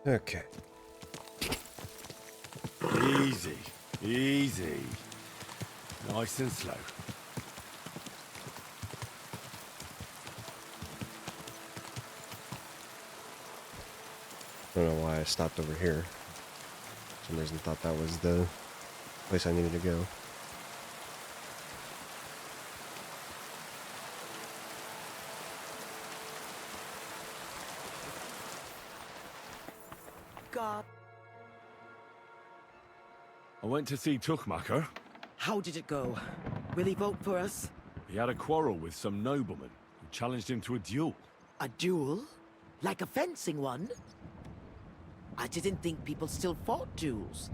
Okay. Easy. Easy. Nice and slow. I don't know why I stopped over here. For some reason thought that was the place I needed to go. God. I went to see Tuchmacher. How did it go? Will he vote for us? He had a quarrel with some nobleman who challenged him to a duel. A duel? Like a fencing one? I didn't think people still fought duels.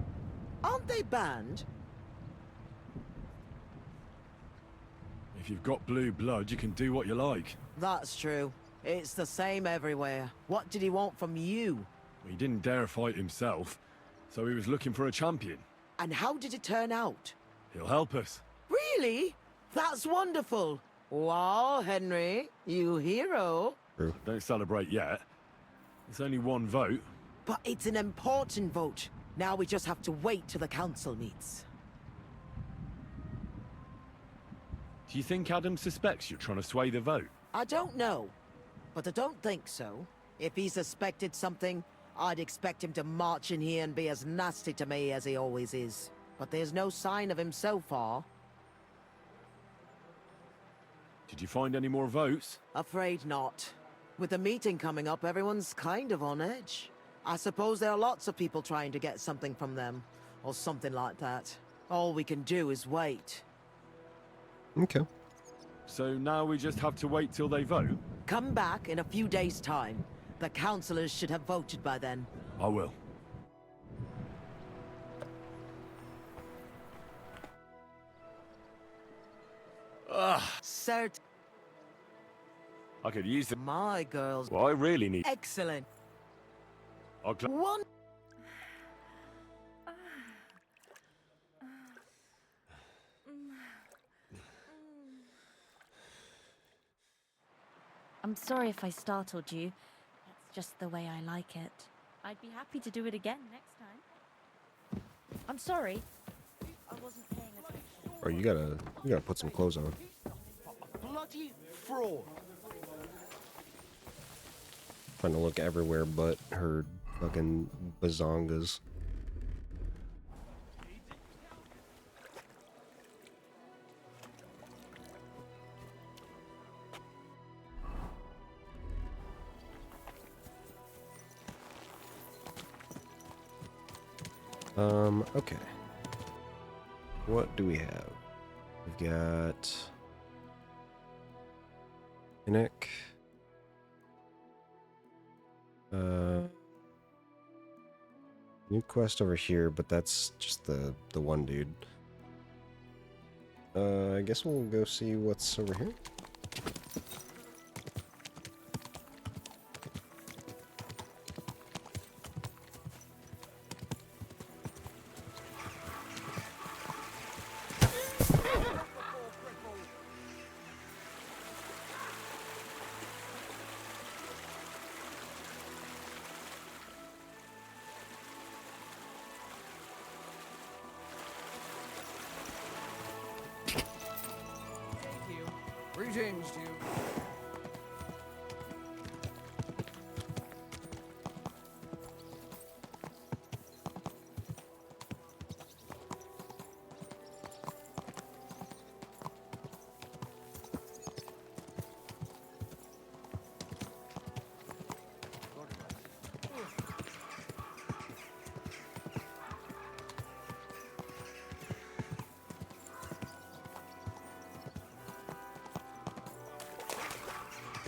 Aren't they banned? If you've got blue blood, you can do what you like. That's true. It's the same everywhere. What did he want from you? He didn't dare fight himself, so he was looking for a champion. And how did it turn out? He'll help us. Really? That's wonderful. Wow, Henry, you hero. Don't celebrate yet. It's only one vote. But it's an important vote. Now we just have to wait till the council meets. Do you think Adam suspects you're trying to sway the vote? I don't know, but I don't think so. If he suspected something, I'd expect him to march in here and be as nasty to me as he always is. But there's no sign of him so far. Did you find any more votes? Afraid not. With the meeting coming up, everyone's kind of on edge. I suppose there are lots of people trying to get something from them, or something like that. All we can do is wait. Okay. So now we just have to wait till they vote? Come back in a few days' time. The councillors should have voted by then. I will. Ugh. Cert. I could use the... My girls. Well, I really need... Excellent. I'll... One. I'm sorry if I startled you. That's just the way I like it. I'd be happy to do it again next time. I'm sorry. I wasn't paying attention. Or you gotta put some clothes on. Bloody fraud. Trying to look everywhere but her fucking bazongas. Okay. What do we have? We've got Nick. New quest over here, but that's just the one dude. I guess we'll go see what's over here. Greetings to you.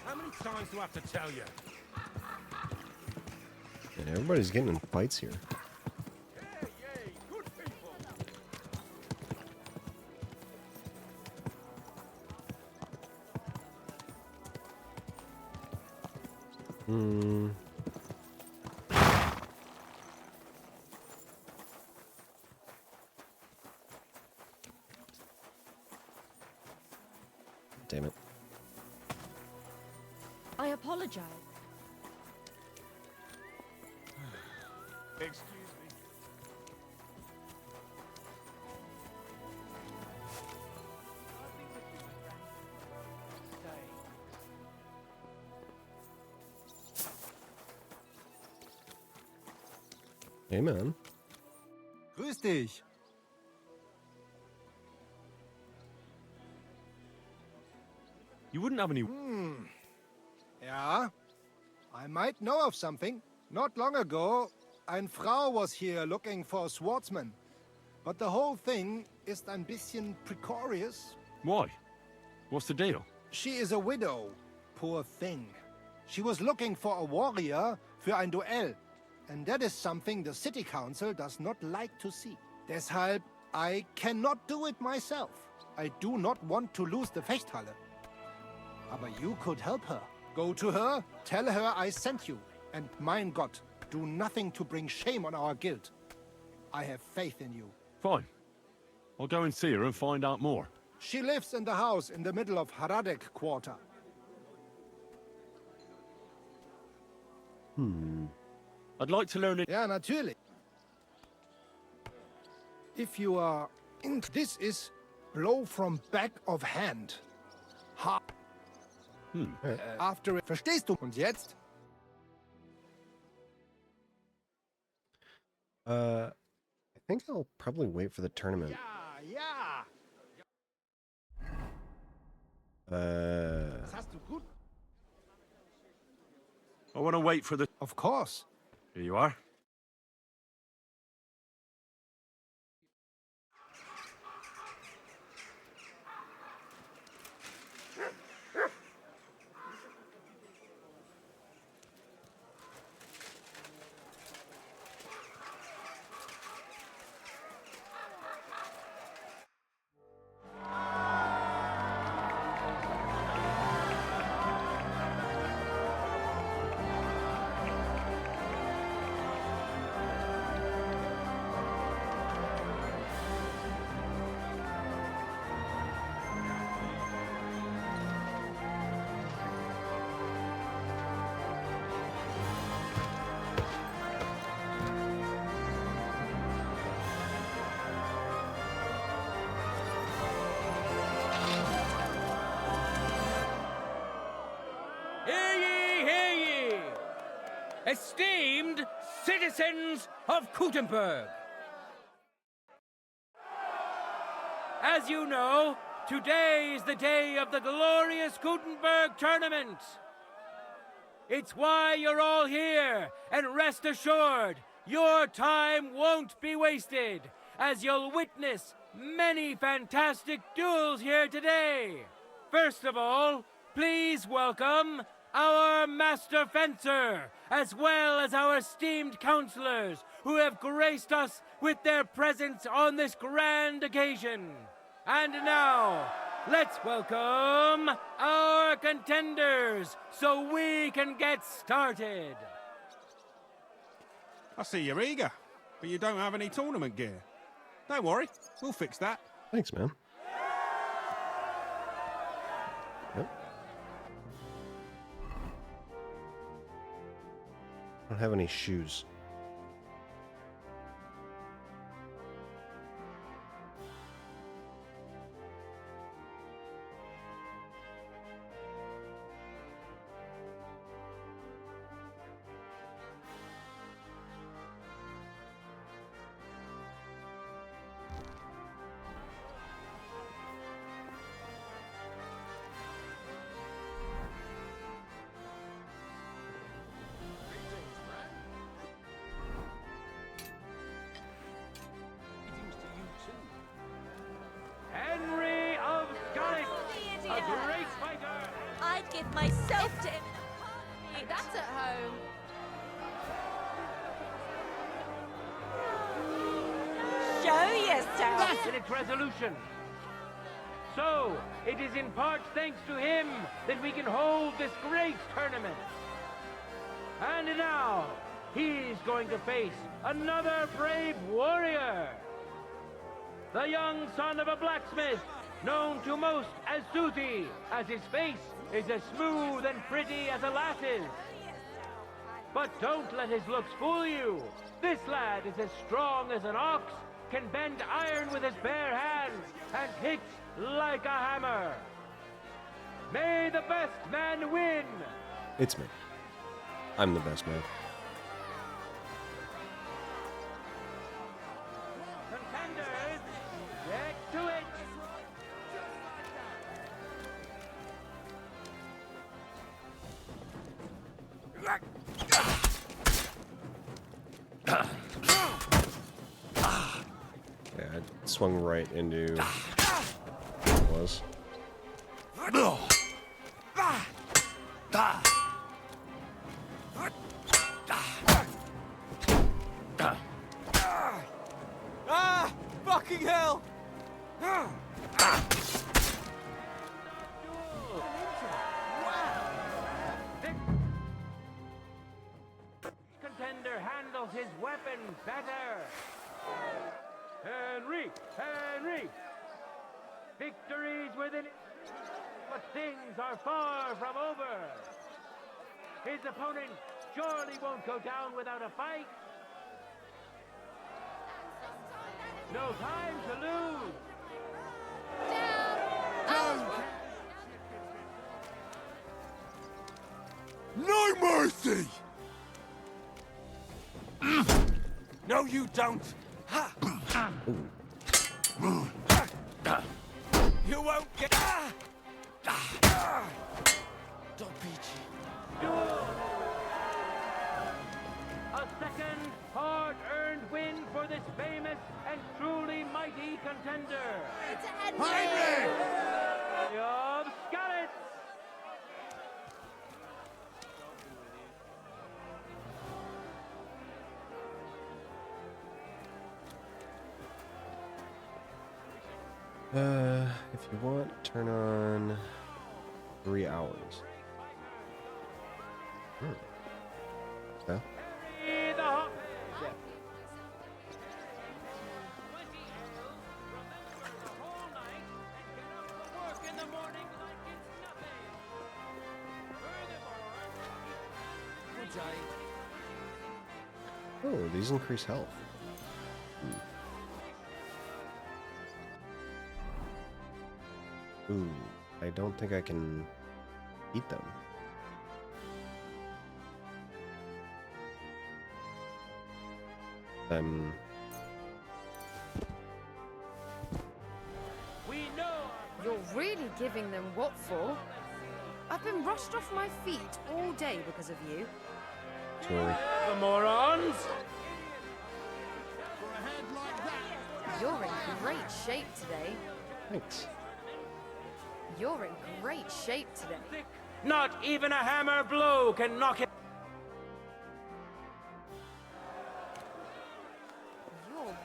How many times do I have to tell you? And everybody's getting in fights here. Damn it. I apologize. Excuse me. Hey, man. Grüß dich. You wouldn't have any... Yeah, I might know of something. Not long ago, ein Frau was here looking for a swordsman. But the whole thing is ein bisschen precarious. Why? What's the deal? She is a widow. Poor thing. She was looking for a warrior für ein Duell. And that is something the city council does not like to see. Deshalb, I cannot do it myself. I do not want to lose the Fechthalle. Aber you could help her. Go to her, tell her I sent you. And mein Gott, do nothing to bring shame on our guild. I have faith in you. Fine. I'll go and see her and find out more. She lives in the house in the middle of Haradek quarter. I'd like to learn it. Ja, natürlich. If you are in... This is blow from back of hand. Ha. After it... Verstehst du? Und jetzt? I think I'll probably wait for the tournament. Ja. Das hast du gut. I want to wait for the... Of course. Here you are. citizens of Kuttenberg. As you know, today is the day of the glorious Kuttenberg tournament. It's why you're all here, and rest assured, your time won't be wasted, as you'll witness many fantastic duels here today. First of all, please welcome our Master Fencer, as well as our esteemed counselors, who have graced us with their presence on this grand occasion. And now, let's welcome our contenders, so we can get started. I see you're eager, but you don't have any tournament gear. Don't worry, we'll fix that. Thanks, man. Yep. I don't have any shoes. Henry of Scarlet, a great fighter. I'd give myself to him in a heartbeat. That's at home. Show yourself. That's in its resolution. So, it is in part thanks to him that we can hold this great tournament. And now, he's going to face another brave warrior. The young son of a blacksmith, known to most as Susie, as his face is as smooth and pretty as a lass's. But don't let his looks fool you. This lad is as strong as an ox, can bend iron with his bare hands, and hits like a hammer. May the best man win! It's me. I'm the best man. Contenders, get to it! Yeah, I swung right into what it was. Ah! Fucking hell! Contender handles his weapon better. Henry! Victory's within it, but things are far from over. His opponent surely won't go down without a fight. No time to lose. No mercy! No, you don't. You won't get. A second hard-earned win for this famous and truly mighty contender. Henry! Of Scarlet. If you want, turn on 3 hours. Yeah. Oh, these increase health. Ooh, I don't think I can eat them. You're really giving them what for? I've been rushed off my feet all day because of you. Sorry. The morons! You're in great shape today. Thanks. You're in great shape today. Not even a hammer blow can knock it. You're...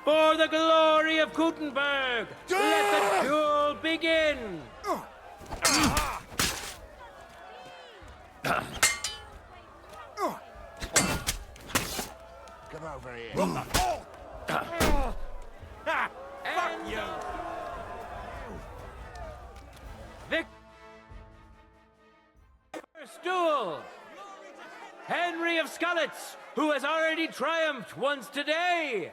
For the glory of Gutenberg, let the duel begin! Come over here. Fuck you! First duel! Henry of Skalitz, who has already triumphed once today!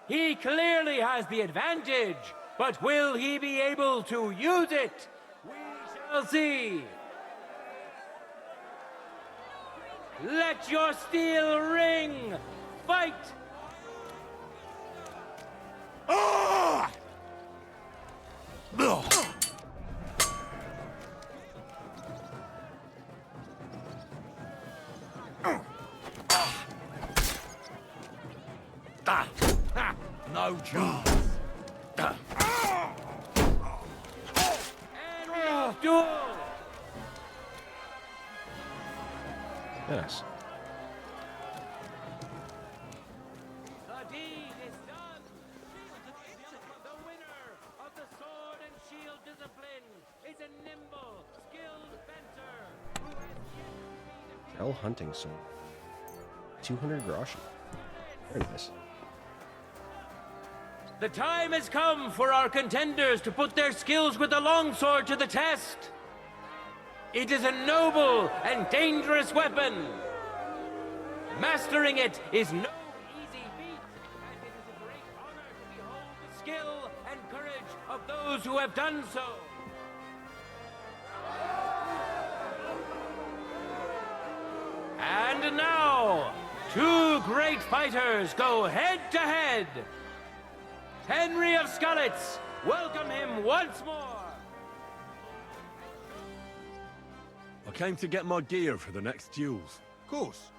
He clearly has the advantage, but will he be able to use it? We shall see. Let your steel ring! Fight! No chance. And duel! Yes. The deed is done! The winner of the sword and shield discipline is a nimble, skilled fencer who has yet Shell hunting sword. 200 groschen. Very nice. The time has come for our contenders to put their skills with the longsword to the test. It is a noble and dangerous weapon. Mastering it is no easy feat, and it is a great honor to behold the skill and courage of those who have done so. And now, two great fighters go head to head. Henry of Skalitz, welcome him once more. I came to get my gear for the next duels. Of course.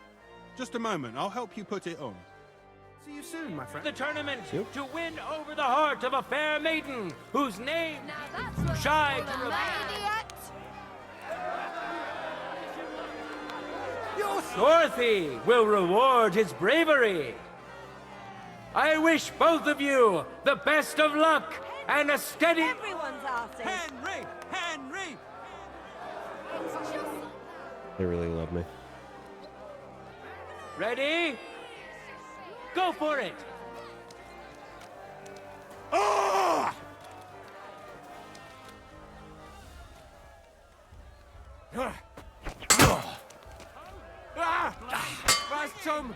Just a moment, I'll help you put it on. See you soon, my friend. The tournament to win over the heart of a fair maiden whose name shy to reveal. Dorothy will reward his bravery. I wish both of you the best of luck and a steady... Everyone's arty. Henry! Henry! They really love me. Ready? Go for it! Fast, Tom!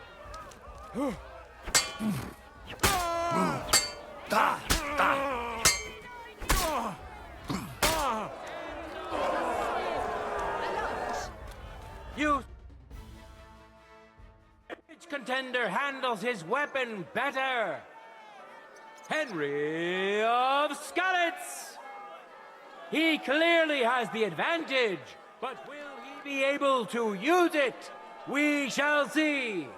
You... Which contender handles his weapon better? Henry of Skalitz! He clearly has the advantage, but will he be able to use it? We shall see.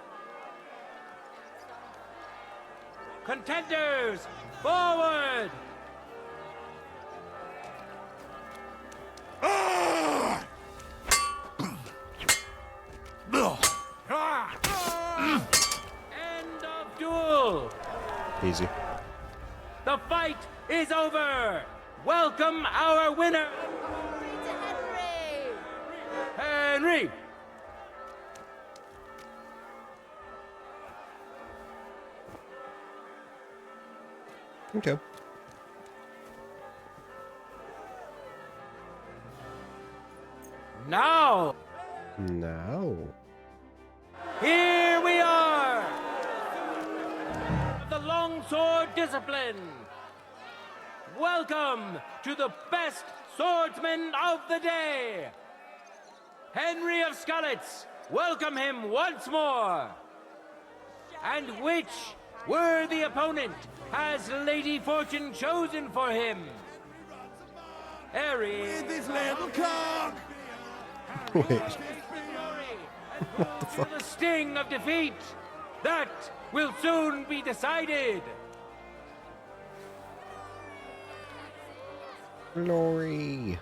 Contenders, forward! End of duel! Easy. The fight is over! Welcome our winner! Henry! Okay. Now, Now. here we are! The longsword discipline! Welcome to the best swordsman of the day! Henry of Skalitz, welcome him once more! And which worthy opponent has Lady Fortune chosen for him? Harry... With his little cock! Wait. What the fuck? The sting of defeat! That will soon be decided! Glory.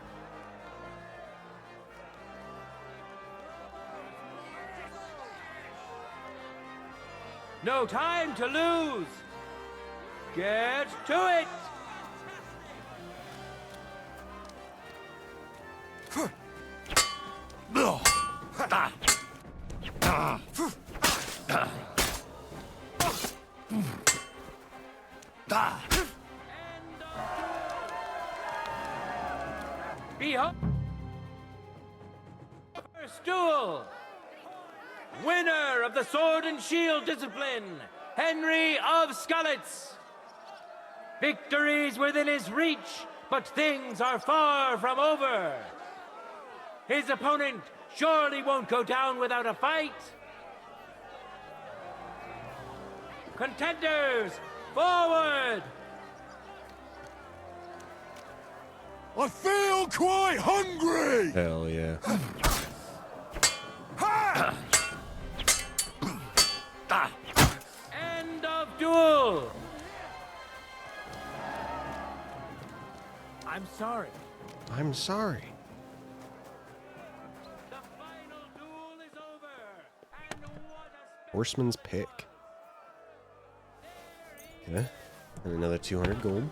No time to lose! Get to it! Behold! First duel! Winner of the sword and shield discipline, Henry of Skalitz. Victory's within his reach, but things are far from over. His opponent surely won't go down without a fight. Contenders, forward! I feel quite hungry! Hell yeah. End of duel! I'm sorry. I'm sorry. Horseman's pick. Okay. And another 200 gold.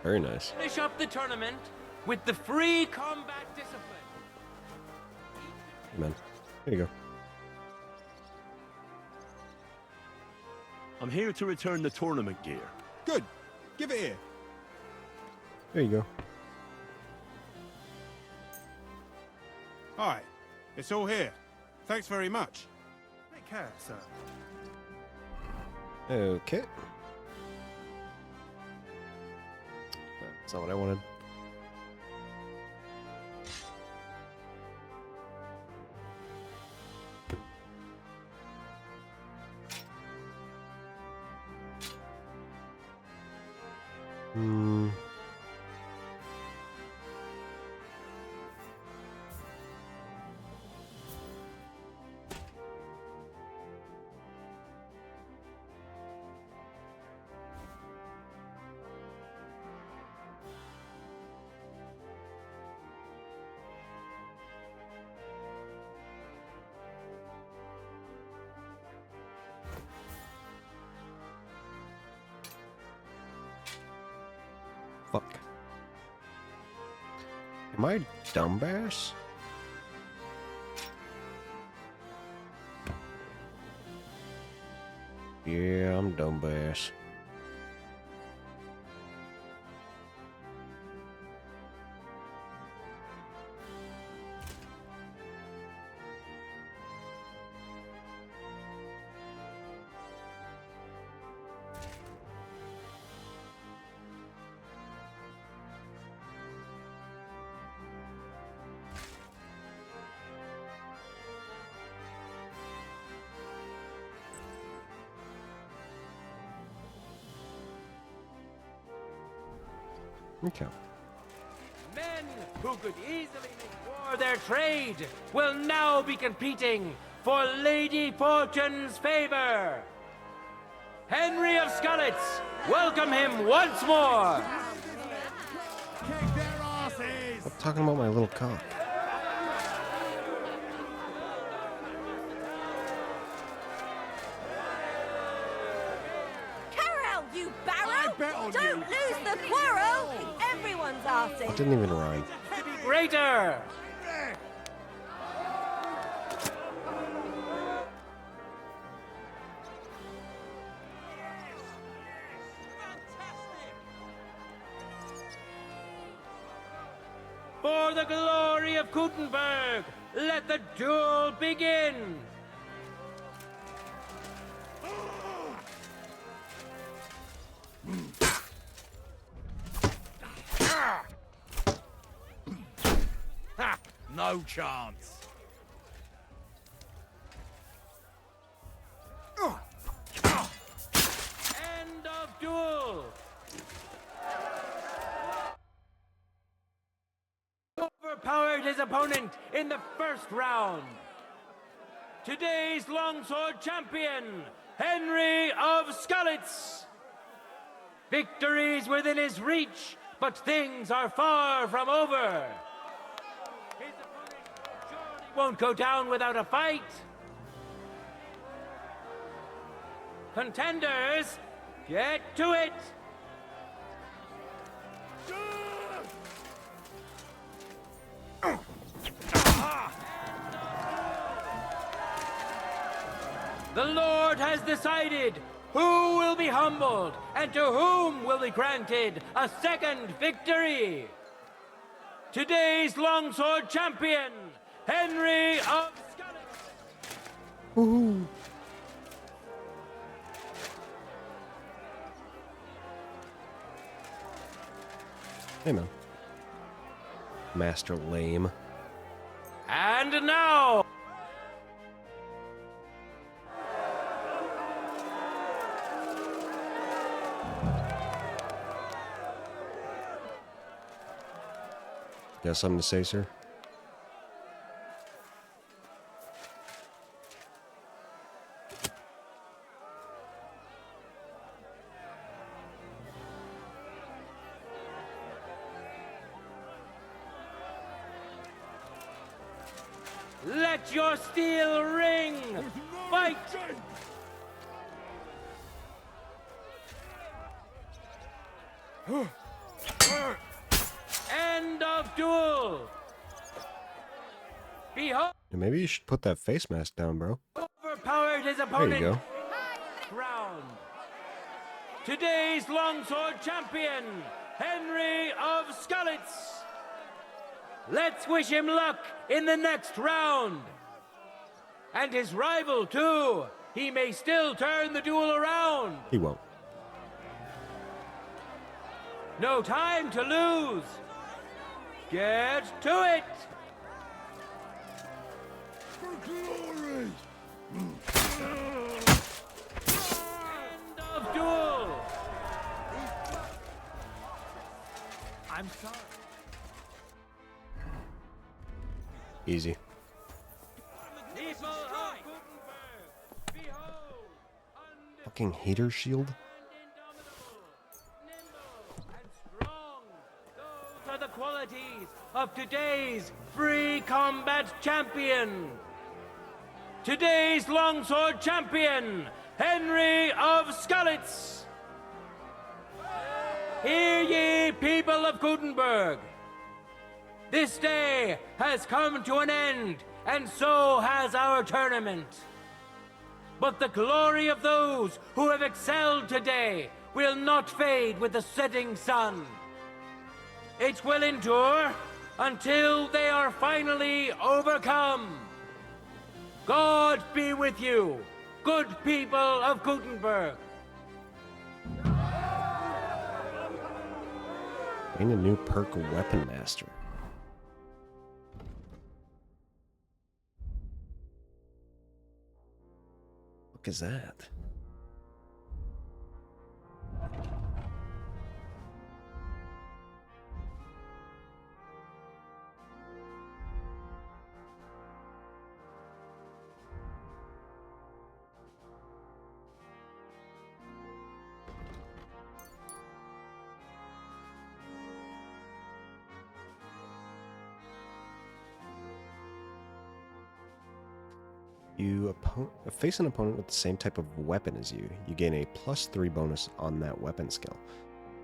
Very nice. Finish up the tournament with the free combat discipline. Amen. There you go. I'm here to return the tournament gear. Good. Give it here. There you go. Hi. It's all here. Thanks very much. Take care, sir. Okay. That's not what I wanted. Fuck. Am I dumbass? Yeah, I'm dumbass. Okay. Men who could easily make war their trade will now be competing for Lady Fortune's favor. Henry of Skalitz, welcome him once more. Stop talking about my little cock. Carol, you barrow! Don't lose the quarrel! Everyone's arty. It didn't even rhyme. Greater! For the glory of Gutenberg, let the duel begin! Ha! No chance. End of duel! Overpowered his opponent in the first round. Today's longsword champion, Henry of Skalitz. Victories within his reach, but things are far from over. His opponent surely won't go down without a fight. Contenders, get to it! The Lord has decided who will be humbled and to whom will be granted a second victory. Today's longsword champion, Henry of Skalitz. Woohoo! Hey, man. Master Lame. And now, Got something to say, sir? let your steel ring. Fight! End of duel. Behold, Yeah, maybe you should put that face mask down, bro. overpowered his There opponent. you go. Round. Today's longsword champion, Henry of Skalitz. Let's wish him luck in the next round. And his rival, too. He may still turn the duel around. He won't. No time to lose. Get to it. For glory! End of duel. I'm sorry. Easy. People of Gutenberg, behold, Fucking hater shield? those are the qualities of today's free combat champion. Today's longsword champion, Henry of Skalitz. Hear ye, people of Gutenberg. This day has come to an end, and so has our tournament. But the glory of those who have excelled today will not fade with the setting sun. It will endure until they are finally overcome. God be with you, good people of Gutenberg. Gain a new perk, Weapon Master. What is that? you face an opponent with the same type of weapon as you, you gain a +3 bonus on that weapon skill.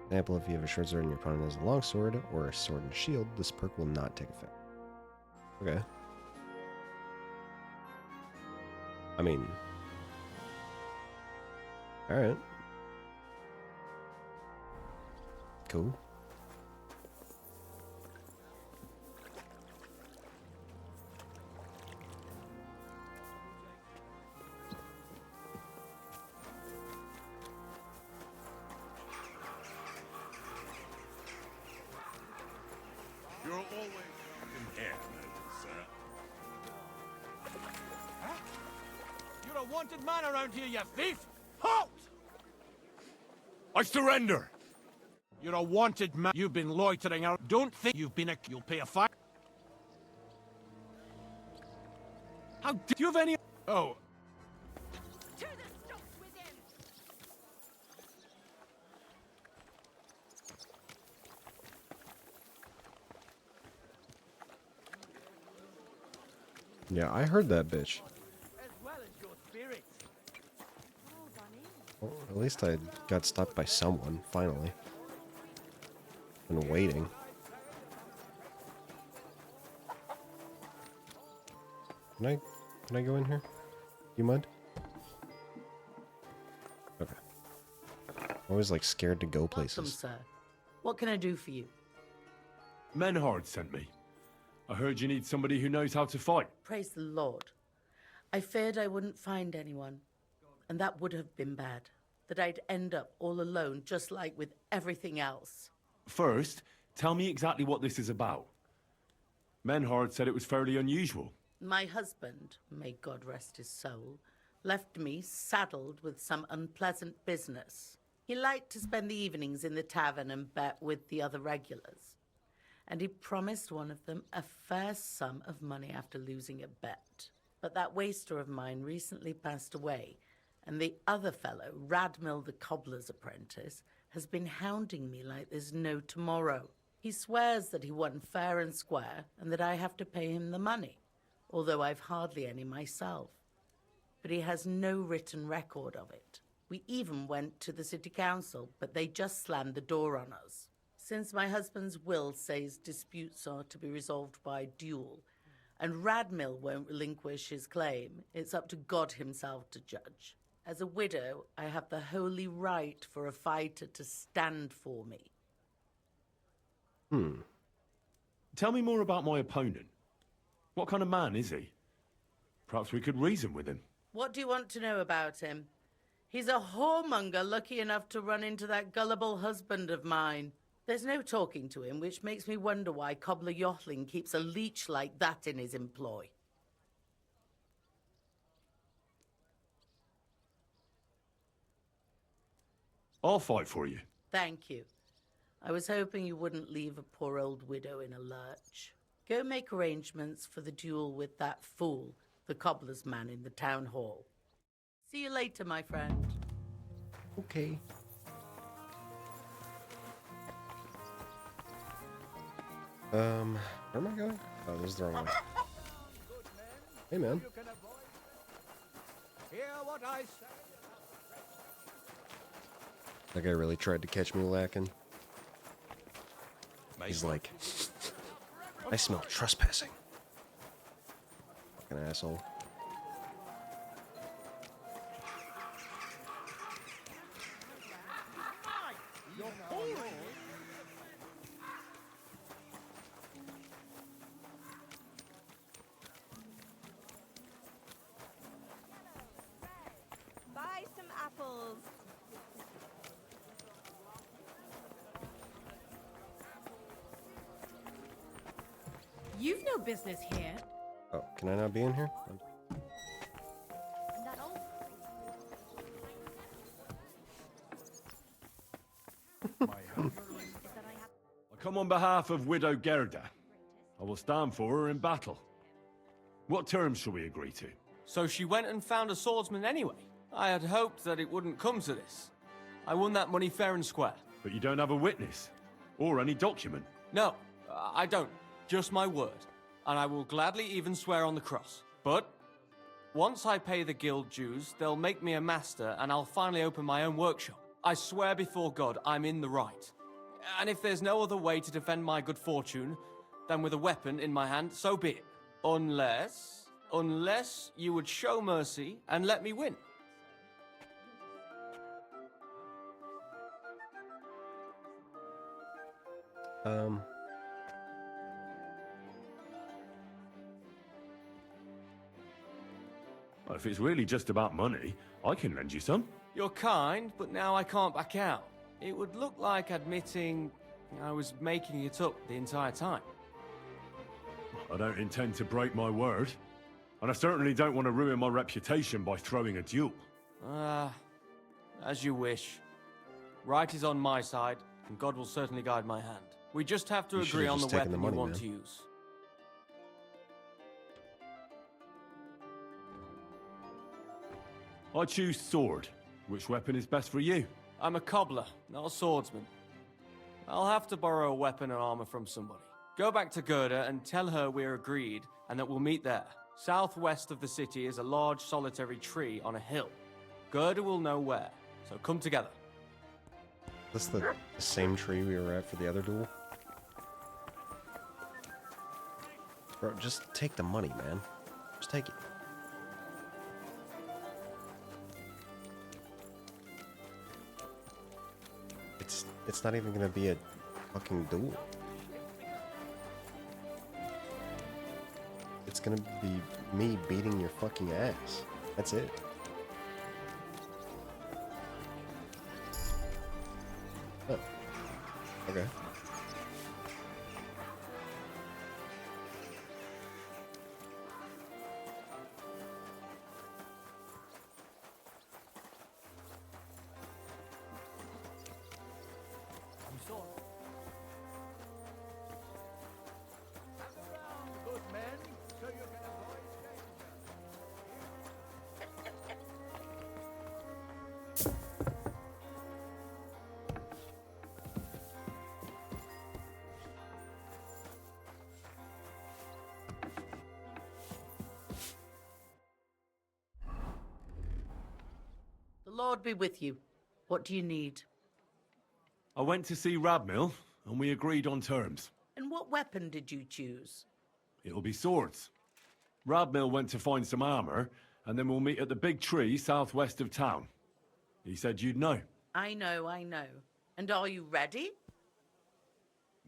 For example, if you have a short sword and your opponent has a long sword or a sword and shield, this perk will not take effect. Okay. I mean... Alright. Cool. You're always welcome here, noble sir. Huh? You're a wanted man around here, you thief! Halt! I surrender! You're a wanted man. You've been loitering around. Don't think you've been a... You'll pay a fine. How do you have any... Oh. Yeah, I heard that bitch. Well, at least I got stopped by someone, finally. Been waiting. Can I go in here? You mind? Okay. I'm always like scared to go places. Welcome, sir. What can I do for you? Menhard sent me. I heard you need somebody who knows how to fight. Praise the Lord. I feared I wouldn't find anyone, and that would have been bad. That I'd end up all alone, just like with everything else. First, tell me exactly what this is about. Menhard said it was fairly unusual. My husband, may God rest his soul, left me saddled with some unpleasant business. He liked to spend the evenings in the tavern and bet with the other regulars. And he promised one of them a fair sum of money after losing a bet. But that waster of mine recently passed away, and the other fellow, Radmill the cobbler's apprentice, has been hounding me like there's no tomorrow. He swears that he won fair and square, and that I have to pay him the money, although I've hardly any myself. But he has no written record of it. We even went to the city council, but they just slammed the door on us. Since my husband's will says disputes are to be resolved by duel, and Radmill won't relinquish his claim, it's up to God himself to judge. As a widow, I have the holy right for a fighter to stand for me. Tell me more about my opponent. What kind of man is he? Perhaps we could reason with him. What do you want to know about him? He's a whoremonger lucky enough to run into that gullible husband of mine. There's no talking to him, which makes me wonder why Cobbler Yottling keeps a leech like that in his employ. I'll fight for you. Thank you. I was hoping you wouldn't leave a poor old widow in a lurch. Go make arrangements for the duel with that fool, the cobbler's man in the town hall. See you later, my friend. Okay. Where am I going? Oh, this is the wrong way. Hey, man. Hear what I say. That guy really tried to catch me lacking. He's like, I smell trespassing. Fucking asshole. Buy some apples. You've no business here. Oh, can I not be in here? I come on behalf of Widow Gerda. I will stand for her in battle. What terms shall we agree to? So she went and found a swordsman anyway. I had hoped that it wouldn't come to this. I won that money fair and square. But you don't have a witness, or any document. No, I don't. Just my word. And I will gladly even swear on the cross. But Once I pay the guild dues, they'll make me a master and I'll finally open my own workshop. I swear before God, I'm in the right. And if there's no other way to defend my good fortune than with a weapon in my hand, so be it. Unless you would show mercy and let me win. Well, if it's really just about money, I can lend you some. You're kind, but now I can't back out. It would look like admitting I was making it up the entire time. I don't intend to break my word. And I certainly don't want to ruin my reputation by throwing a duel. As you wish. Right is on my side, and God will certainly guide my hand. We just have to agree on the weapon you want to use. I choose sword. Which weapon is best for you? I'm a cobbler, not a swordsman. I'll have to borrow a weapon and armor from somebody. Go back to Gerda and tell her we're agreed and that we'll meet there. Southwest of the city is a large solitary tree on a hill. Gerda will know where, so come together. That's the same tree we were at for the other duel? Bro, just take the money, man. Just take it. It's not even gonna be a fucking duel. It's gonna be me beating your fucking ass. That's it. Oh. Okay. The Lord be with you. What do you need? I went to see Radmill, and we agreed on terms. And what weapon did you choose? It'll be swords. Radmill went to find some armor, and then we'll meet at the big tree southwest of town. He said you'd know. I know. And are you ready?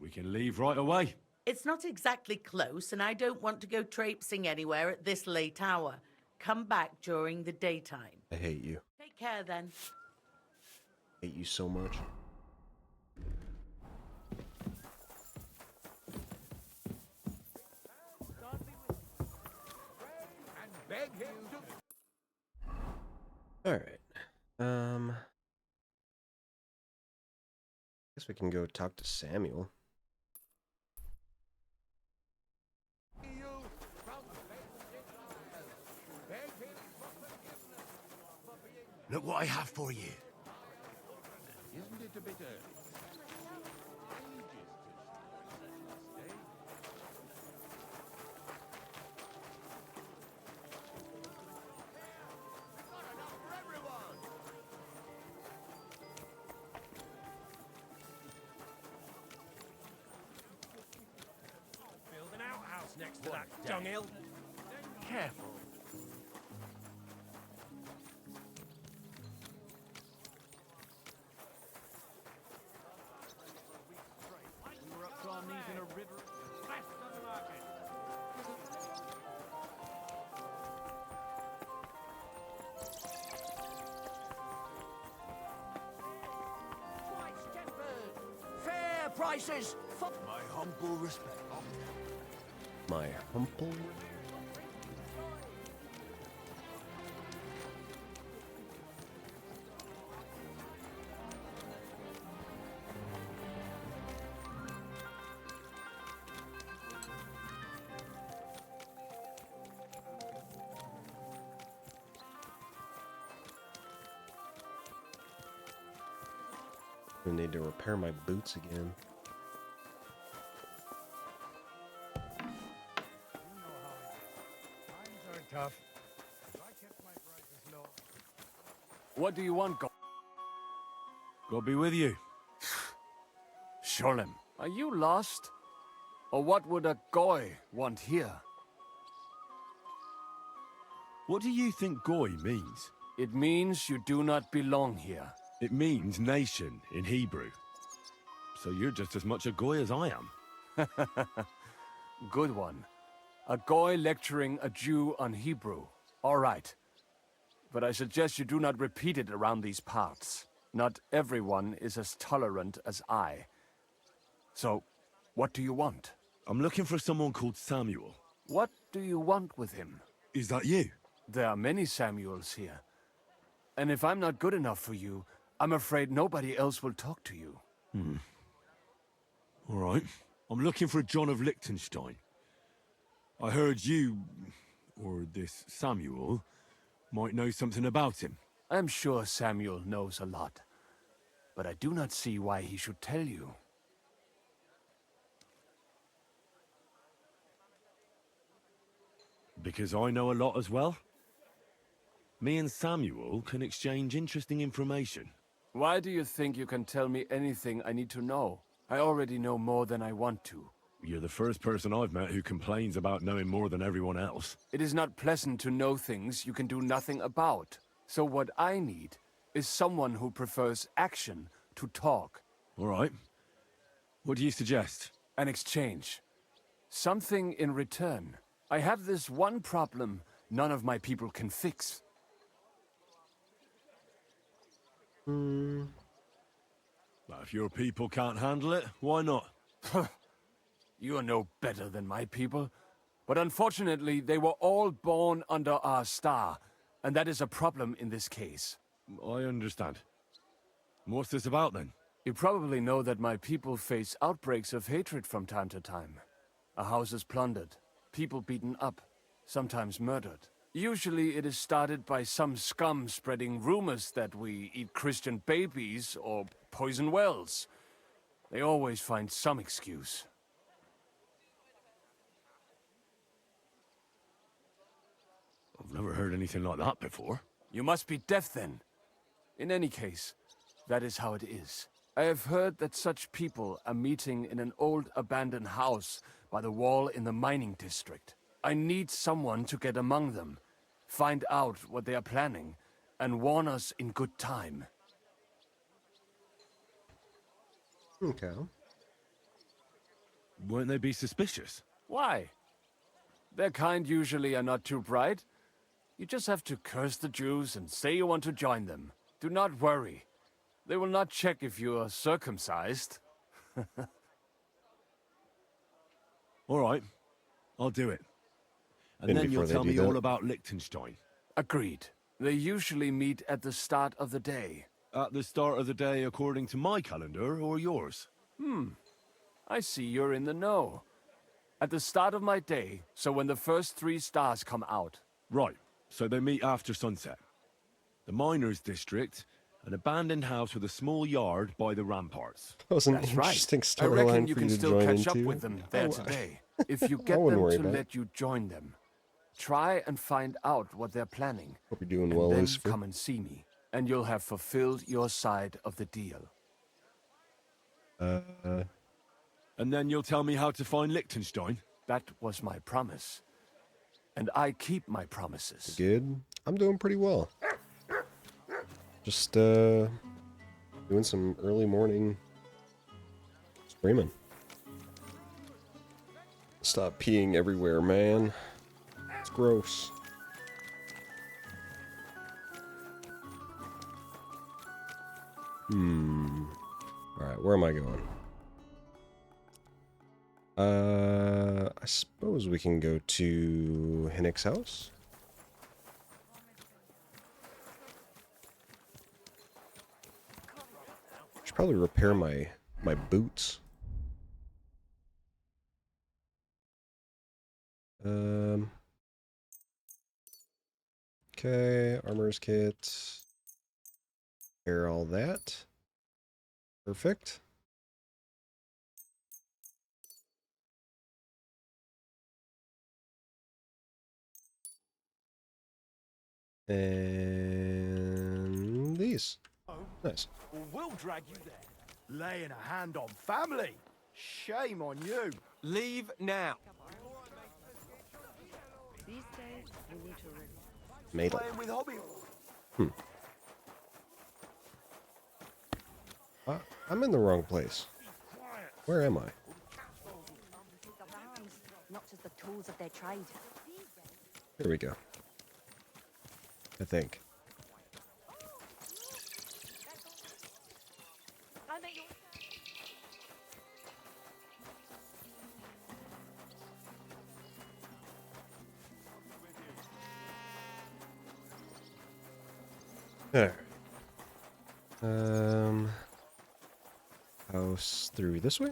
We can leave right away. It's not exactly close, and I don't want to go traipsing anywhere at this late hour. Come back during the daytime. I hate you. Take care, then. I hate you so much. Alright. Guess we can go talk to Samuel. Look what I have for you. Isn't it a bit early? Build an outhouse next to that dunghill. Careful. Fair prices for my humble respect. My humble? I need to repair my boots again. Times are tough. If What do you want, God be with you. Sholem, are you lost? Or what would a goy want here? What do you think goy means? It means you do not belong here. It means nation in Hebrew. So you're just as much a goy as I am. Good one. A goy lecturing a Jew on Hebrew. All right. But I suggest you do not repeat it around these parts. Not everyone is as tolerant as I. So, what do you want? I'm looking for someone called Samuel. What do you want with him? Is that you? There are many Samuels here. And if I'm not good enough for you, I'm afraid nobody else will talk to you. All right. I'm looking for John of Liechtenstein. I heard you, or this Samuel, might know something about him. I'm sure Samuel knows a lot. But I do not see why he should tell you. Because I know a lot as well? Me and Samuel can exchange interesting information. Why do you think you can tell me anything I need to know? I already know more than I want to. You're the first person I've met who complains about knowing more than everyone else. It is not pleasant to know things you can do nothing about. So what I need is someone who prefers action to talk. All right. What do you suggest? An exchange. Something in return. I have this one problem none of my people can fix. Well, if your people can't handle it, why not? You are no better than my people. But unfortunately, they were all born under our star, and that is a problem in this case. I understand. What's this about, then? You probably know that my people face outbreaks of hatred from time to time. A house is plundered, people beaten up, sometimes murdered. Usually it is started by some scum spreading rumors that we eat Christian babies or poison wells. They always find some excuse. I've never heard anything like that before. You must be deaf then. In any case, that is how it is. I have heard that such people are meeting in an old abandoned house by the wall in the mining district. I need someone to get among them, find out what they are planning, and warn us in good time. Okay. Won't they be suspicious? Why? Their kind usually are not too bright. You just have to curse the Jews and say you want to join them. Do not worry. They will not check if you are circumcised. All right. I'll do it. And then you'll tell me all about Liechtenstein. Agreed. They usually meet at the start of the day. At the start of the day according to my calendar or yours? I see you're in the know. At the start of my day, so when the first 3 stars come out. Right. So they meet after sunset. The miners' district, an abandoned house with a small yard by the ramparts. That was an That's interesting right. I storyline reckon you for can you to still join catch up into. with them there today. If you I get wouldn't them worry to about it. let you join them, try and find out what they're planning. Hope you're doing And well, then Lucifer. come and see me, and you'll have fulfilled your side of the deal. And then you'll tell me how to find Liechtenstein? That was my promise. And I keep my promises. Good. I'm doing pretty well. Just doing some early morning streaming. Stop peeing everywhere, man. It's gross. Alright, where am I going? I suppose we can go to Hinnick's house. Should probably repair my boots. Okay, armor's kit. Repair all that. Perfect. And peace. Nice. We'll drag you there. Laying a hand on family. Shame on you. Leave now. These days, we need to Madel. Playing with hobby. I'm in the wrong place. Where am I? Not just the tools of their trade. Here we go. I think. There. House through this way?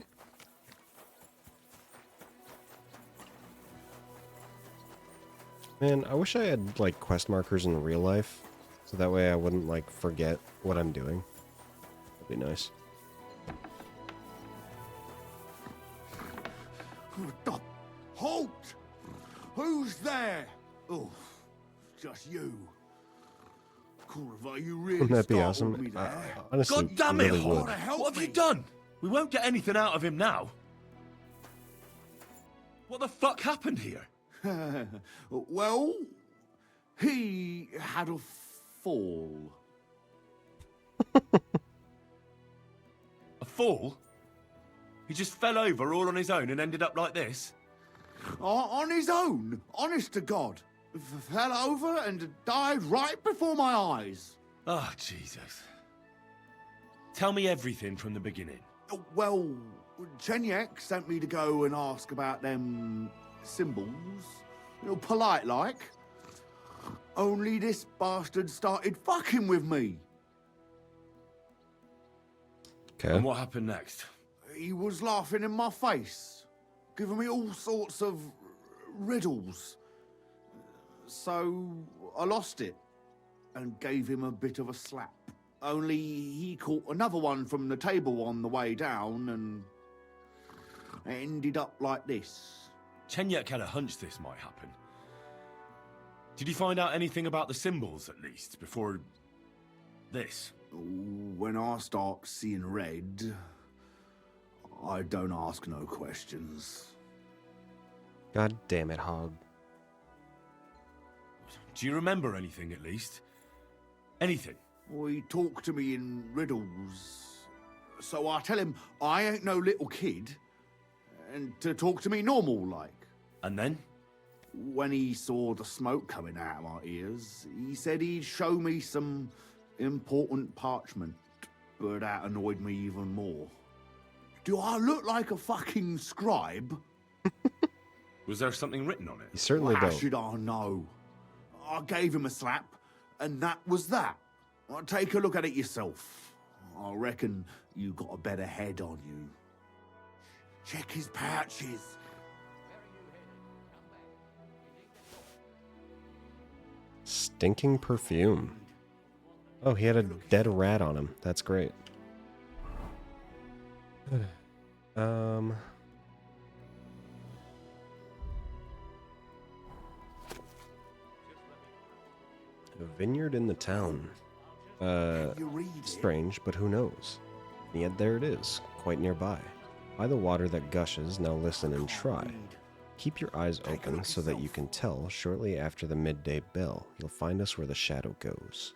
Man, I wish I had, like, quest markers in real life, so that way I wouldn't, like, forget what I'm doing. That'd be nice. Halt! Who's there? Oh, just you. Corva, you really Wouldn't that be startled awesome? me there. Honestly, God damn it, really Hawk! would. What have you done? We won't get anything out of him now. What the fuck happened here? Well, he had a fall. A fall? He just fell over all on his own and ended up like this? On his own, honest to God. Fell over and died right before my eyes. Oh, Jesus. Tell me everything from the beginning. Well, Chenyek sent me to go and ask about them symbols. Polite like. Only this bastard started fucking with me. Okay. And what happened next? He was laughing in my face, giving me all sorts of riddles. So I lost it and gave him a bit of a slap. Only he caught another one from the table on the way down and it ended up like this. Chenyek had a hunch this might happen. Did you find out anything about the symbols, at least, before this? When I start seeing red, I don't ask no questions. God damn it, Hog. Do you remember anything, at least? Anything? He talked to me in riddles. So I tell him I ain't no little kid, and to talk to me normal like. And then? When he saw the smoke coming out of my ears, he said he'd show me some important parchment, but that annoyed me even more. Do I look like a fucking scribe? Was there something written on it? You certainly How don't. should I know? I gave him a slap, and that was that. Take a look at it yourself. I reckon you got a better head on you. Check his pouches. Stinking perfume. Oh, he had a dead rat on him. That's great. A vineyard in the town. Strange, but who knows? And yet there it is, quite nearby. By the water that gushes, now listen and try. Keep your eyes open so that you can tell shortly after the midday bell. You'll find us where the shadow goes.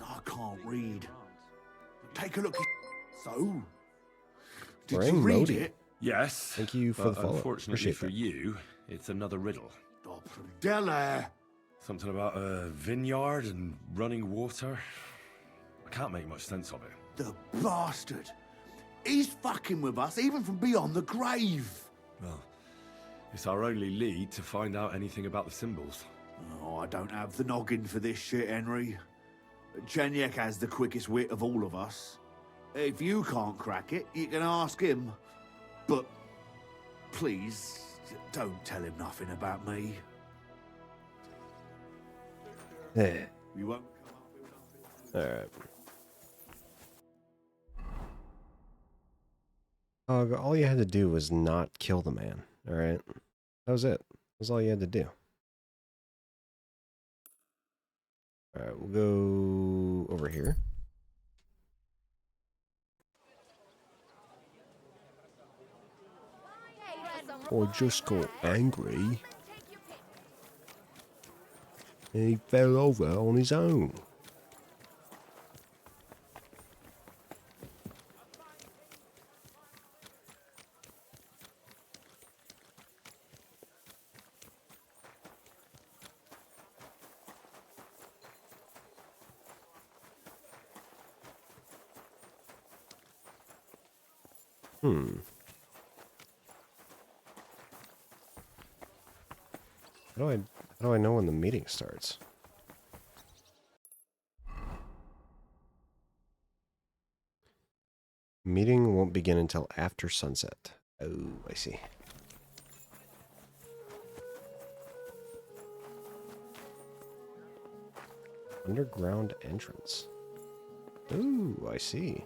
I can't read. Take a look. So, did Bring you read Modi. it? Yes. Thank you for but the follow. Unfortunately Appreciate for that. you, it's another riddle. Della. Something about a vineyard and running water. I can't make much sense of it. The bastard. He's fucking with us even from beyond the grave. Well, it's our only lead to find out anything about the symbols. Oh, I don't have the noggin for this shit, Henry. Chenyek has the quickest wit of all of us. If you can't crack it, you can ask him. But please, don't tell him nothing about me. Yeah. You won't come up with Alright. All you had to do was not kill the man, alright? That was it. That was all you had to do. Alright, we'll go over here. Or just got angry. And he fell over on his own. How do I know when the meeting starts? Meeting won't begin until after sunset. Oh, I see. Underground entrance. Ooh, I see.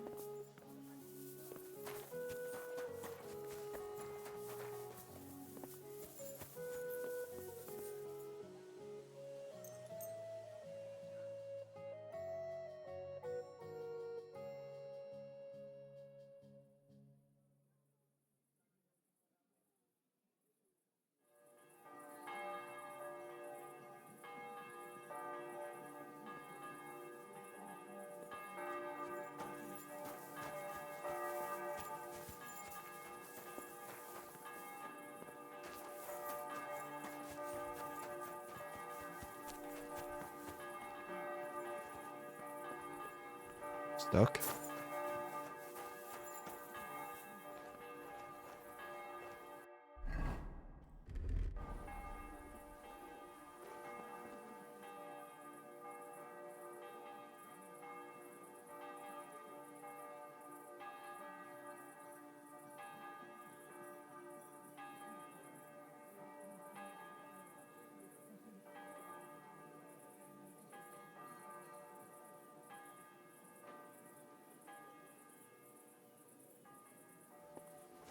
Stuck?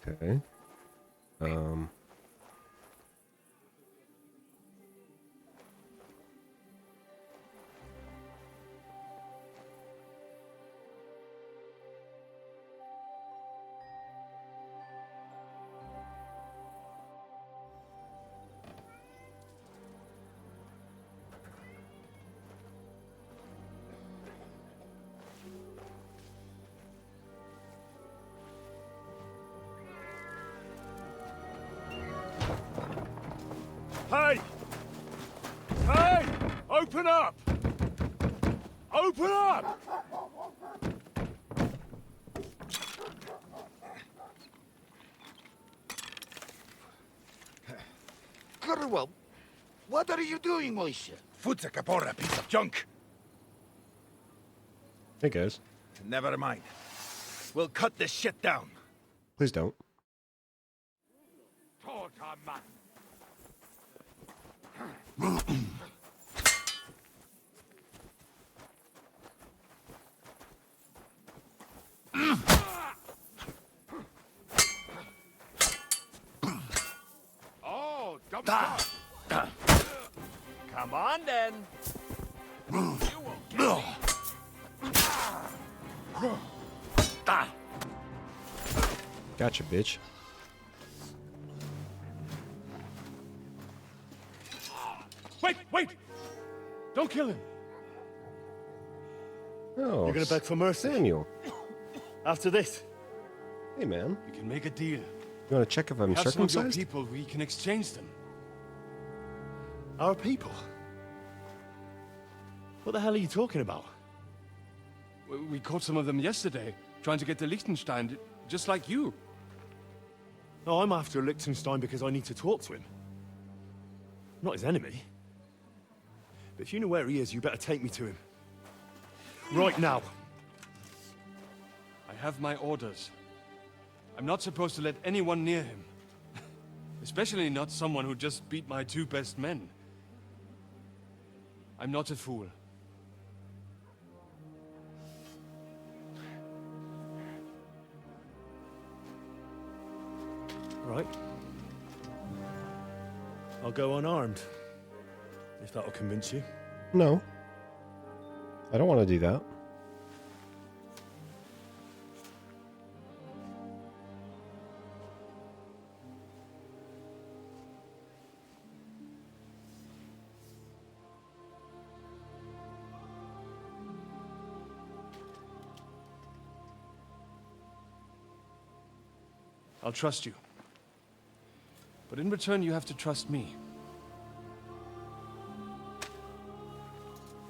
Okay. Hey! Hey! Open up! Open up! Curwell, what are you doing, Moishe? Foot's a caporra, piece of junk. Hey, guys. Never mind. We'll cut this shit down. Please don't. Oh, dump Come on, then. Gotcha, bitch. Wait, wait! Don't kill him. Oh, You're gonna beg for mercy? Samuel. After this? Hey, man. We can make a deal. You want to check if I'm Have some of your circumcised? people, we can exchange them. Our people? What the hell are you talking about? We caught some of them yesterday, trying to get to Liechtenstein, just like you. No, I'm after Liechtenstein because I need to talk to him. I'm not his enemy. But if you know where he is, you better take me to him. Right now. I have my orders. I'm not supposed to let anyone near him. Especially not someone who just beat my two best men. I'm not a fool. Right. I'll go unarmed. If that'll convince you. No. I don't want to do that. I'll trust you. But in return, you have to trust me.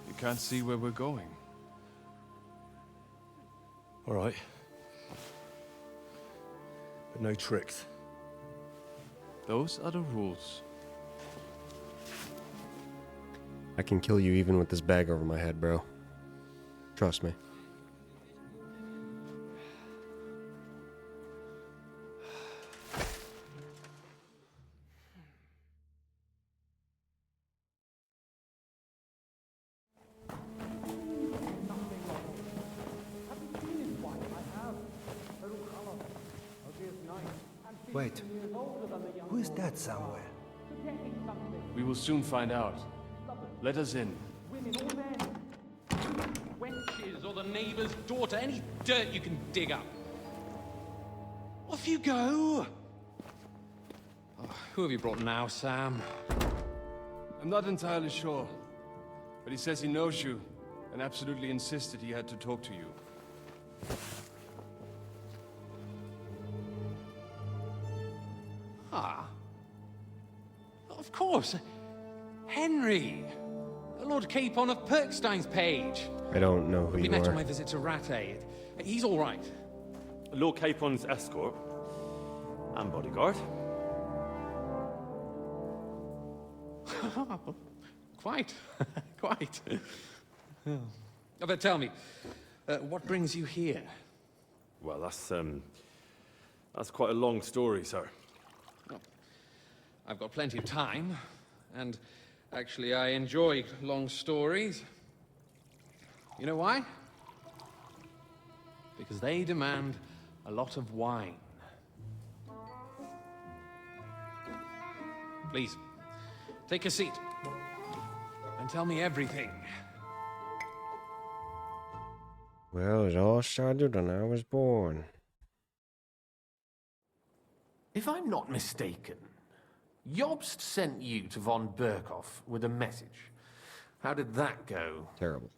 You can't see where we're going. All right. But no tricks. Those are the rules. I can kill you even with this bag over my head, bro. Trust me. Wait, who is that somewhere? We will soon find out. Let us in. Wenches or the neighbor's daughter, any dirt you can dig up. Off you go! Oh, who have you brought now, Sam? I'm not entirely sure, but he says he knows you and absolutely insisted he had to talk to you. Ah. Of course. Henry. Lord Capon of Perkstein's page. I don't know who We you met on are. my visit to Rattay. He's all right. Lord Capon's escort and bodyguard. Quite. Quite. Oh, but tell me, what brings you here? Well, that's quite a long story, sir. Well, I've got plenty of time, and actually I enjoy long stories. You know why? Because they demand a lot of wine. Please, take a seat and tell me everything. Well, it all started when I was born. If I'm not mistaken, Jobst sent you to von Berkhoff with a message. How did that go? Terrible.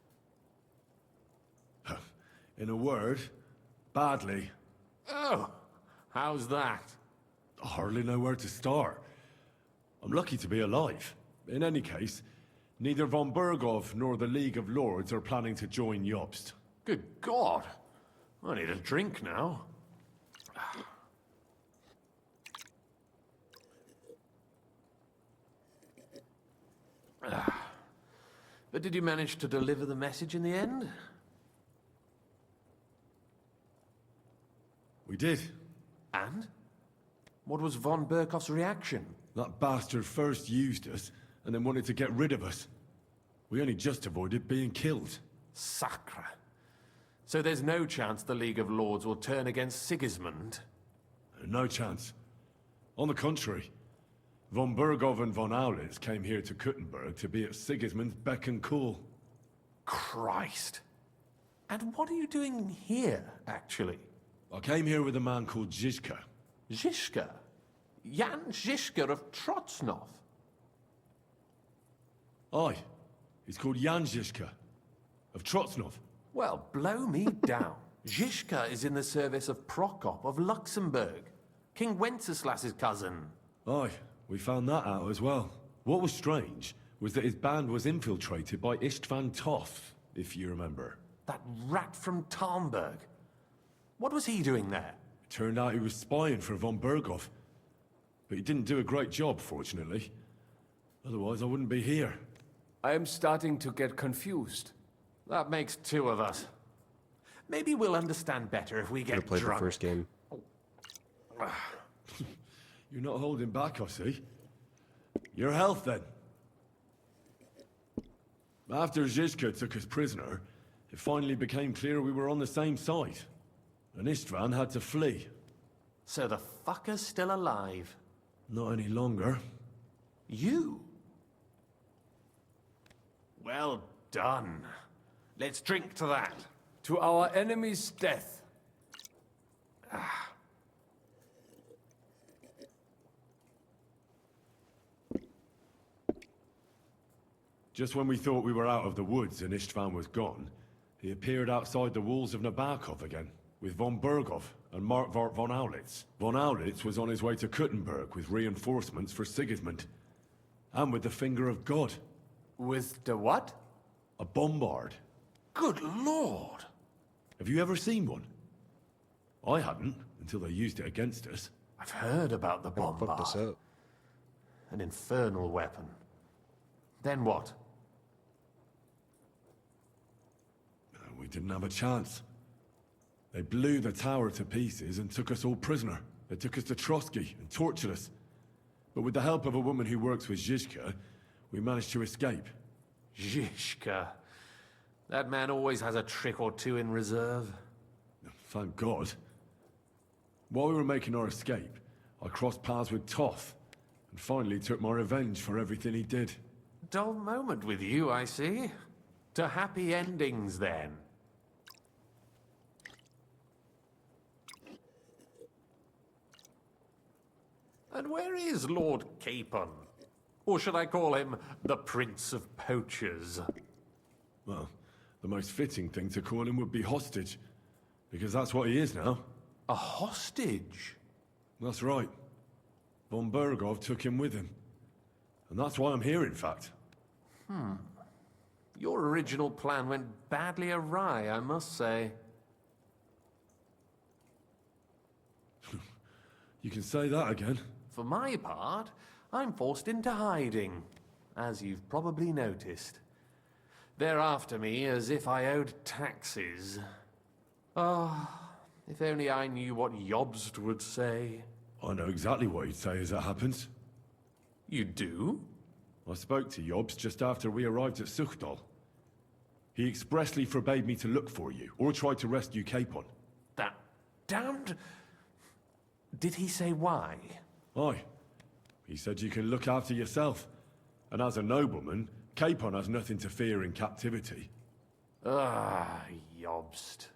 In a word, badly. Oh, how's that? I hardly know where to start. I'm lucky to be alive. In any case, neither von Berghoff nor the League of Lords are planning to join Jobst. Good God. I need a drink now. But did you manage to deliver the message in the end? We did. And? What was von Berkhoff's reaction? That bastard first used us, and then wanted to get rid of us. We only just avoided being killed. Sacre. So there's no chance the League of Lords will turn against Sigismund? No chance. On the contrary, von Berghoff and von Aulitz came here to Kuttenberg to be at Sigismund's beck and call. Christ. And what are you doing here, actually? I came here with a man called Zizka. Zizka? Jan Zizka of Trotznov? Aye. He's called Jan Zizka of Trotznov. Well, blow me down. Zizka is in the service of Prokop of Luxembourg, King Wenceslas's cousin. Aye, we found that out as well. What was strange was that his band was infiltrated by Istvan Toth, if you remember. That rat from Tarnberg. What was he doing there? It turned out he was spying for von Berghoff. But he didn't do a great job, fortunately. Otherwise, I wouldn't be here. I am starting to get confused. That makes two of us. Maybe we'll understand better if we get Could've played drunk. the first game. You're not holding back, I see. Your health, then. After Zizka took us prisoner, it finally became clear we were on the same side. And Istvan had to flee. So the fucker's still alive? Not any longer. You? Well done. Let's drink to that. To our enemy's death. Just when we thought we were out of the woods and Istvan was gone, he appeared outside the walls of Nabokov again, with von Bergov and Markvart von Aulitz. Von Aulitz was on his way to Kuttenberg with reinforcements for Sigismund. And with the finger of God. With the what? A bombard. Good lord! Have you ever seen one? I hadn't, until they used it against us. I've heard about the bombard. An infernal weapon. Then what? We didn't have a chance. They blew the tower to pieces and took us all prisoner. They took us to Trotsky and tortured us. But with the help of a woman who works with Zizka, we managed to escape. Zizka. That man always has a trick or two in reserve. Thank God. While we were making our escape, I crossed paths with Toth, and finally took my revenge for everything he did. Dull moment with you, I see. To happy endings, then. And where is Lord Capon? Or should I call him the Prince of Poachers? Well, the most fitting thing to call him would be hostage, because that's what he is now. A hostage? That's right. Von Bergov took him with him. And that's why I'm here, in fact. Your original plan went badly awry, I must say. You can say that again. For my part, I'm forced into hiding, as you've probably noticed. They're after me as if I owed taxes. If only I knew what Jobst would say. I know exactly what he'd say as it happens. You do? I spoke to Jobst just after we arrived at Suchdal. He expressly forbade me to look for you, or try to rescue Capon. That damned... Did he say why? Aye. He said you can look after yourself. And as a nobleman, Capon has nothing to fear in captivity. Jobst.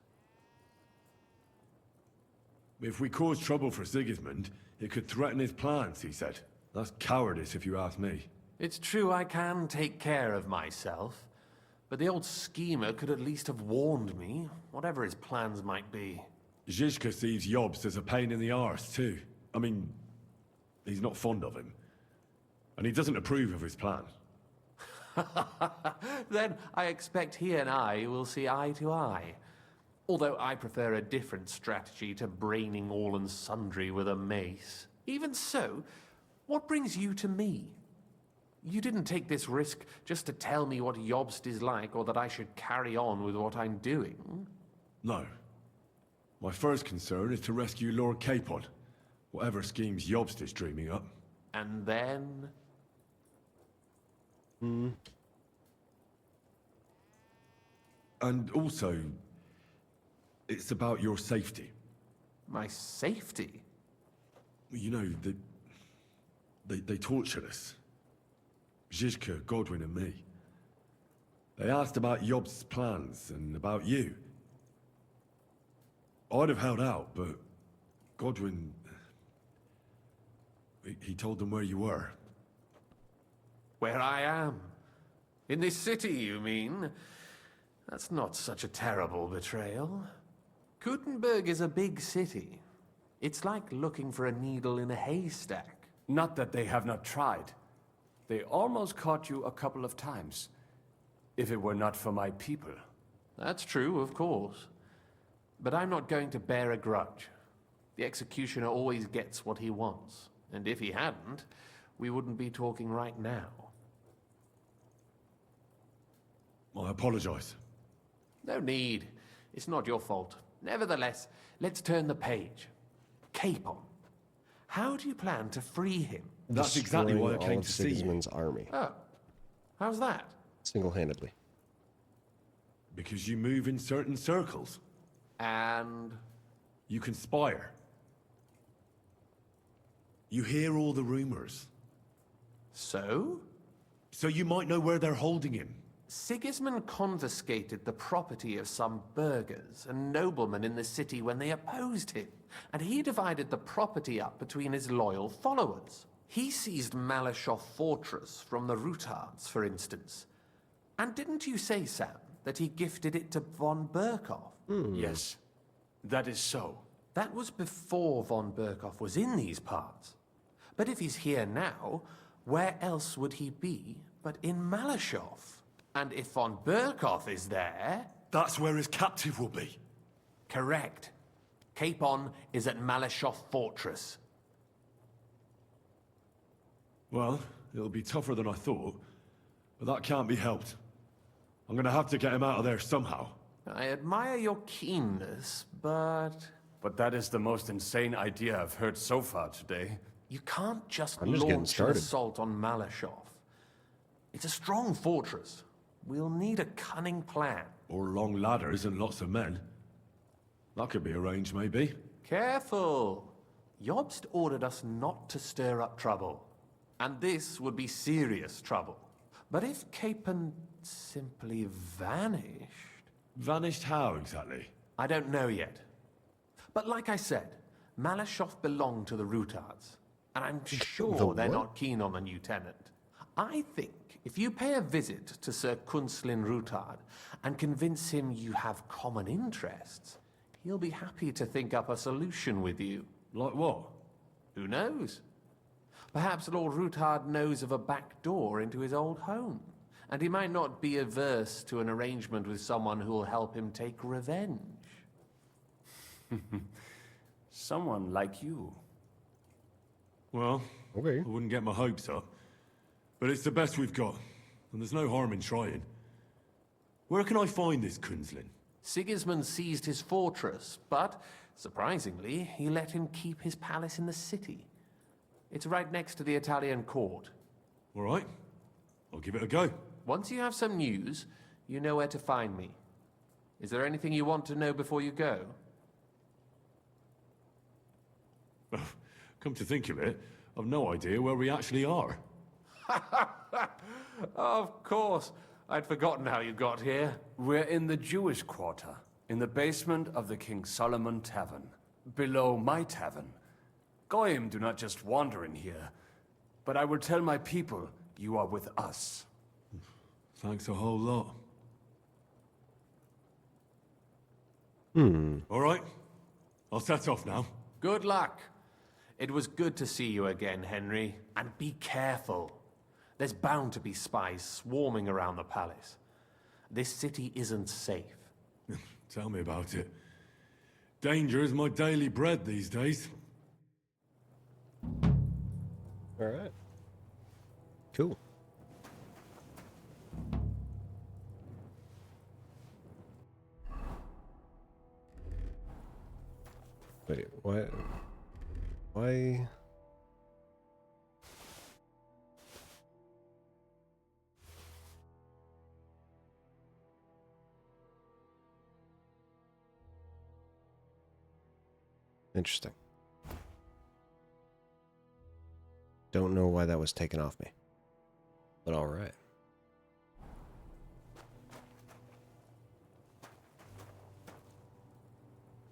If we cause trouble for Sigismund, it could threaten his plans, he said. That's cowardice if you ask me. It's true I can take care of myself, but the old schemer could at least have warned me, whatever his plans might be. Zizka sees Jobst as a pain in the arse, too. I mean, he's not fond of him. And he doesn't approve of his plan. Then I expect he and I will see eye to eye. Although I prefer a different strategy to braining all and sundry with a mace. Even so, what brings you to me? You didn't take this risk just to tell me what Jobst is like, or that I should carry on with what I'm doing. No. My first concern is to rescue Lord Capon, whatever schemes Jobst is dreaming up. And then? And also, it's about your safety. My safety? You know, they tortured us. Zizka, Godwin and me. They asked about Jobst's plans and about you. I'd have held out, but Godwin... He told them where you were. Where I am? In this city, you mean? That's not such a terrible betrayal. Kuttenberg is a big city. It's like looking for a needle in a haystack. Not that they have not tried. They almost caught you a couple of times. If it were not for my people. That's true, of course. But I'm not going to bear a grudge. The executioner always gets what he wants. And if he hadn't, we wouldn't be talking right now. I apologize. No need. It's not your fault. Nevertheless, let's turn the page. Capon. How do you plan to free him? That's exactly why I came to see you. Sigismund's army. Oh. How's that? Single-handedly. Because you move in certain circles. And? You conspire. You hear all the rumors. So? So you might know where they're holding him. Sigismund confiscated the property of some burghers and noblemen in the city when they opposed him, and he divided the property up between his loyal followers. He seized Malashov Fortress from the Rutards, for instance. And didn't you say, Sam, that he gifted it to von Berkhoff? Yes, that is so. That was before von Berkhoff was in these parts. But if he's here now, where else would he be but in Malashov? And if von Berkhoff is there... That's where his captive will be. Correct. Capon is at Malashov Fortress. Well, it'll be tougher than I thought, but that can't be helped. I'm gonna have to get him out of there somehow. I admire your keenness, but... But that is the most insane idea I've heard so far today. You can't just I'm just getting launch an started. assault on Malashov. It's a strong fortress. We'll need a cunning plan. Or long ladders and lots of men. That could be arranged, maybe. Careful! Jobst ordered us not to stir up trouble. And this would be serious trouble. But if Capon simply vanished... Vanished how, exactly? I don't know yet. But like I said, Malashov belonged to the Rutards. And I'm sure they're not keen on the new tenant. I think if you pay a visit to Sir Kunslin Rutard and convince him you have common interests, he'll be happy to think up a solution with you. Like what? Who knows? Perhaps Lord Rutard knows of a back door into his old home, and he might not be averse to an arrangement with someone who will help him take revenge. Someone like you. Well, okay. I wouldn't get my hopes up. But it's the best we've got, and there's no harm in trying. Where can I find this Kunslin? Sigismund seized his fortress, but, surprisingly, he let him keep his palace in the city. It's right next to the Italian court. All right. I'll give it a go. Once you have some news, you know where to find me. Is there anything you want to know before you go? Come to think of it, I've no idea where we actually are. Of course. I'd forgotten how you got here. We're in the Jewish quarter, in the basement of the King Solomon Tavern, below my tavern. Goyim do not just wander in here, but I will tell my people you are with us. Thanks a whole lot. All right. I'll set off now. Good luck. It was good to see you again, Henry. And be careful. There's bound to be spies swarming around the palace. This city isn't safe. Tell me about it. Danger is my daily bread these days. All right. Cool. Wait, what? Why? Interesting. Don't know why that was taken off me. But all right.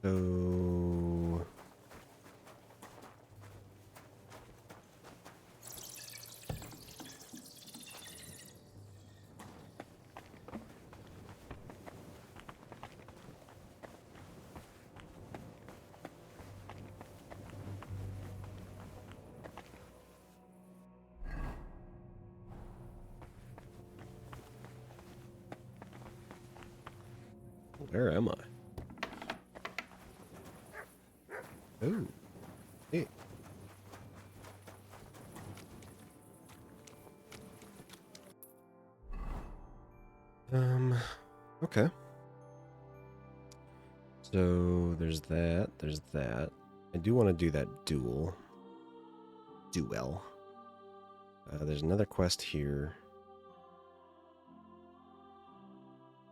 So... Where am I? Oh, hey. Okay. So there's that, there's that. I do want to do that duel. There's another quest here.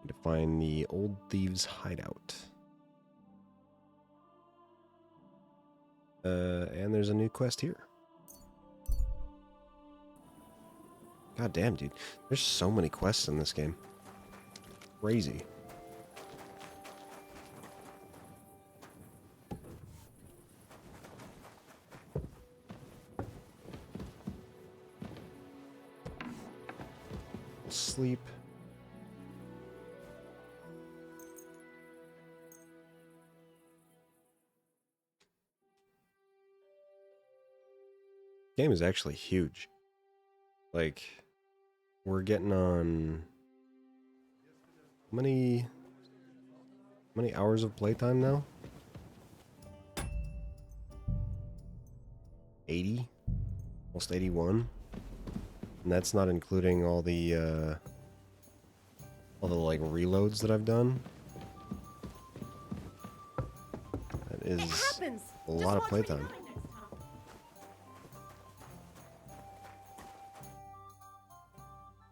To find the old thieves' hideout. And there's a new quest here. God damn, dude. There's so many quests in this game. Crazy. Sleep. Game is actually huge. Like, we're getting on how many hours of playtime now? 80? Almost 81. And that's not including all the like reloads that I've done. That is a lot of playtime.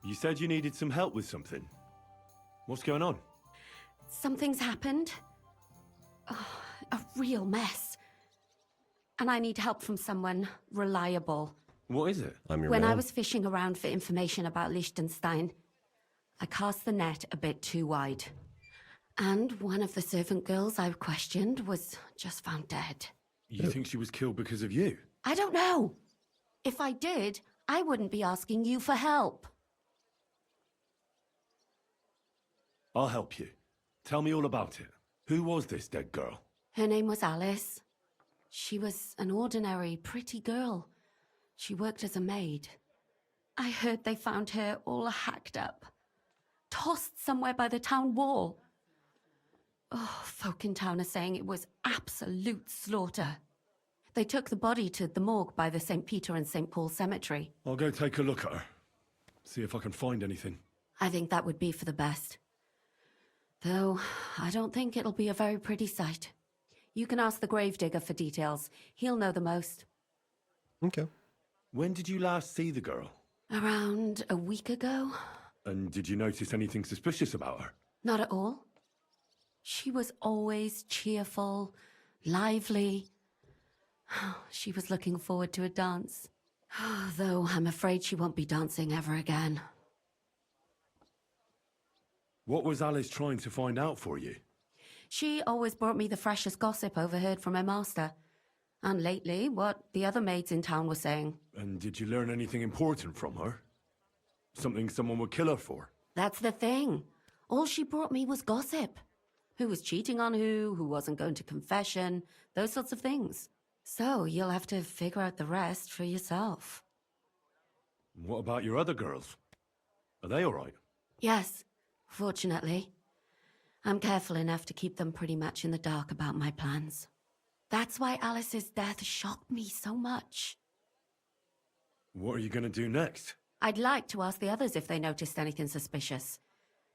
You said you needed some help with something. What's going on? Something's happened. Oh, a real mess. And I need help from someone reliable. What is it? I'm your When man. I was fishing around for information about Liechtenstein, I cast the net a bit too wide. And one of the servant girls I questioned was just found dead. You think she was killed because of you? I don't know. If I did, I wouldn't be asking you for help. I'll help you. Tell me all about it. Who was this dead girl? Her name was Alice. She was an ordinary, pretty girl. She worked as a maid. I heard they found her all hacked up, tossed somewhere by the town wall. Oh, folk in town are saying it was absolute slaughter. They took the body to the morgue by the St. Peter and St. Paul cemetery. I'll go take a look at her. See if I can find anything. I think that would be for the best. Though, I don't think it'll be a very pretty sight. You can ask the gravedigger for details. He'll know the most. Okay. When did you last see the girl? Around a week ago? And did you notice anything suspicious about her? Not at all. She was always cheerful, lively. She was looking forward to a dance. Though I'm afraid she won't be dancing ever again. What was Alice trying to find out for you? She always brought me the freshest gossip overheard from her master. And lately, what the other maids in town were saying. And did you learn anything important from her? Something someone would kill her for? That's the thing. All she brought me was gossip. Who was cheating on who wasn't going to confession, those sorts of things. So you'll have to figure out the rest for yourself. What about your other girls? Are they all right? Yes, fortunately. I'm careful enough to keep them pretty much in the dark about my plans. That's why Alice's death shocked me so much. What are you going to do next? I'd like to ask the others if they noticed anything suspicious.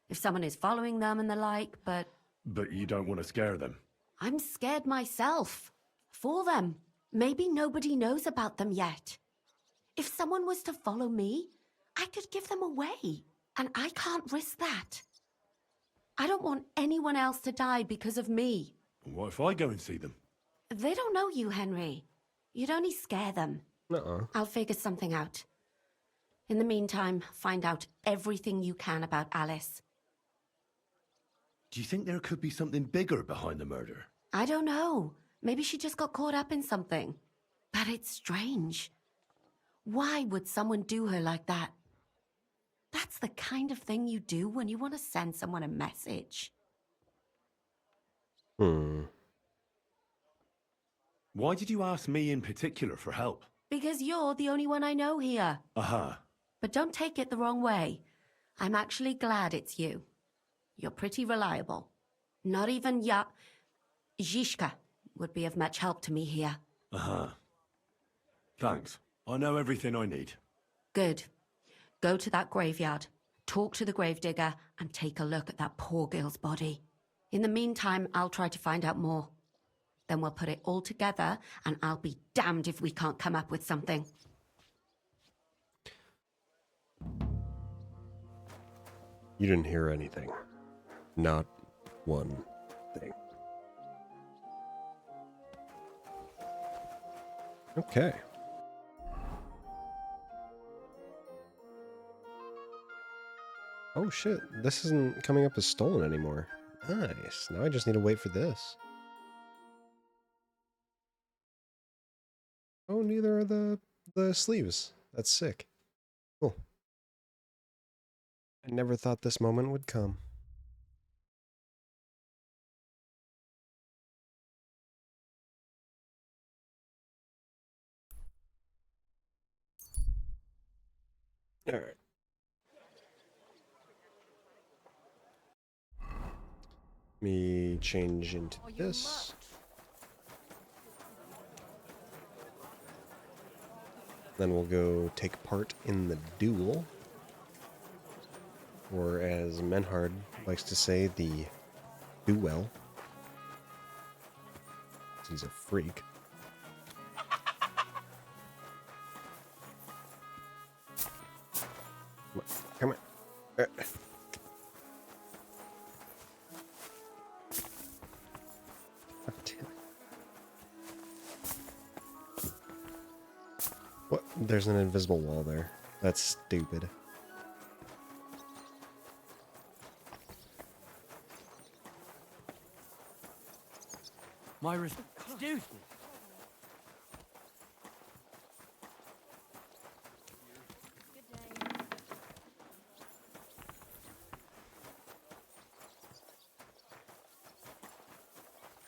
If someone is following them and the like, but... But you don't want to scare them. I'm scared myself. For them. Maybe nobody knows about them yet. If someone was to follow me, I could give them away. And I can't risk that. I don't want anyone else to die because of me. What if I go and see them? They don't know you, Henry. You'd only scare them. Uh-uh. I'll figure something out. In the meantime, find out everything you can about Alice. Do you think there could be something bigger behind the murder? I don't know. Maybe she just got caught up in something. But it's strange. Why would someone do her like that? That's the kind of thing you do when you want to send someone a message. Why did you ask me in particular for help? Because you're the only one I know here. Aha. But don't take it the wrong way. I'm actually glad it's you. You're pretty reliable. Not even Zhishka would be of much help to me here. Aha. Thanks. I know everything I need. Good. Go to that graveyard, talk to the gravedigger, and take a look at that poor girl's body. In the meantime, I'll try to find out more. Then we'll put it all together, and I'll be damned if we can't come up with something. You didn't hear anything. Not one thing. Okay. Oh shit, this isn't coming up as stolen anymore. Nice. Now I just need to wait for this. Oh, neither are the sleeves. That's sick. Cool. I never thought this moment would come. All right. Let me change into this. Then we'll go take part in the duel. Or as Menhard likes to say, the duel. He's a freak. Come on. God damn it. What? There's an invisible wall there. That's stupid. Excuse me.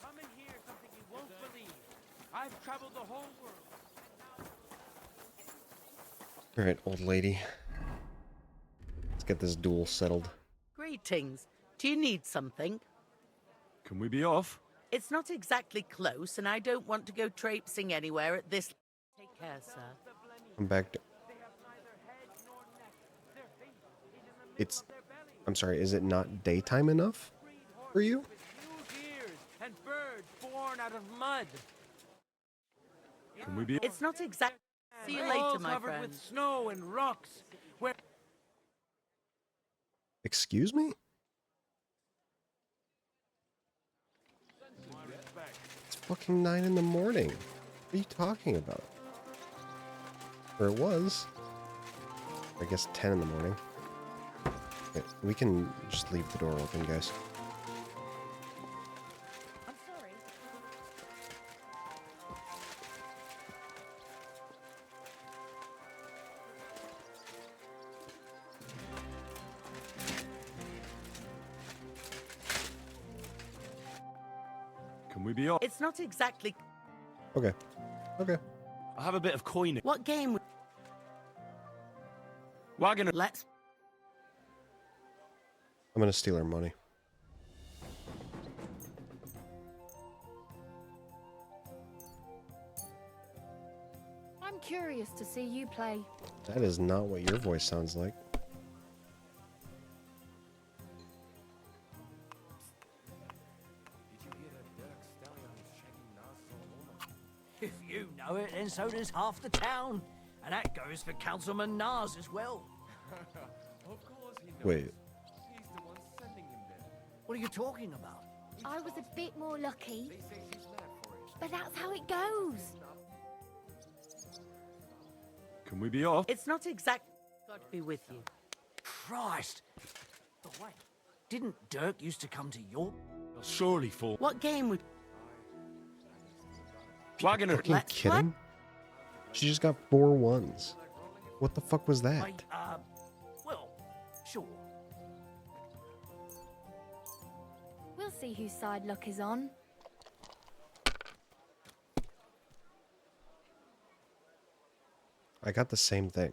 Come and hear something you won't believe. I've traveled the whole world. Alright, old lady. Let's get this duel settled. Greetings. Do you need something? Can we be off? It's not exactly close, and I don't want to go traipsing anywhere at this. Take care, sir. I'm back to... It's... I'm sorry, is it not daytime enough for you? Huge ears and birds born out of mud. Can we be... It's not exactly... See you All later, my covered friend. with snow and rocks. Where... Excuse me? It's fucking 9 in the morning. What are you talking about? Or it was. I guess 10 in the morning. Okay, we can just leave the door open, guys. I'm sorry. Can we be off? It's not exactly... Okay. Okay. I have a bit of coin. What game... Wagon. Let's... I'm gonna steal her money. I'm curious to see you play. That is not what your voice sounds like. If you know it, then so does half the town. And that goes for Councilman Nars as well. Of course he knows. Wait. He's the one sending him there. What are you talking about? I was a bit more lucky, They say she's mad for it. but that's how it goes. Can we be off? It's not exactly... God be with you. Christ! But wait, didn't Dirk used to come to York? Surely for... What game would... Wagoner. Fucking kidding? She just got 4 1s. What the fuck was that? Well, sure. We'll see whose side luck is on. I got the same thing.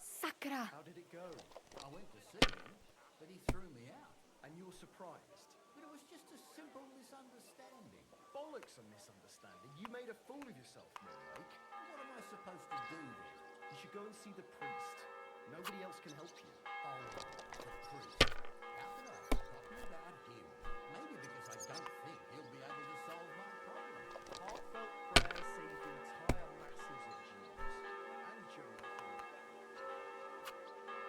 Sakura! How did it go? I went to see him, but he threw me out. And you're surprised. But it was just a simple misunderstanding. Bollocks a misunderstanding. You made a fool of yourself, Moonlake. What am I supposed to do then? You should go and see the priest. Nobody else can help you. Oh, the priest. How can I have forgotten about him? Maybe because I don't think he'll be able to solve my problem. Heartfelt prayer saved entire masses of Jews. And Jericho.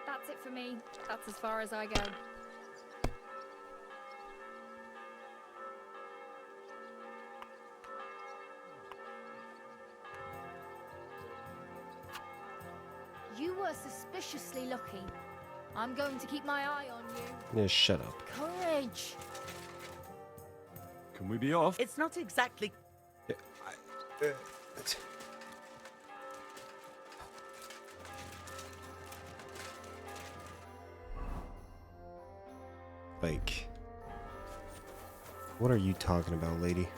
That's it for me. That's as far as I go. You were suspiciously lucky. I'm going to keep my eye on you. Yeah, shut up. Courage. Can we be off? It's not exactly... Like, what are you talking about, lady?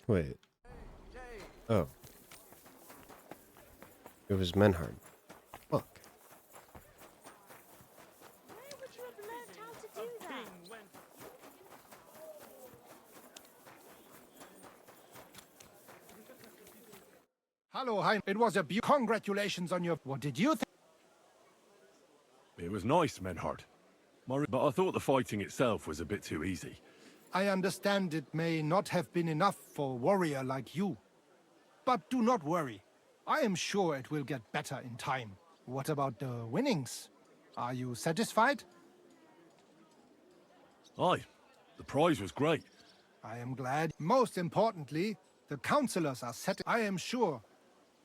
Wait. Oh. It was Menhard. Fuck. Where would you have learned how to do that? Hello, Hein. It was a congratulations on your... What did you think? It was nice, Menhard. But I thought the fighting itself was a bit too easy. I understand it may not have been enough for a warrior like you. But do not worry. I am sure it will get better in time. What about the winnings? Are you satisfied? Aye, the prize was great. I am glad. Most importantly, the councillors are set. I am sure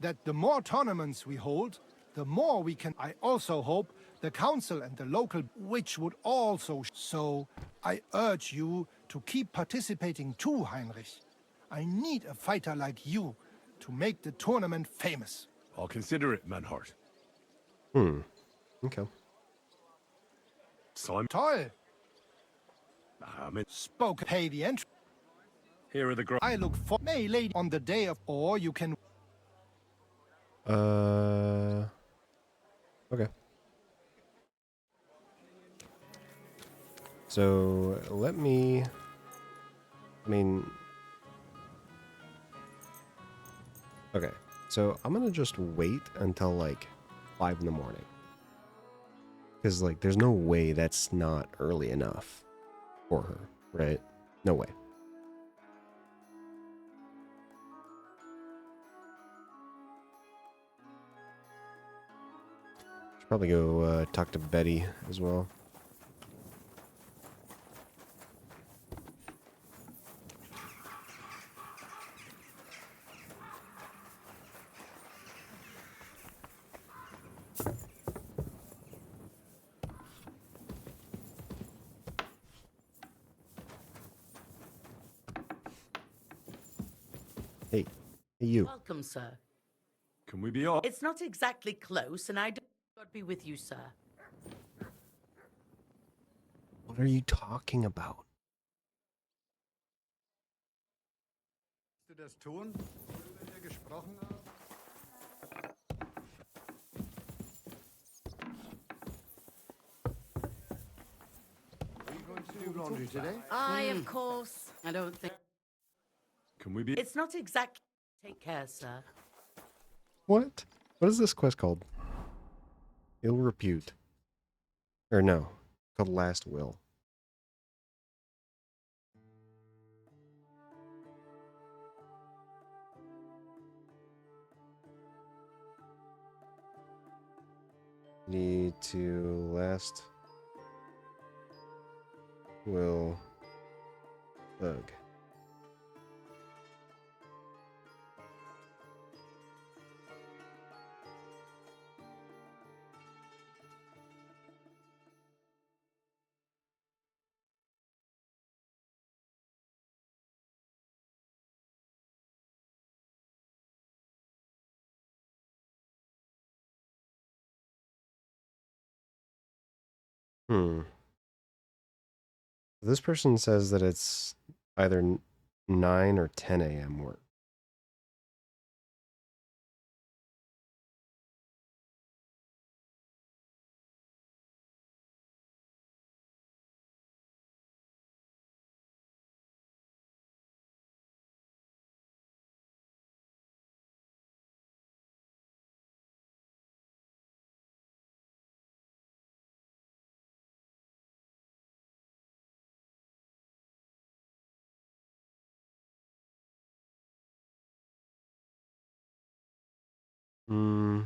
that the more tournaments we hold, the more we can. I also hope the council and the local, which would also. So I urge you to keep participating too, Heinrich. I need a fighter like you to make the tournament famous. I'll consider it, Menhard. Okay. Simon. Toll. Spoke. Pay the entry. Here are the I look for May Lady on the day of, or you can. Okay. So let me. I mean. Okay. So I'm gonna just wait until like 5 in the morning. Because like, there's no way that's not early enough for her, right? No way. Should probably go talk to Betty as well. Hey, you. Welcome, sir. Can we be off? It's not exactly close, and I do God be with you, sir. What are you talking about? Du das tun, worüber wir gesprochen haben? Are you going to do laundry today? I, of course. I don't think. Can we be? It's not exactly. Take care, sir. What? What is this quest called? Ill Repute. Or no, called Last Will. Need to last will bug. This person says that it's either 9 or 10 a.m. work. Hmm.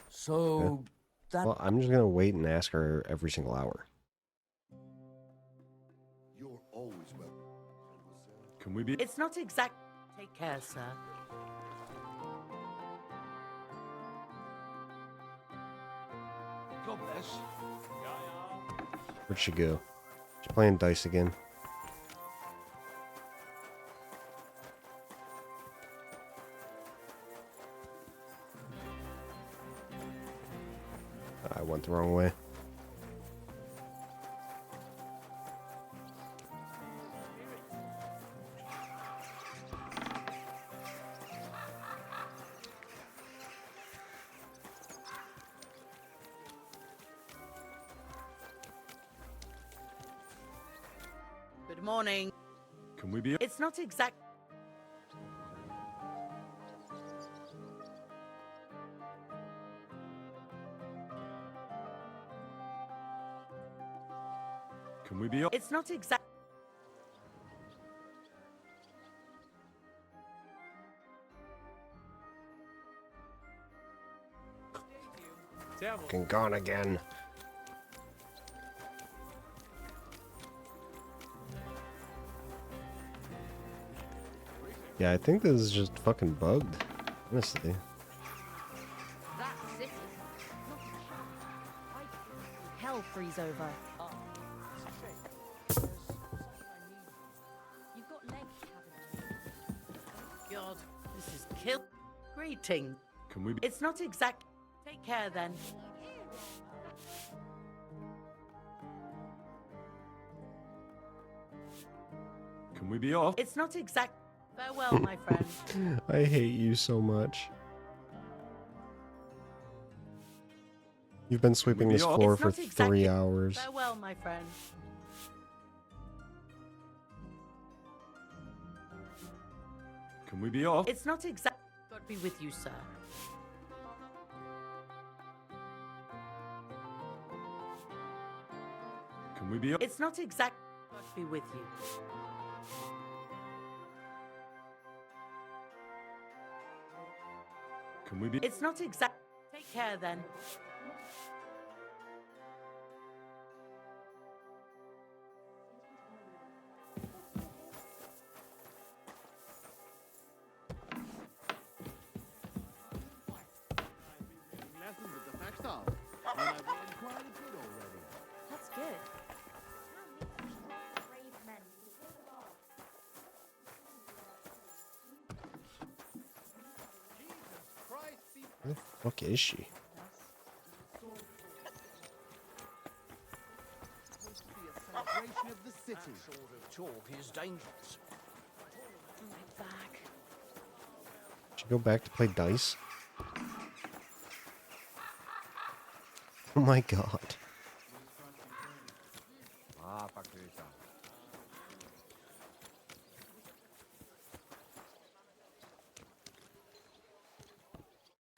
So that. Well, I'm just gonna wait and ask her every single hour. You're always welcome. Can we be? It's not exact. Take care, sir. God bless. Where'd she go? She playing dice again. I went the wrong way. Good morning. Can we be? It's not exact. Can we be? It's not exact. Fucking gone again. Yeah, I think this is just fucking bugged. Honestly. That city. Hell freeze over. You've got legs, haven't you? God, this is kill. Greeting. Can we be? It's not exact. Take care then. Can we be off? It's not exact. Farewell, my friend. I hate you so much. You've been sweeping this floor It's for not exact. 3 hours. Farewell, my friend. Can we be off? It's not exact. God be with you, sir. Can we be off? It's not exact. God be with you. Can we be? It's not exact. Take care then. Lessons at the Fextal. And I've learned quite a bit already. That's good. Where the fuck is she? Celebration of the city. That sort of talk is dangerous. Back. Should go back to play dice? Oh my god.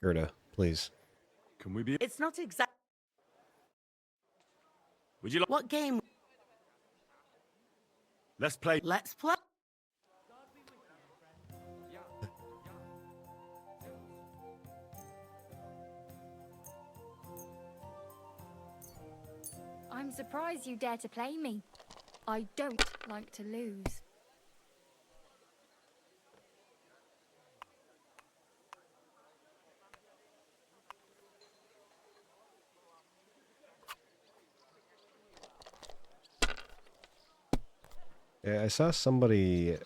Gerda, please. Can we be? It's not exact. Would you like? What game? Let's play. Let's play. I'm surprised you dare to play me. I don't like to lose. Yeah, I saw somebody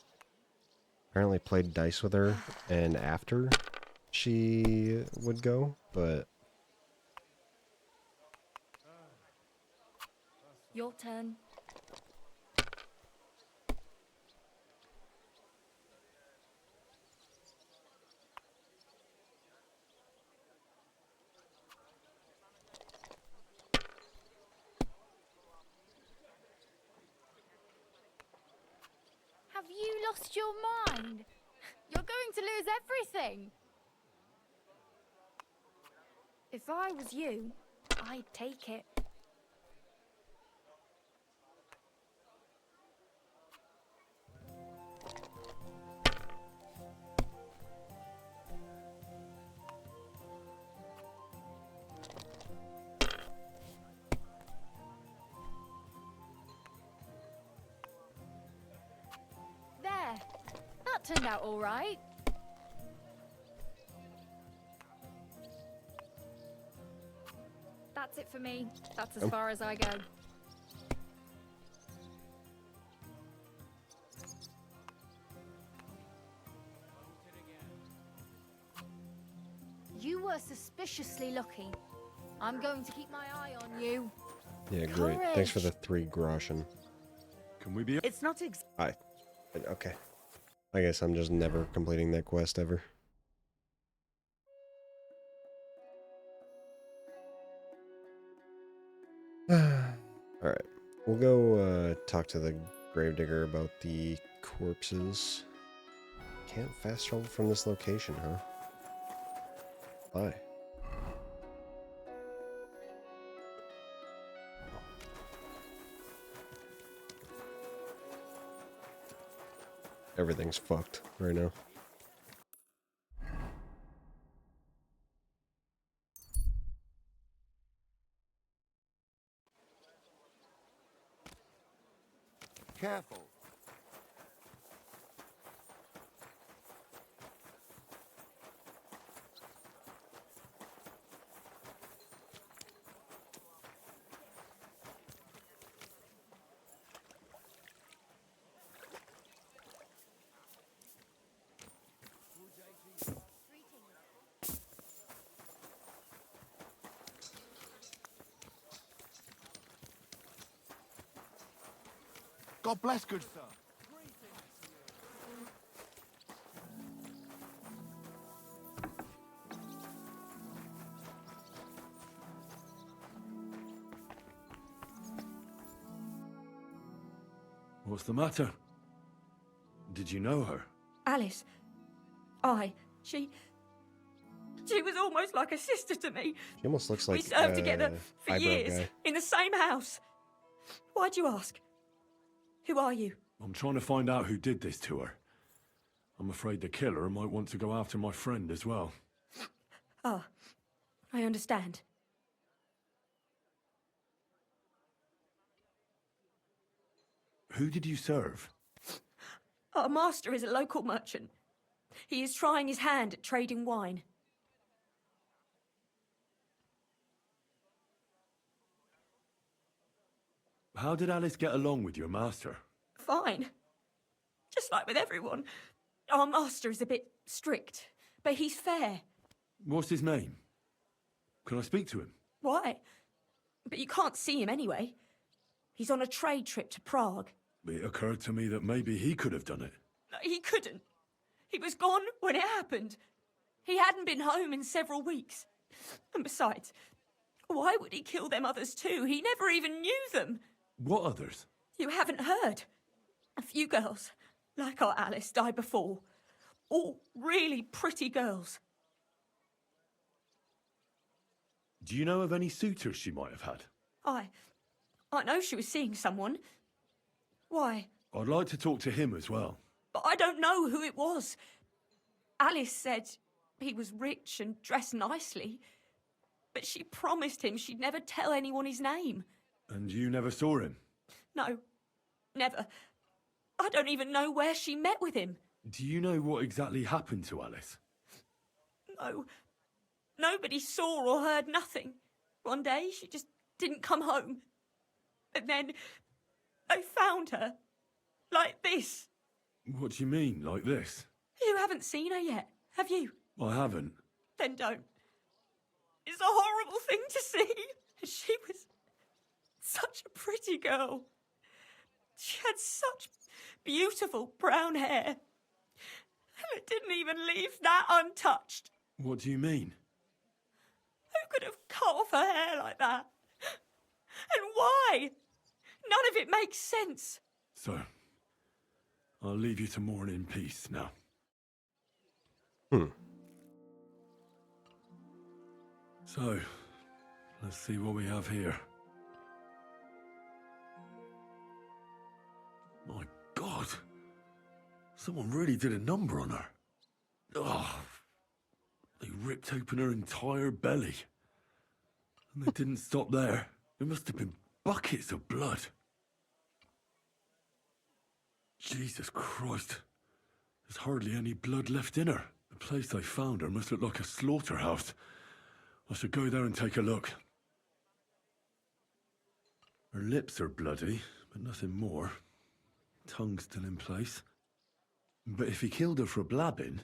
apparently played dice with her, and after she would go, but Your turn. Have you lost your mind? You're going to lose everything. If I was you, I'd take it. turned out all right. That's it for me. That's as far as I go. You were suspiciously lucky. I'm going to keep my eye on you. Yeah, great. Thanks for the 3 groschen. Can we be? It's not Okay. I guess I'm just never completing that quest ever. Alright. We'll go talk to the gravedigger about the corpses. Can't fast travel from this location, huh? Why? Everything's fucked right now. Careful. God bless, good sir. What's the matter? Did you know her? Alice. She was almost like a sister to me. She almost looks like we served together for eyebrow years guy. in the same house. Why'd you ask? Who are you? I'm trying to find out who did this to her. I'm afraid the killer might want to go after my friend as well. Ah, I understand. Who did you serve? Our master is a local merchant. He is trying his hand at trading wine. How did Alice get along with your master? Fine. Just like with everyone. Our master is a bit strict, but he's fair. What's his name? Can I speak to him? Why? But you can't see him anyway. He's on a trade trip to Prague. It occurred to me that maybe he could have done it. No, he couldn't. He was gone when it happened. He hadn't been home in several weeks. And besides, why would he kill them others too? He never even knew them. What others? You haven't heard. A few girls, like our Alice, died before. All really pretty girls. Do you know of any suitors she might have had? I know she was seeing someone. Why? I'd like to talk to him as well. But I don't know who it was. Alice said he was rich and dressed nicely. But she promised him she'd never tell anyone his name. And you never saw him? No, never. I don't even know where she met with him. Do you know what exactly happened to Alice? No. Nobody saw or heard nothing. One day, she just didn't come home. And then they found her. Like this. What do you mean, like this? You haven't seen her yet, have you? I haven't. Then don't. It's a horrible thing to see. She was such a pretty girl. She had such beautiful brown hair. And it didn't even leave that untouched. What do you mean? Who could have cut off her hair like that? And why? None of it makes sense. So, I'll leave you to mourn in peace now. So, let's see what we have here. My God! Someone really did a number on her. Oh, they ripped open her entire belly. And they didn't stop there. There must have been buckets of blood. Jesus Christ. There's hardly any blood left in her. The place they found her must look like a slaughterhouse. I should go there and take a look. Her lips are bloody, but nothing more. Tongue's still in place. But if he killed her for blabbing,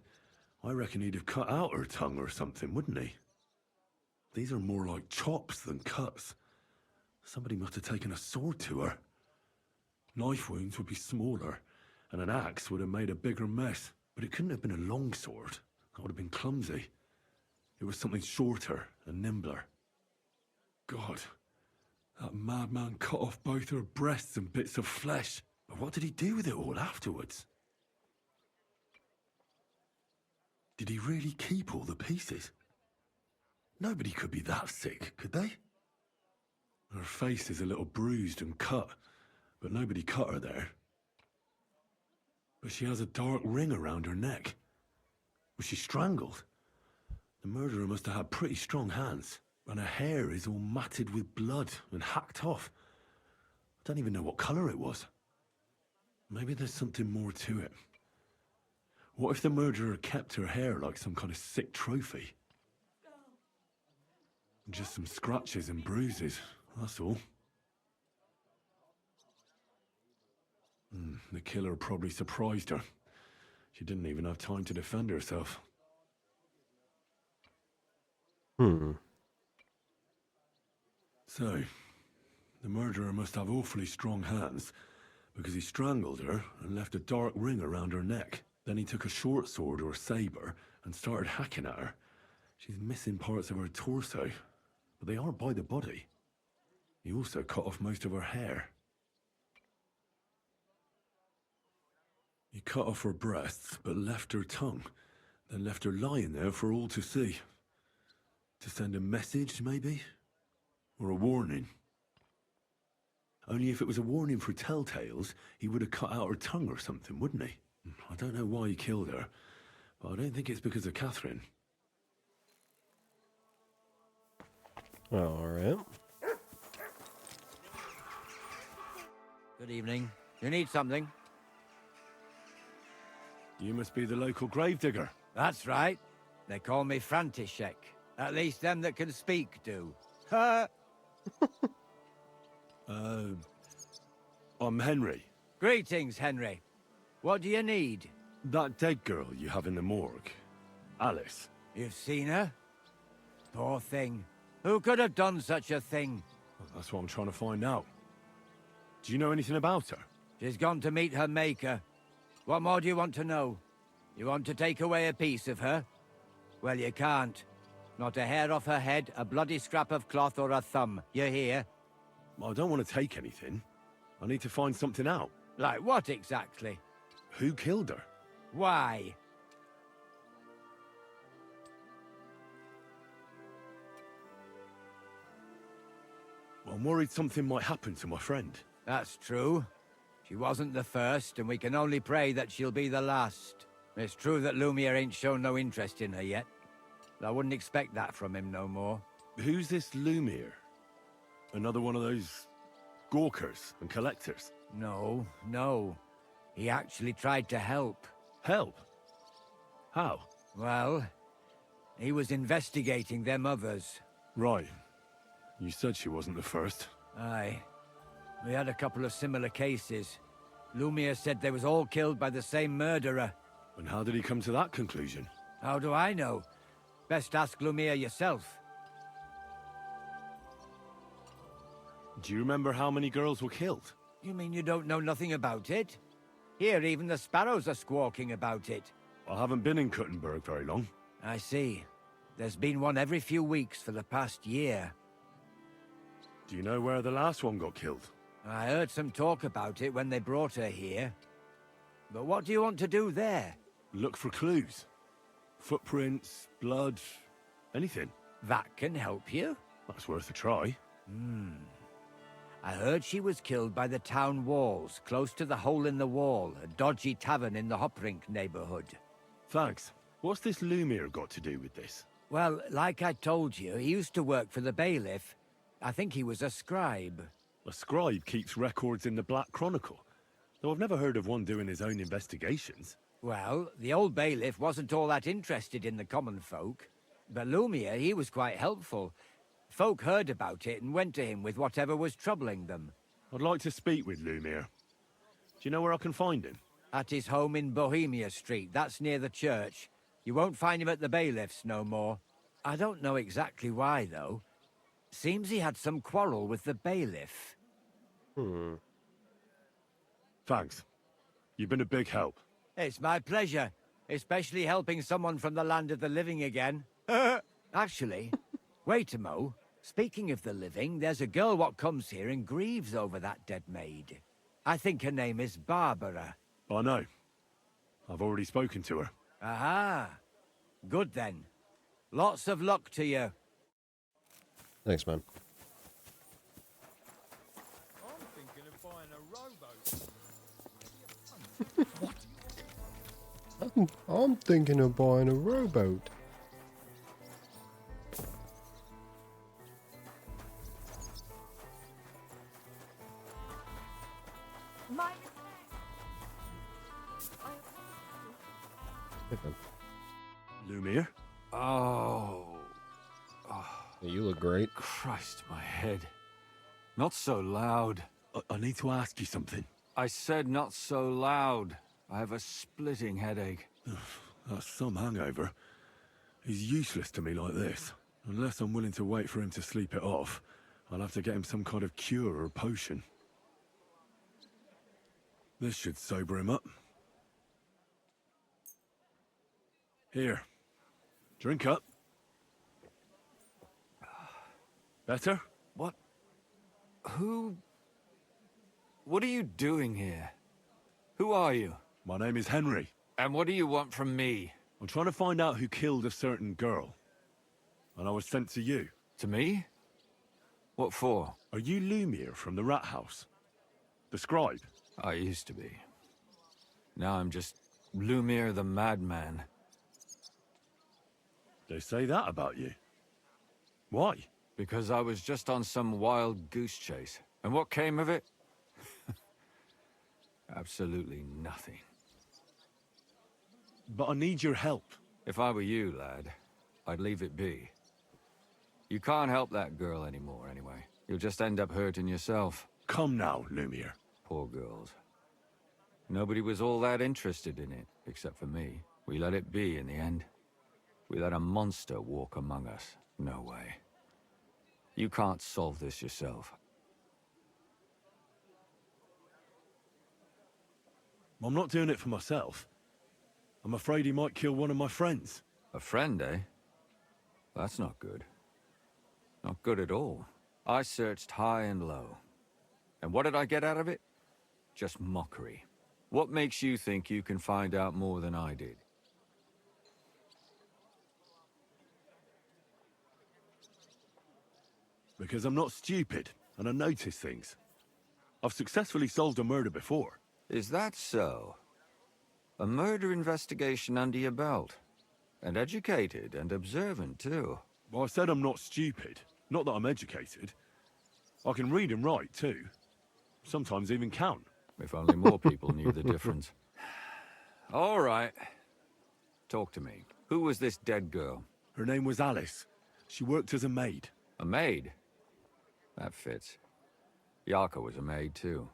I reckon he'd have cut out her tongue or something, wouldn't he? These are more like chops than cuts. Somebody must have taken a sword to her. Knife wounds would be smaller, and an axe would have made a bigger mess. But it couldn't have been a long sword. That would have been clumsy. It was something shorter and nimbler. God, that madman cut off both her breasts and bits of flesh. But what did he do with it all afterwards? Did he really keep all the pieces? Nobody could be that sick, could they? Her face is a little bruised and cut, but nobody cut her there. But she has a dark ring around her neck. Was she strangled? The murderer must have had pretty strong hands, and her hair is all matted with blood and hacked off. I don't even know what colour it was. Maybe there's something more to it. What if the murderer kept her hair like some kind of sick trophy? Just some scratches and bruises, that's all. The killer probably surprised her. She didn't even have time to defend herself. So, the murderer must have awfully strong hands, because he strangled her and left a dark ring around her neck. Then he took a short sword or saber and started hacking at her. She's missing parts of her torso, but they aren't by the body. He also cut off most of her hair. He cut off her breasts, but left her tongue, then left her lying there for all to see. To send a message, maybe? Or a warning? Only if it was a warning for telltales, he would have cut out her tongue or something, wouldn't he? I don't know why he killed her, but I don't think it's because of Catherine. All right. Good evening. You need something? You must be the local gravedigger. That's right. They call me František. At least them that can speak do. I'm Henry. Greetings, Henry. What do you need? That dead girl you have in the morgue. Alice. You've seen her? Poor thing. Who could have done such a thing? Well, that's what I'm trying to find out. Do you know anything about her? She's gone to meet her maker. What more do you want to know? You want to take away a piece of her? Well, you can't. Not a hair off her head, a bloody scrap of cloth, or a thumb. You hear? I don't want to take anything. I need to find something out. Like what exactly? Who killed her? Why? I'm worried something might happen to my friend. That's true. She wasn't the first, and we can only pray that she'll be the last. It's true that Lumiere ain't shown no interest in her yet. I wouldn't expect that from him no more. Who's this Lumiere? Another one of those gawkers and collectors? No, no. He actually tried to help. Help? How? Well, he was investigating them others. Right. You said she wasn't the first. Aye. We had a couple of similar cases. Lumiere said they was all killed by the same murderer. And how did he come to that conclusion? How do I know? Best ask Lumiere yourself. Do you remember how many girls were killed? You mean you don't know nothing about it? Here, even the sparrows are squawking about it. I haven't been in Kuttenberg very long. I see. There's been one every few weeks for the past year. Do you know where the last one got killed? I heard some talk about it when they brought her here. But what do you want to do there? Look for clues. Footprints, blood, anything. That can help you? That's worth a try. I heard she was killed by the town walls, close to the Hole in the Wall, a dodgy tavern in the Hoprink neighborhood. Thanks. What's this Lumiere got to do with this? Well, like I told you, he used to work for the bailiff. I think he was a scribe. A scribe keeps records in the Black Chronicle, though I've never heard of one doing his own investigations. Well, the old bailiff wasn't all that interested in the common folk. But Lumiere, he was quite helpful. Folk heard about it and went to him with whatever was troubling them. I'd like to speak with Lumiere. Do you know where I can find him? At his home in Bohemia Street, that's near the church. You won't find him at the bailiff's no more. I don't know exactly why, though. Seems he had some quarrel with the bailiff. Thanks. You've been a big help. It's my pleasure, especially helping someone from the land of the living again. Actually, wait a mo. Speaking of the living, there's a girl what comes here and grieves over that dead maid. I think her name is Barbara. I know. I've already spoken to her. Aha. Good then. Lots of luck to you. Thanks, man. I'm thinking of buying a rowboat. I'm thinking of buying a rowboat. Lumiere? Oh. You look great. Christ, my head. Not so loud. I need to ask you something. I said not so loud. I have a splitting headache. That's some hangover. He's useless to me like this. Unless I'm willing to wait for him to sleep it off, I'll have to get him some kind of cure or potion. This should sober him up. Here. Drink up. Better? What? Who... What are you doing here? Who are you? My name is Henry. And what do you want from me? I'm trying to find out who killed a certain girl. And I was sent to you. To me? What for? Are you Lumiere from the Rat House? The scribe? I used to be. Now I'm just Lumiere the Madman. They say that about you. Why? Because I was just on some wild goose chase. And what came of it? Absolutely nothing. But I need your help. If I were you, lad, I'd leave it be. You can't help that girl anymore, anyway. You'll just end up hurting yourself. Come now, Lumiere. Poor girls. Nobody was all that interested in it, except for me. We let it be in the end. We let a monster walk among us. No way. You can't solve this yourself. I'm not doing it for myself. I'm afraid he might kill one of my friends. A friend, eh? That's not good. Not good at all. I searched high and low. And what did I get out of it? Just mockery. What makes you think you can find out more than I did? Because I'm not stupid, and I notice things. I've successfully solved a murder before. Is that so? A murder investigation under your belt. And educated and observant, too. Well, I said I'm not stupid. Not that I'm educated. I can read and write, too. Sometimes even count. If only more people knew the difference. All right. Talk to me. Who was this dead girl? Her name was Alice. She worked as a maid. A maid? That fits. Yarka was a maid, too.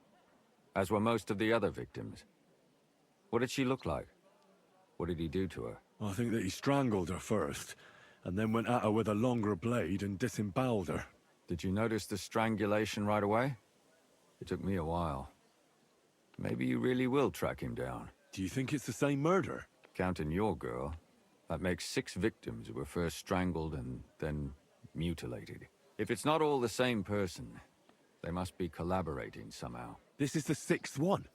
As were most of the other victims. What did she look like? What did he do to her? I think that he strangled her first, and then went at her with a longer blade and disemboweled her. Did you notice the strangulation right away? It took me a while. Maybe you really will track him down. Do you think it's the same murder? Counting your girl, that makes 6 victims who were first strangled and then mutilated. If it's not all the same person, they must be collaborating somehow. This is the 6th one.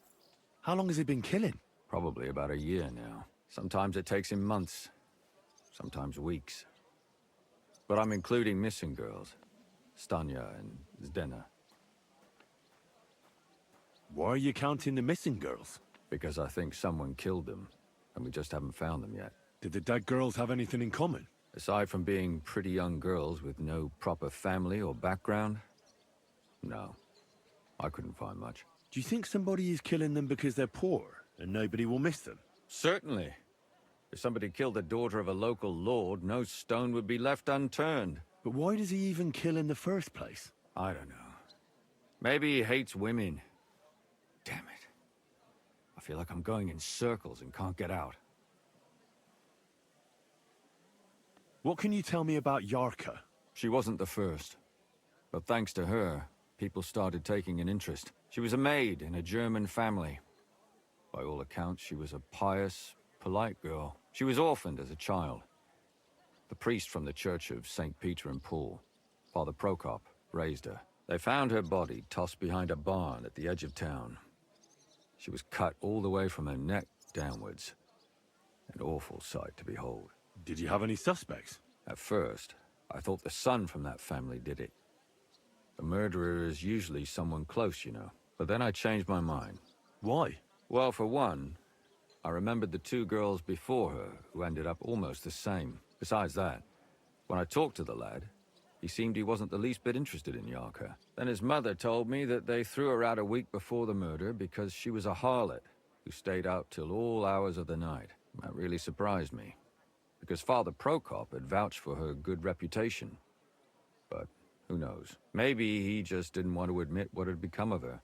How long has he been killing? Probably about a year now. Sometimes it takes him months, sometimes weeks. But I'm including missing girls. Stanya and Zdena. Why are you counting the missing girls? Because I think someone killed them, and we just haven't found them yet. Did the dead girls have anything in common? Aside from being pretty young girls with no proper family or background, no. I couldn't find much. Do you think somebody is killing them because they're poor, and nobody will miss them? Certainly. If somebody killed the daughter of a local lord, no stone would be left unturned. But why does he even kill in the first place? I don't know. Maybe he hates women. Damn it. I feel like I'm going in circles and can't get out. What can you tell me about Yarka? She wasn't the first. But thanks to her, people started taking an interest. She was a maid in a German family. By all accounts, she was a pious, polite girl. She was orphaned as a child. The priest from the Church of St. Peter and Paul, Father Prokop, raised her. They found her body tossed behind a barn at the edge of town. She was cut all the way from her neck downwards. An awful sight to behold. Did you have any suspects? At first, I thought the son from that family did it. The murderer is usually someone close, you know. But then I changed my mind. Why? Well, for one, I remembered the two girls before her who ended up almost the same. Besides that, when I talked to the lad, he seemed he wasn't the least bit interested in Yarka. Then his mother told me that they threw her out a week before the murder because she was a harlot who stayed out till all hours of the night. That really surprised me, because Father Prokop had vouched for her good reputation. But who knows? Maybe he just didn't want to admit what had become of her.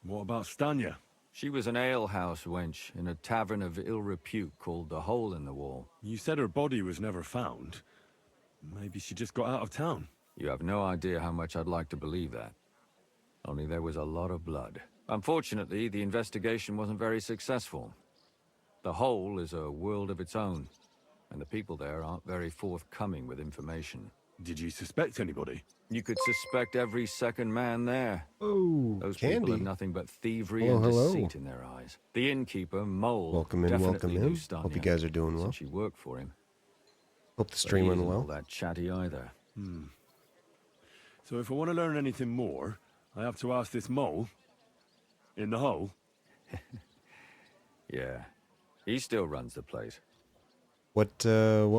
What about Stanya? She was an alehouse wench in a tavern of ill repute called the Hole in the Wall. You said her body was never found. Maybe she just got out of town. You have no idea how much I'd like to believe that. Only there was a lot of blood. Unfortunately, the investigation wasn't very successful. The Hole is a world of its own, and the people there aren't very forthcoming with information. Did you suspect anybody? You could suspect every second man there. Oh, Those Candy. people have nothing but thievery Hello, and hello. deceit in their eyes. The innkeeper, Mole, Welcome in, definitely welcome knew in. Stanya, Hope you guys are doing well. since she worked for him. Hope the But stream he went isn't all well. that chatty either. So if I want to learn anything more, I have to ask this mole in the hole. Yeah, he still runs the place. What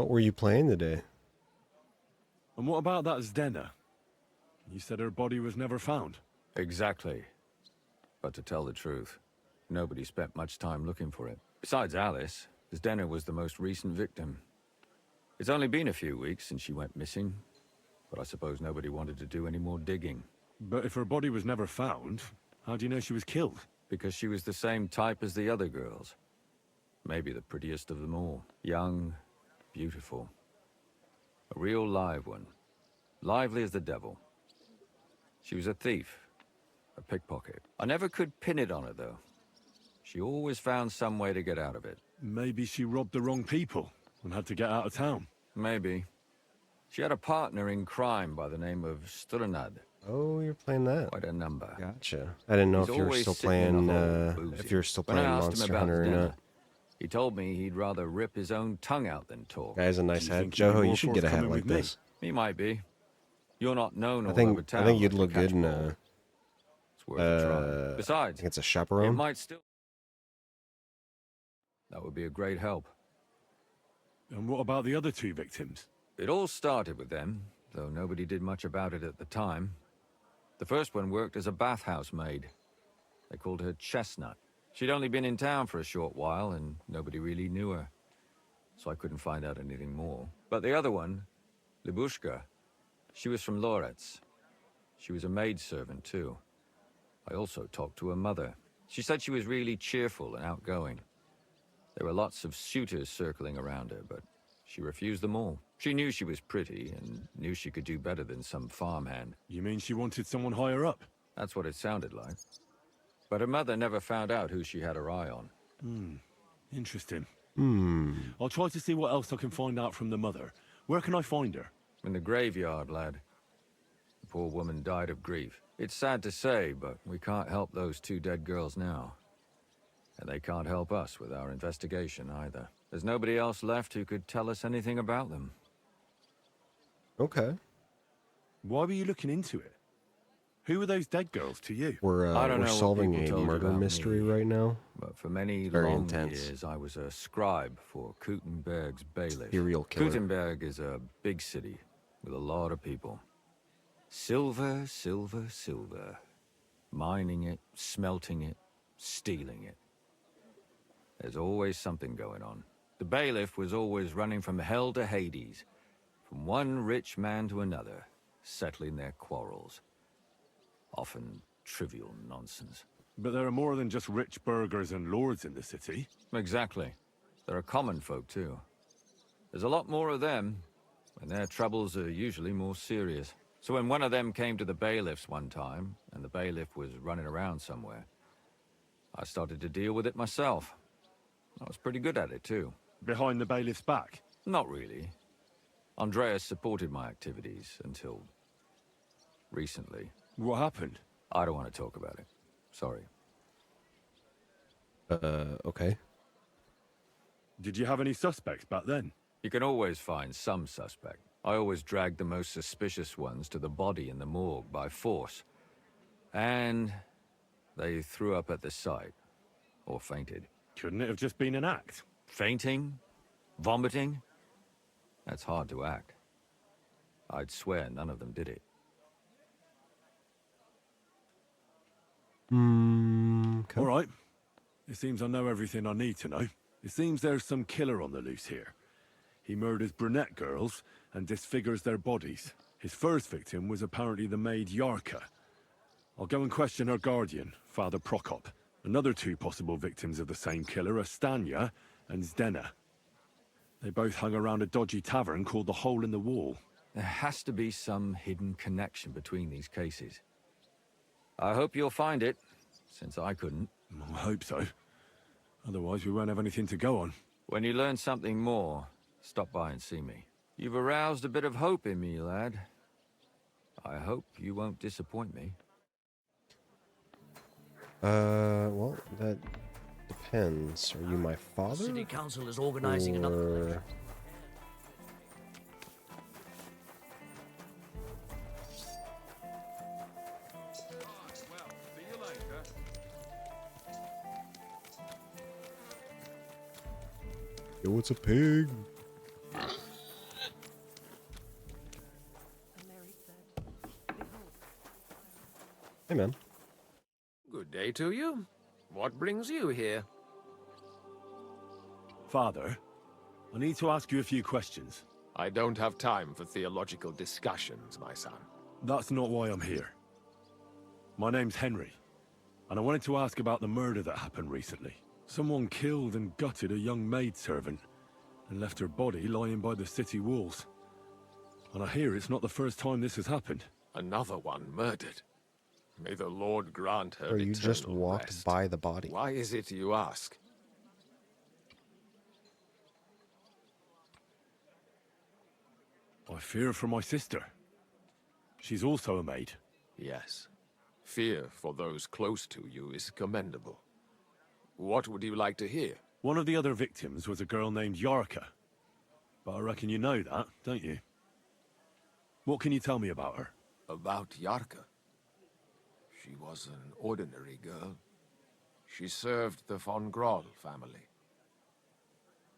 were you playing today? And what about that Zdena? You said her body was never found. Exactly. But to tell the truth, nobody spent much time looking for it. Besides Alice, Zdena was the most recent victim. It's only been a few weeks since she went missing, but I suppose nobody wanted to do any more digging. But if her body was never found, how do you know she was killed? Because she was the same type as the other girls. Maybe the prettiest of them all. Young, beautiful. A real live one. Lively as the devil. She was a thief. A pickpocket. I never could pin it on her, though. She always found some way to get out of it. Maybe she robbed the wrong people and had to get out of town. Maybe. She had a partner in crime by the name of Strunad. Oh, you're playing that. Quite a number. Gotcha. I didn't know He's if you were always still sitting in playing. the hole, If boozy. you were still When I playing asked him Monster about Hunter or Zdena, not. he told me he'd rather rip his own tongue out than talk. Guy has a nice Do you hat. think he'd be Joho, more you should get a hat forthcoming like with me? this. He might be. You're not known I all think over town. I think you'd like look a good in catchball. a. It's worth a try. I Besides, think it's a it chaperone. might still... That would be a great help. And what about the other two victims? It all started with them, though nobody did much about it at the time. The first one worked as a bathhouse maid. They called her Chestnut. She'd only been in town for a short while, and nobody really knew her. So I couldn't find out anything more. But the other one, Libushka, she was from Loretz. She was a maidservant, too. I also talked to her mother. She said she was really cheerful and outgoing. There were lots of suitors circling around her, but she refused them all. She knew she was pretty and knew she could do better than some farmhand. You mean she wanted someone higher up? That's what it sounded like. But her mother never found out who she had her eye on. Interesting. Hmm. I'll try to see what else I can find out from the mother. Where can I find her? In the graveyard, lad. The poor woman died of grief. It's sad to say, but we can't help those two dead girls now. And they can't help us with our investigation either. There's nobody else left who could tell us anything about them. Okay. Why were you looking into it? Who were those dead girls to you? We're I don't know what solving people a told you murder about mystery me, right now. But for many Very long intense. years, I was a scribe for Kutenberg's bailiff. Serial killer. Kutenberg is a big city with a lot of people. Silver, silver, silver. Mining it, smelting it, stealing it. There's always something going on. The bailiff was always running from hell to Hades, from one rich man to another, settling their quarrels. Often trivial nonsense. But there are more than just rich burghers and lords in the city. Exactly. There are common folk, too. There's a lot more of them, and their troubles are usually more serious. So when one of them came to the bailiff's one time, and the bailiff was running around somewhere, I started to deal with it myself. I was pretty good at it, too. Behind the bailiff's back? Not really. Andreas supported my activities until recently. What happened? I don't want to talk about it. Sorry. Okay. Did you have any suspects back then? You can always find some suspect. I always dragged the most suspicious ones to the body in the morgue by force. And they threw up at the sight. Or fainted. Couldn't it have just been an act? Fainting? Vomiting? That's hard to act. I'd swear none of them did it. Okay. All right. It seems I know everything I need to know. It seems there's some killer on the loose here. He murders brunette girls and disfigures their bodies. His first victim was apparently the maid Yarka. I'll go and question her guardian, Father Prokop. Another two possible victims of the same killer are Stanya and Zdena. They both hung around a dodgy tavern called the Hole in the Wall. There has to be some hidden connection between these cases. I hope you'll find it, since I couldn't. I hope so. Otherwise we won't have anything to go on. When you learn something more, stop by and see me. You've aroused a bit of hope in me, lad. I hope you won't disappoint me. Well, that depends. Are you my father? City Council is organizing another... Yo, it's a pig. Hey, man. Good day to you. What brings you here? Father, I need to ask you a few questions. I don't have time for theological discussions, my son. That's not why I'm here. My name's Henry, and I wanted to ask about the murder that happened recently. Someone killed and gutted a young maidservant and left her body lying by the city walls. And I hear it's not the first time this has happened. Another one murdered. May the Lord grant her Or you just eternal walked rest. by the body. Why is it you ask? I fear for my sister. She's also a maid. Yes. Fear for those close to you is commendable. What would you like to hear? One of the other victims was a girl named Yarka. But I reckon you know that, don't you? What can you tell me about her? About Yarka? She was an ordinary girl. She served the von Groll family.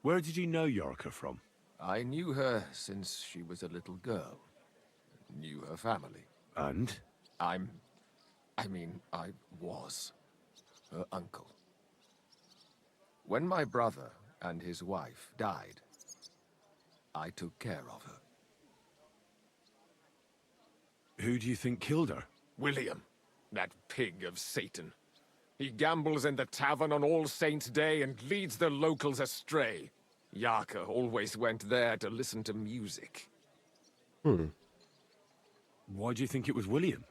Where did you know Yarka from? I knew her since she was a little girl. Knew her family. And? I was her uncle. When my brother and his wife died, I took care of her. Who do you think killed her? William, that pig of Satan. He gambles in the tavern on All Saints' Day and leads the locals astray. Yarka always went there to listen to music. Why do you think it was William?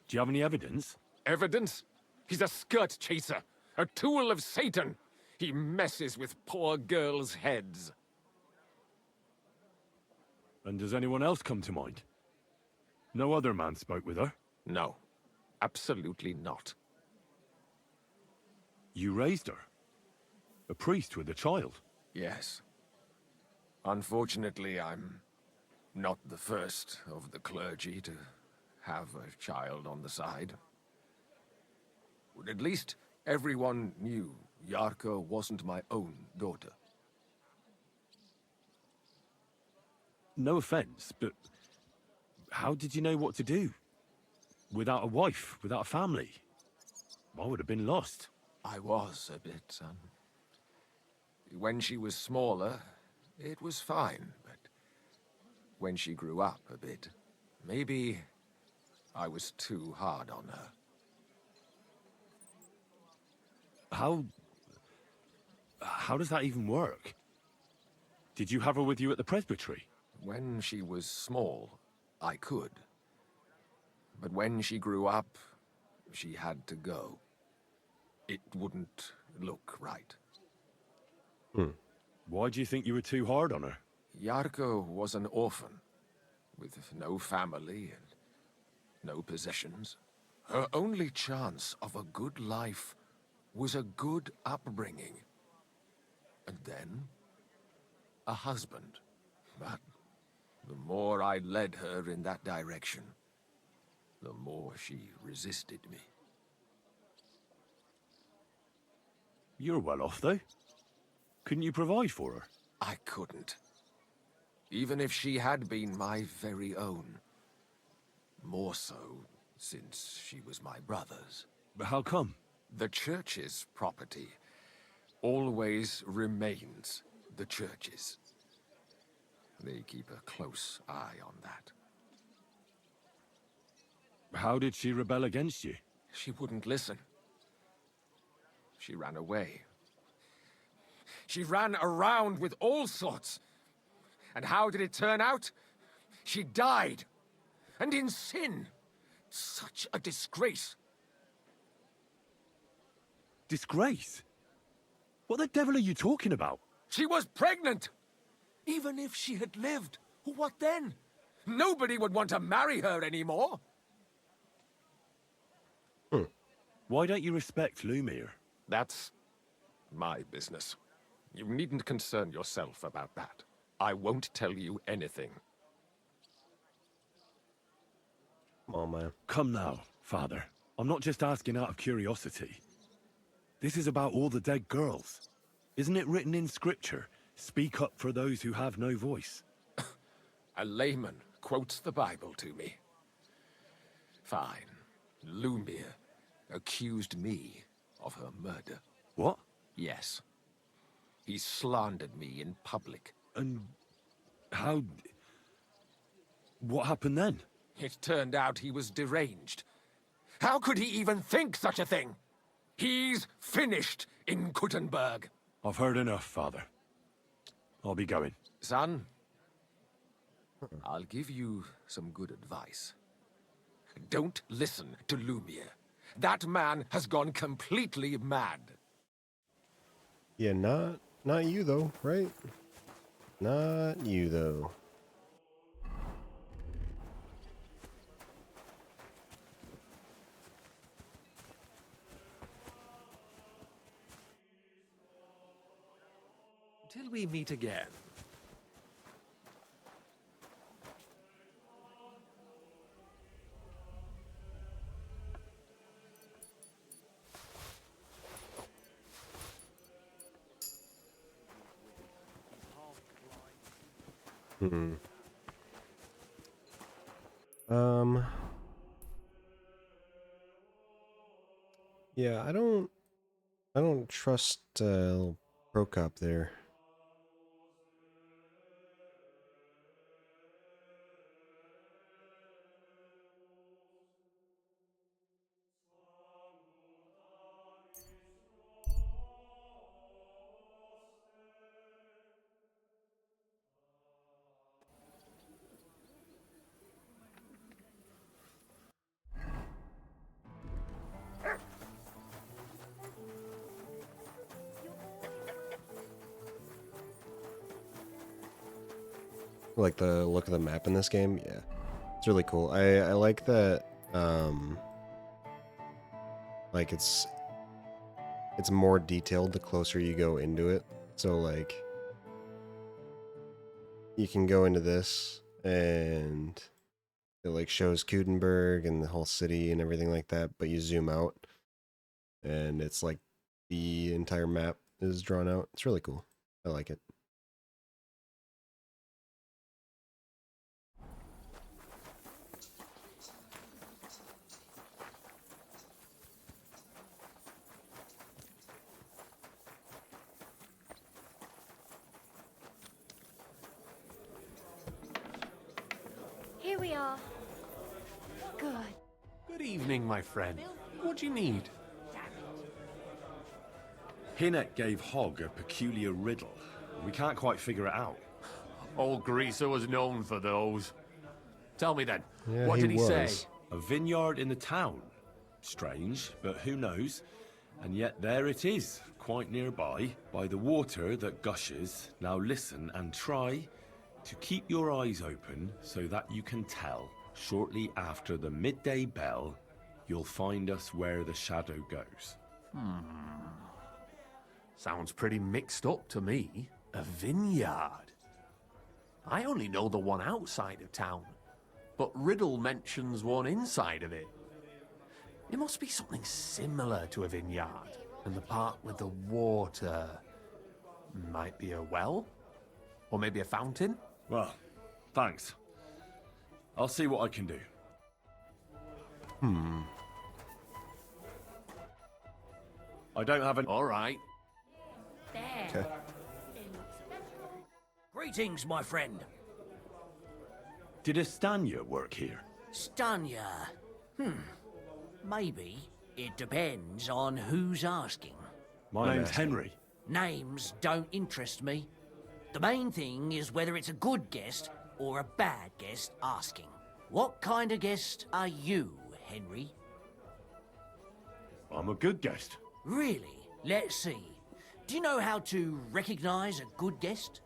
Do you have any evidence? Evidence? He's a skirt chaser, a tool of Satan. He messes with poor girls' heads. And does anyone else come to mind? No other man spoke with her? No, absolutely not. You raised her? A priest with a child? Yes. Unfortunately, I'm not the first of the clergy to have a child on the side. But at least everyone knew Yarka wasn't my own daughter. No offense, but how did you know what to do? Without a wife, without a family? I would have been lost. I was a bit, son. When she was smaller, it was fine, but when she grew up a bit, maybe I was too hard on her. How does that even work? Did you have her with you at the presbytery? When she was small, I could. But when she grew up, she had to go. It wouldn't look right. Why do you think you were too hard on her? Yarko was an orphan, with no family and no possessions. Her only chance of a good life was a good upbringing. And then, a husband. But the more I led her in that direction, the more she resisted me. You're well off, though. Couldn't you provide for her? I couldn't. Even if she had been my very own. More so, since she was my brother's. But how come? The church's property always remains the church's. They keep a close eye on that. How did she rebel against you? She wouldn't listen. She ran away. She ran around with all sorts. And how did it turn out? She died. And in sin. Such a disgrace. Disgrace? What the devil are you talking about? She was pregnant! Even if she had lived, what then? Nobody would want to marry her anymore. Why don't you respect Lumir? That's my business. You needn't concern yourself about that. I won't tell you anything. Come on, man. Come now, Father. I'm not just asking out of curiosity. This is about all the dead girls. Isn't it written in Scripture? Speak up for those who have no voice. A layman quotes the Bible to me. Fine. Lumir accused me of her murder. What? Yes. He slandered me in public. And how... What happened then? It turned out he was deranged. How could he even think such a thing? He's finished in Kuttenberg. I've heard enough, Father. I'll be going. Son, I'll give you some good advice. Don't listen to Lumir. That man has gone completely mad. Yeah, not you though, right? Not you though. Till we meet again. Hmm. Yeah, I don't trust Prokop there. Like the look of the map in this game, yeah, it's really cool. I like that. Like it's more detailed the closer you go into it. So like, you can go into this and it like shows Kudenberg and the whole city and everything like that, but you zoom out and it's like the entire map is drawn out. It's really cool. I like it. we are. Good. Good evening, my friend. What do you need? Hinek gave Hogg a peculiar riddle. We can't quite figure it out. Old Greaser was known for those. Tell me then, Yeah, what did he say? A vineyard in the town. Strange, but who knows? And yet there it is, quite nearby, by the water that gushes. Now listen and try to keep your eyes open so that you can tell. Shortly after the midday bell, you'll find us where the shadow goes. Sounds pretty mixed up to me. A vineyard. I only know the one outside of town, but Riddle mentions one inside of it. It must be something similar to a vineyard, and the part with the water might be a well? Or maybe a fountain? Well, thanks. I'll see what I can do. I don't have an... All right. There. Greetings, my friend. Did Estanya work here? Stanya. Maybe. It depends on who's asking. My name's Henry. Names don't interest me. The main thing is whether it's a good guest or a bad guest asking. What kind of guest are you, Henry? I'm a good guest. Really? Let's see. Do you know how to recognize a good guest?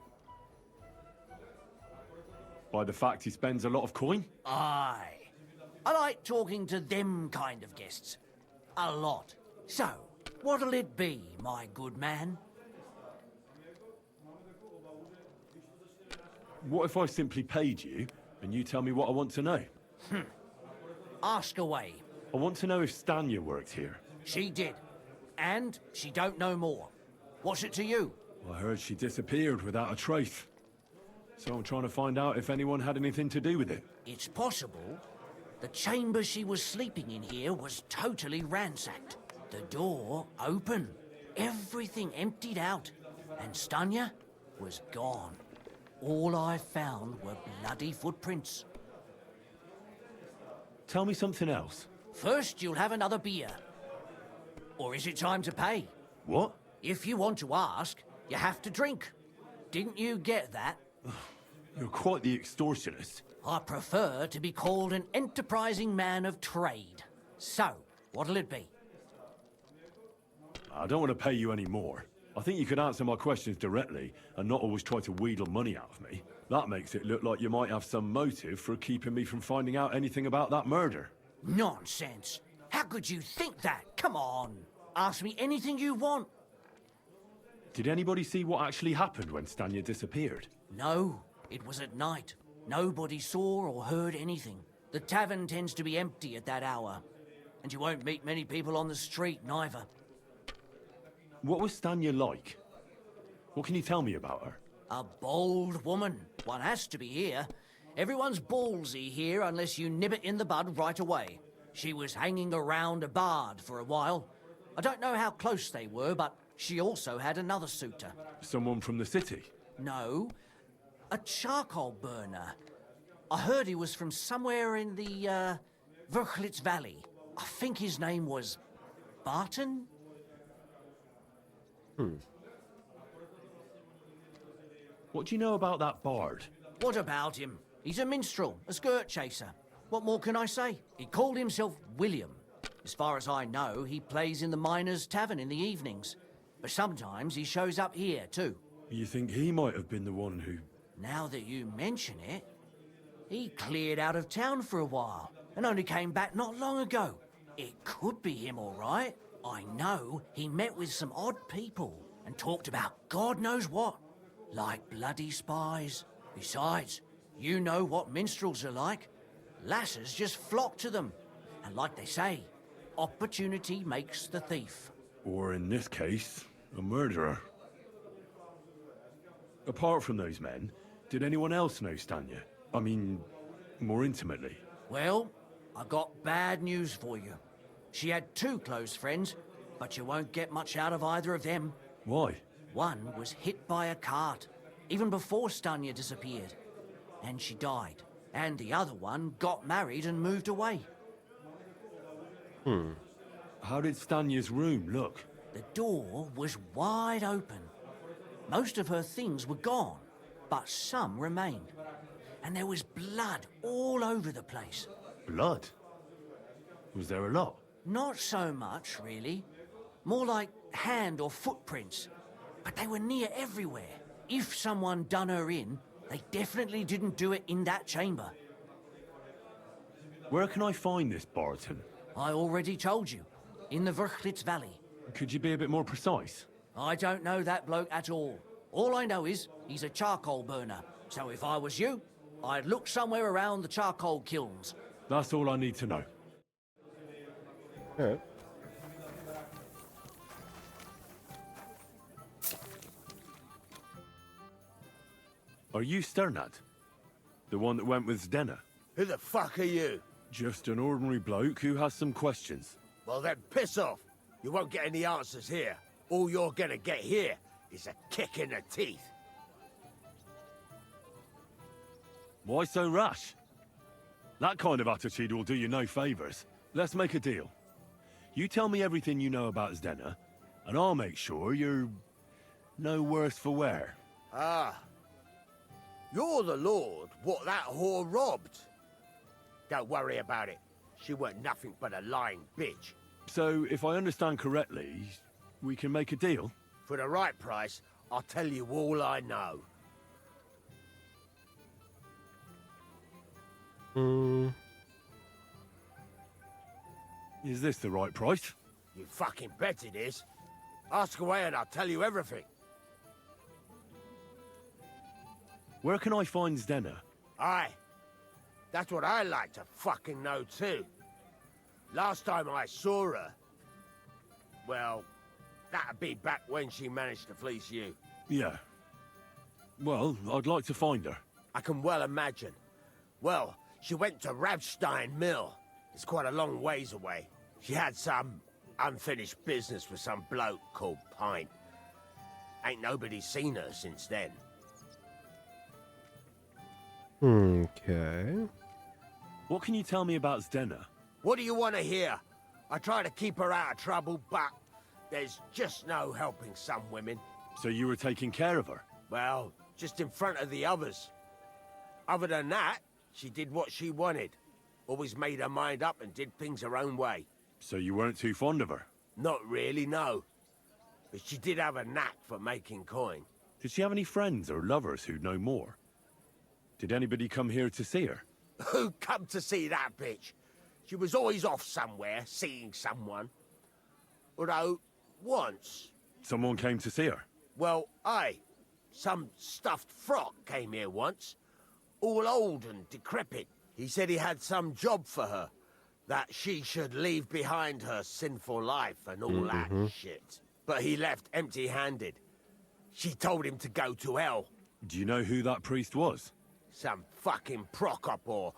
By the fact he spends a lot of coin? Aye. I like talking to them kind of guests. A lot. So, what'll it be, my good man? What if I simply paid you and you tell me what I want to know? Ask away. I want to know if Stanya worked here. She did. And she don't know more. What's it to you? I heard she disappeared without a trace. So I'm trying to find out if anyone had anything to do with it. It's possible. The chamber she was sleeping in here was totally ransacked. The door open. Everything emptied out. And Stanya was gone. All I found were bloody footprints. Tell me something else. First, you'll have another beer. Or is it time to pay? What? If you want to ask, you have to drink. Didn't you get that? You're quite the extortionist. I prefer to be called an enterprising man of trade. So, what'll it be? I don't want to pay you any more. I think you could answer my questions directly and not always try to wheedle money out of me. That makes it look like you might have some motive for keeping me from finding out anything about that murder. Nonsense. How could you think that? Come on. Ask me anything you want. Did anybody see what actually happened when Stanya disappeared? No, it was at night. Nobody saw or heard anything. The tavern tends to be empty at that hour. And you won't meet many people on the street, neither. What was Stanya like? What can you tell me about her? A bold woman. One has to be here. Everyone's ballsy here unless you nib it in the bud right away. She was hanging around a bard for a while. I don't know how close they were, but she also had another suitor. Someone from the city? No, a charcoal burner. I heard he was from somewhere in the, Verchlitz Valley. I think his name was Barton? What do you know about that bard? What about him? He's a minstrel, a skirt chaser. What more can I say? He called himself William. As far as I know, he plays in the Miners' Tavern in the evenings. But sometimes he shows up here, too. You think he might have been the one who... Now that you mention it, he cleared out of town for a while and only came back not long ago. It could be him, all right. I know he met with some odd people and talked about God knows what, like bloody spies. Besides, you know what minstrels are like. Lasses just flock to them. And like they say, opportunity makes the thief. Or in this case, a murderer. Apart from those men, did anyone else know Stanya? I mean, more intimately. Well, I got bad news for you. She had two close friends, but you won't get much out of either of them. Why? One was hit by a cart, even before Stanya disappeared. And she died. And the other one got married and moved away. How did Stanya's room look? The door was wide open. Most of her things were gone, but some remained. And there was blood all over the place. Blood? Was there a lot? Not so much, really. More like hand or footprints. But they were near everywhere. If someone done her in, they definitely didn't do it in that chamber. Where can I find this Barton? I already told you. In the Verchlitz Valley. Could you be a bit more precise? I don't know that bloke at all. All I know is he's a charcoal burner. So if I was you, I'd look somewhere around the charcoal kilns. That's all I need to know. Alright. Are you Sternad? The one that went with Zdenna? Who the fuck are you? Just an ordinary bloke who has some questions. Well then, piss off. You won't get any answers here. All you're gonna get here is a kick in the teeth. Why so rash? That kind of attitude will do you no favours. Let's make a deal. You tell me everything you know about Zdenna, and I'll make sure you're no worse for wear. Ah. You're the lord what that whore robbed. Don't worry about it. She weren't nothing but a lying bitch. So, if I understand correctly, we can make a deal? For the right price, I'll tell you all I know. Is this the right price? You fucking bet it is. Ask away and I'll tell you everything. Where can I find Zdenna? Aye. That's what I like to fucking know too. Last time I saw her... Well, that'd be back when she managed to fleece you. Yeah. Well, I'd like to find her. I can well imagine. Well, she went to Ravstein Mill. It's quite a long ways away. She had some unfinished business with some bloke called Pint. Ain't nobody seen her since then. Okay. What can you tell me about Zdenna? What do you want to hear? I try to keep her out of trouble, but there's just no helping some women. So you were taking care of her? Well, just in front of the others. Other than that, she did what she wanted. Always made her mind up and did things her own way. So you weren't too fond of her? Not really, no. But she did have a knack for making coin. Did she have any friends or lovers who'd know more? Did anybody come here to see her? Who come to see that bitch? She was always off somewhere, seeing someone. Although, once... Someone came to see her? Well, aye. Some stuffed frock came here once. All old and decrepit. He said he had some job for her. That she should leave behind her sinful life and all that shit. But he left empty-handed. She told him to go to hell. Do you know who that priest was? Some fucking Prokop or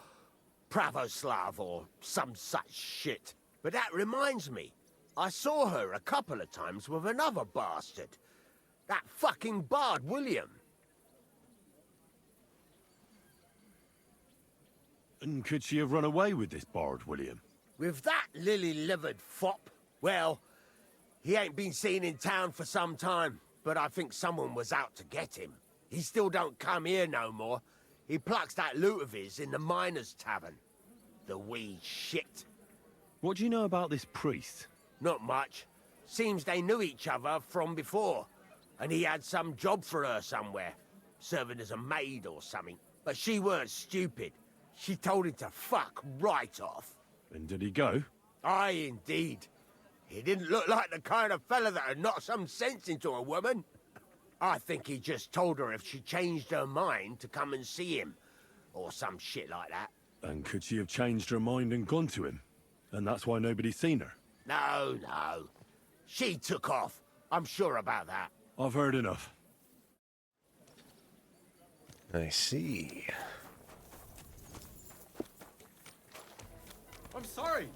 Pravoslav or some such shit. But that reminds me, I saw her a couple of times with another bastard. That fucking bard, William. And could she have run away with this bard, William? With that lily-livered fop? Well, he ain't been seen in town for some time, but I think someone was out to get him. He still don't come here no more. He plucks that loot of his in the miners' tavern. The wee shit. What do you know about this priest? Not much. Seems they knew each other from before. And he had some job for her somewhere. Serving as a maid or something. But she weren't stupid. She told him to fuck right off. And did he go? Aye, indeed. He didn't look like the kind of fella that would knock some sense into a woman. I think he just told her if she changed her mind to come and see him. Or some shit like that. And could she have changed her mind and gone to him? And that's why nobody's seen her? No, no. She took off. I'm sure about that. I've heard enough. I see. I'm sorry.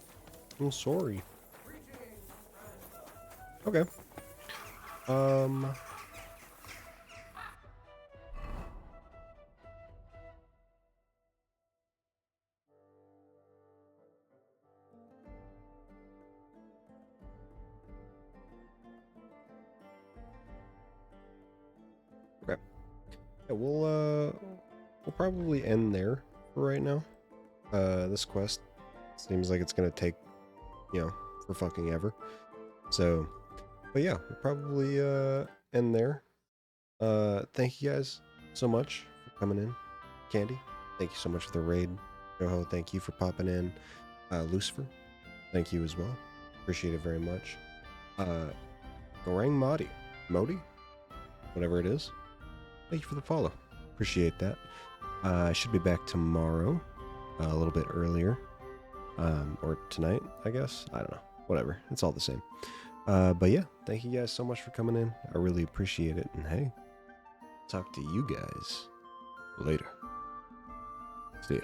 I'm sorry. Okay. yeah, we'll probably end there for right now. This quest seems like it's gonna take, you know, for fucking ever. So, but yeah, we'll probably end there. Thank you guys so much for coming in. Candy, thank you so much for the raid. Yoho, thank you for popping in. Lucifer, thank you as well. Appreciate it very much. Gorang Modi, whatever it is. Thank you for the follow. Appreciate that. I should be back tomorrow, a little bit earlier, or tonight, I guess. I don't know. Whatever. It's all the same. But yeah, thank you guys so much for coming in. I really appreciate it. And hey, talk to you guys later. See ya.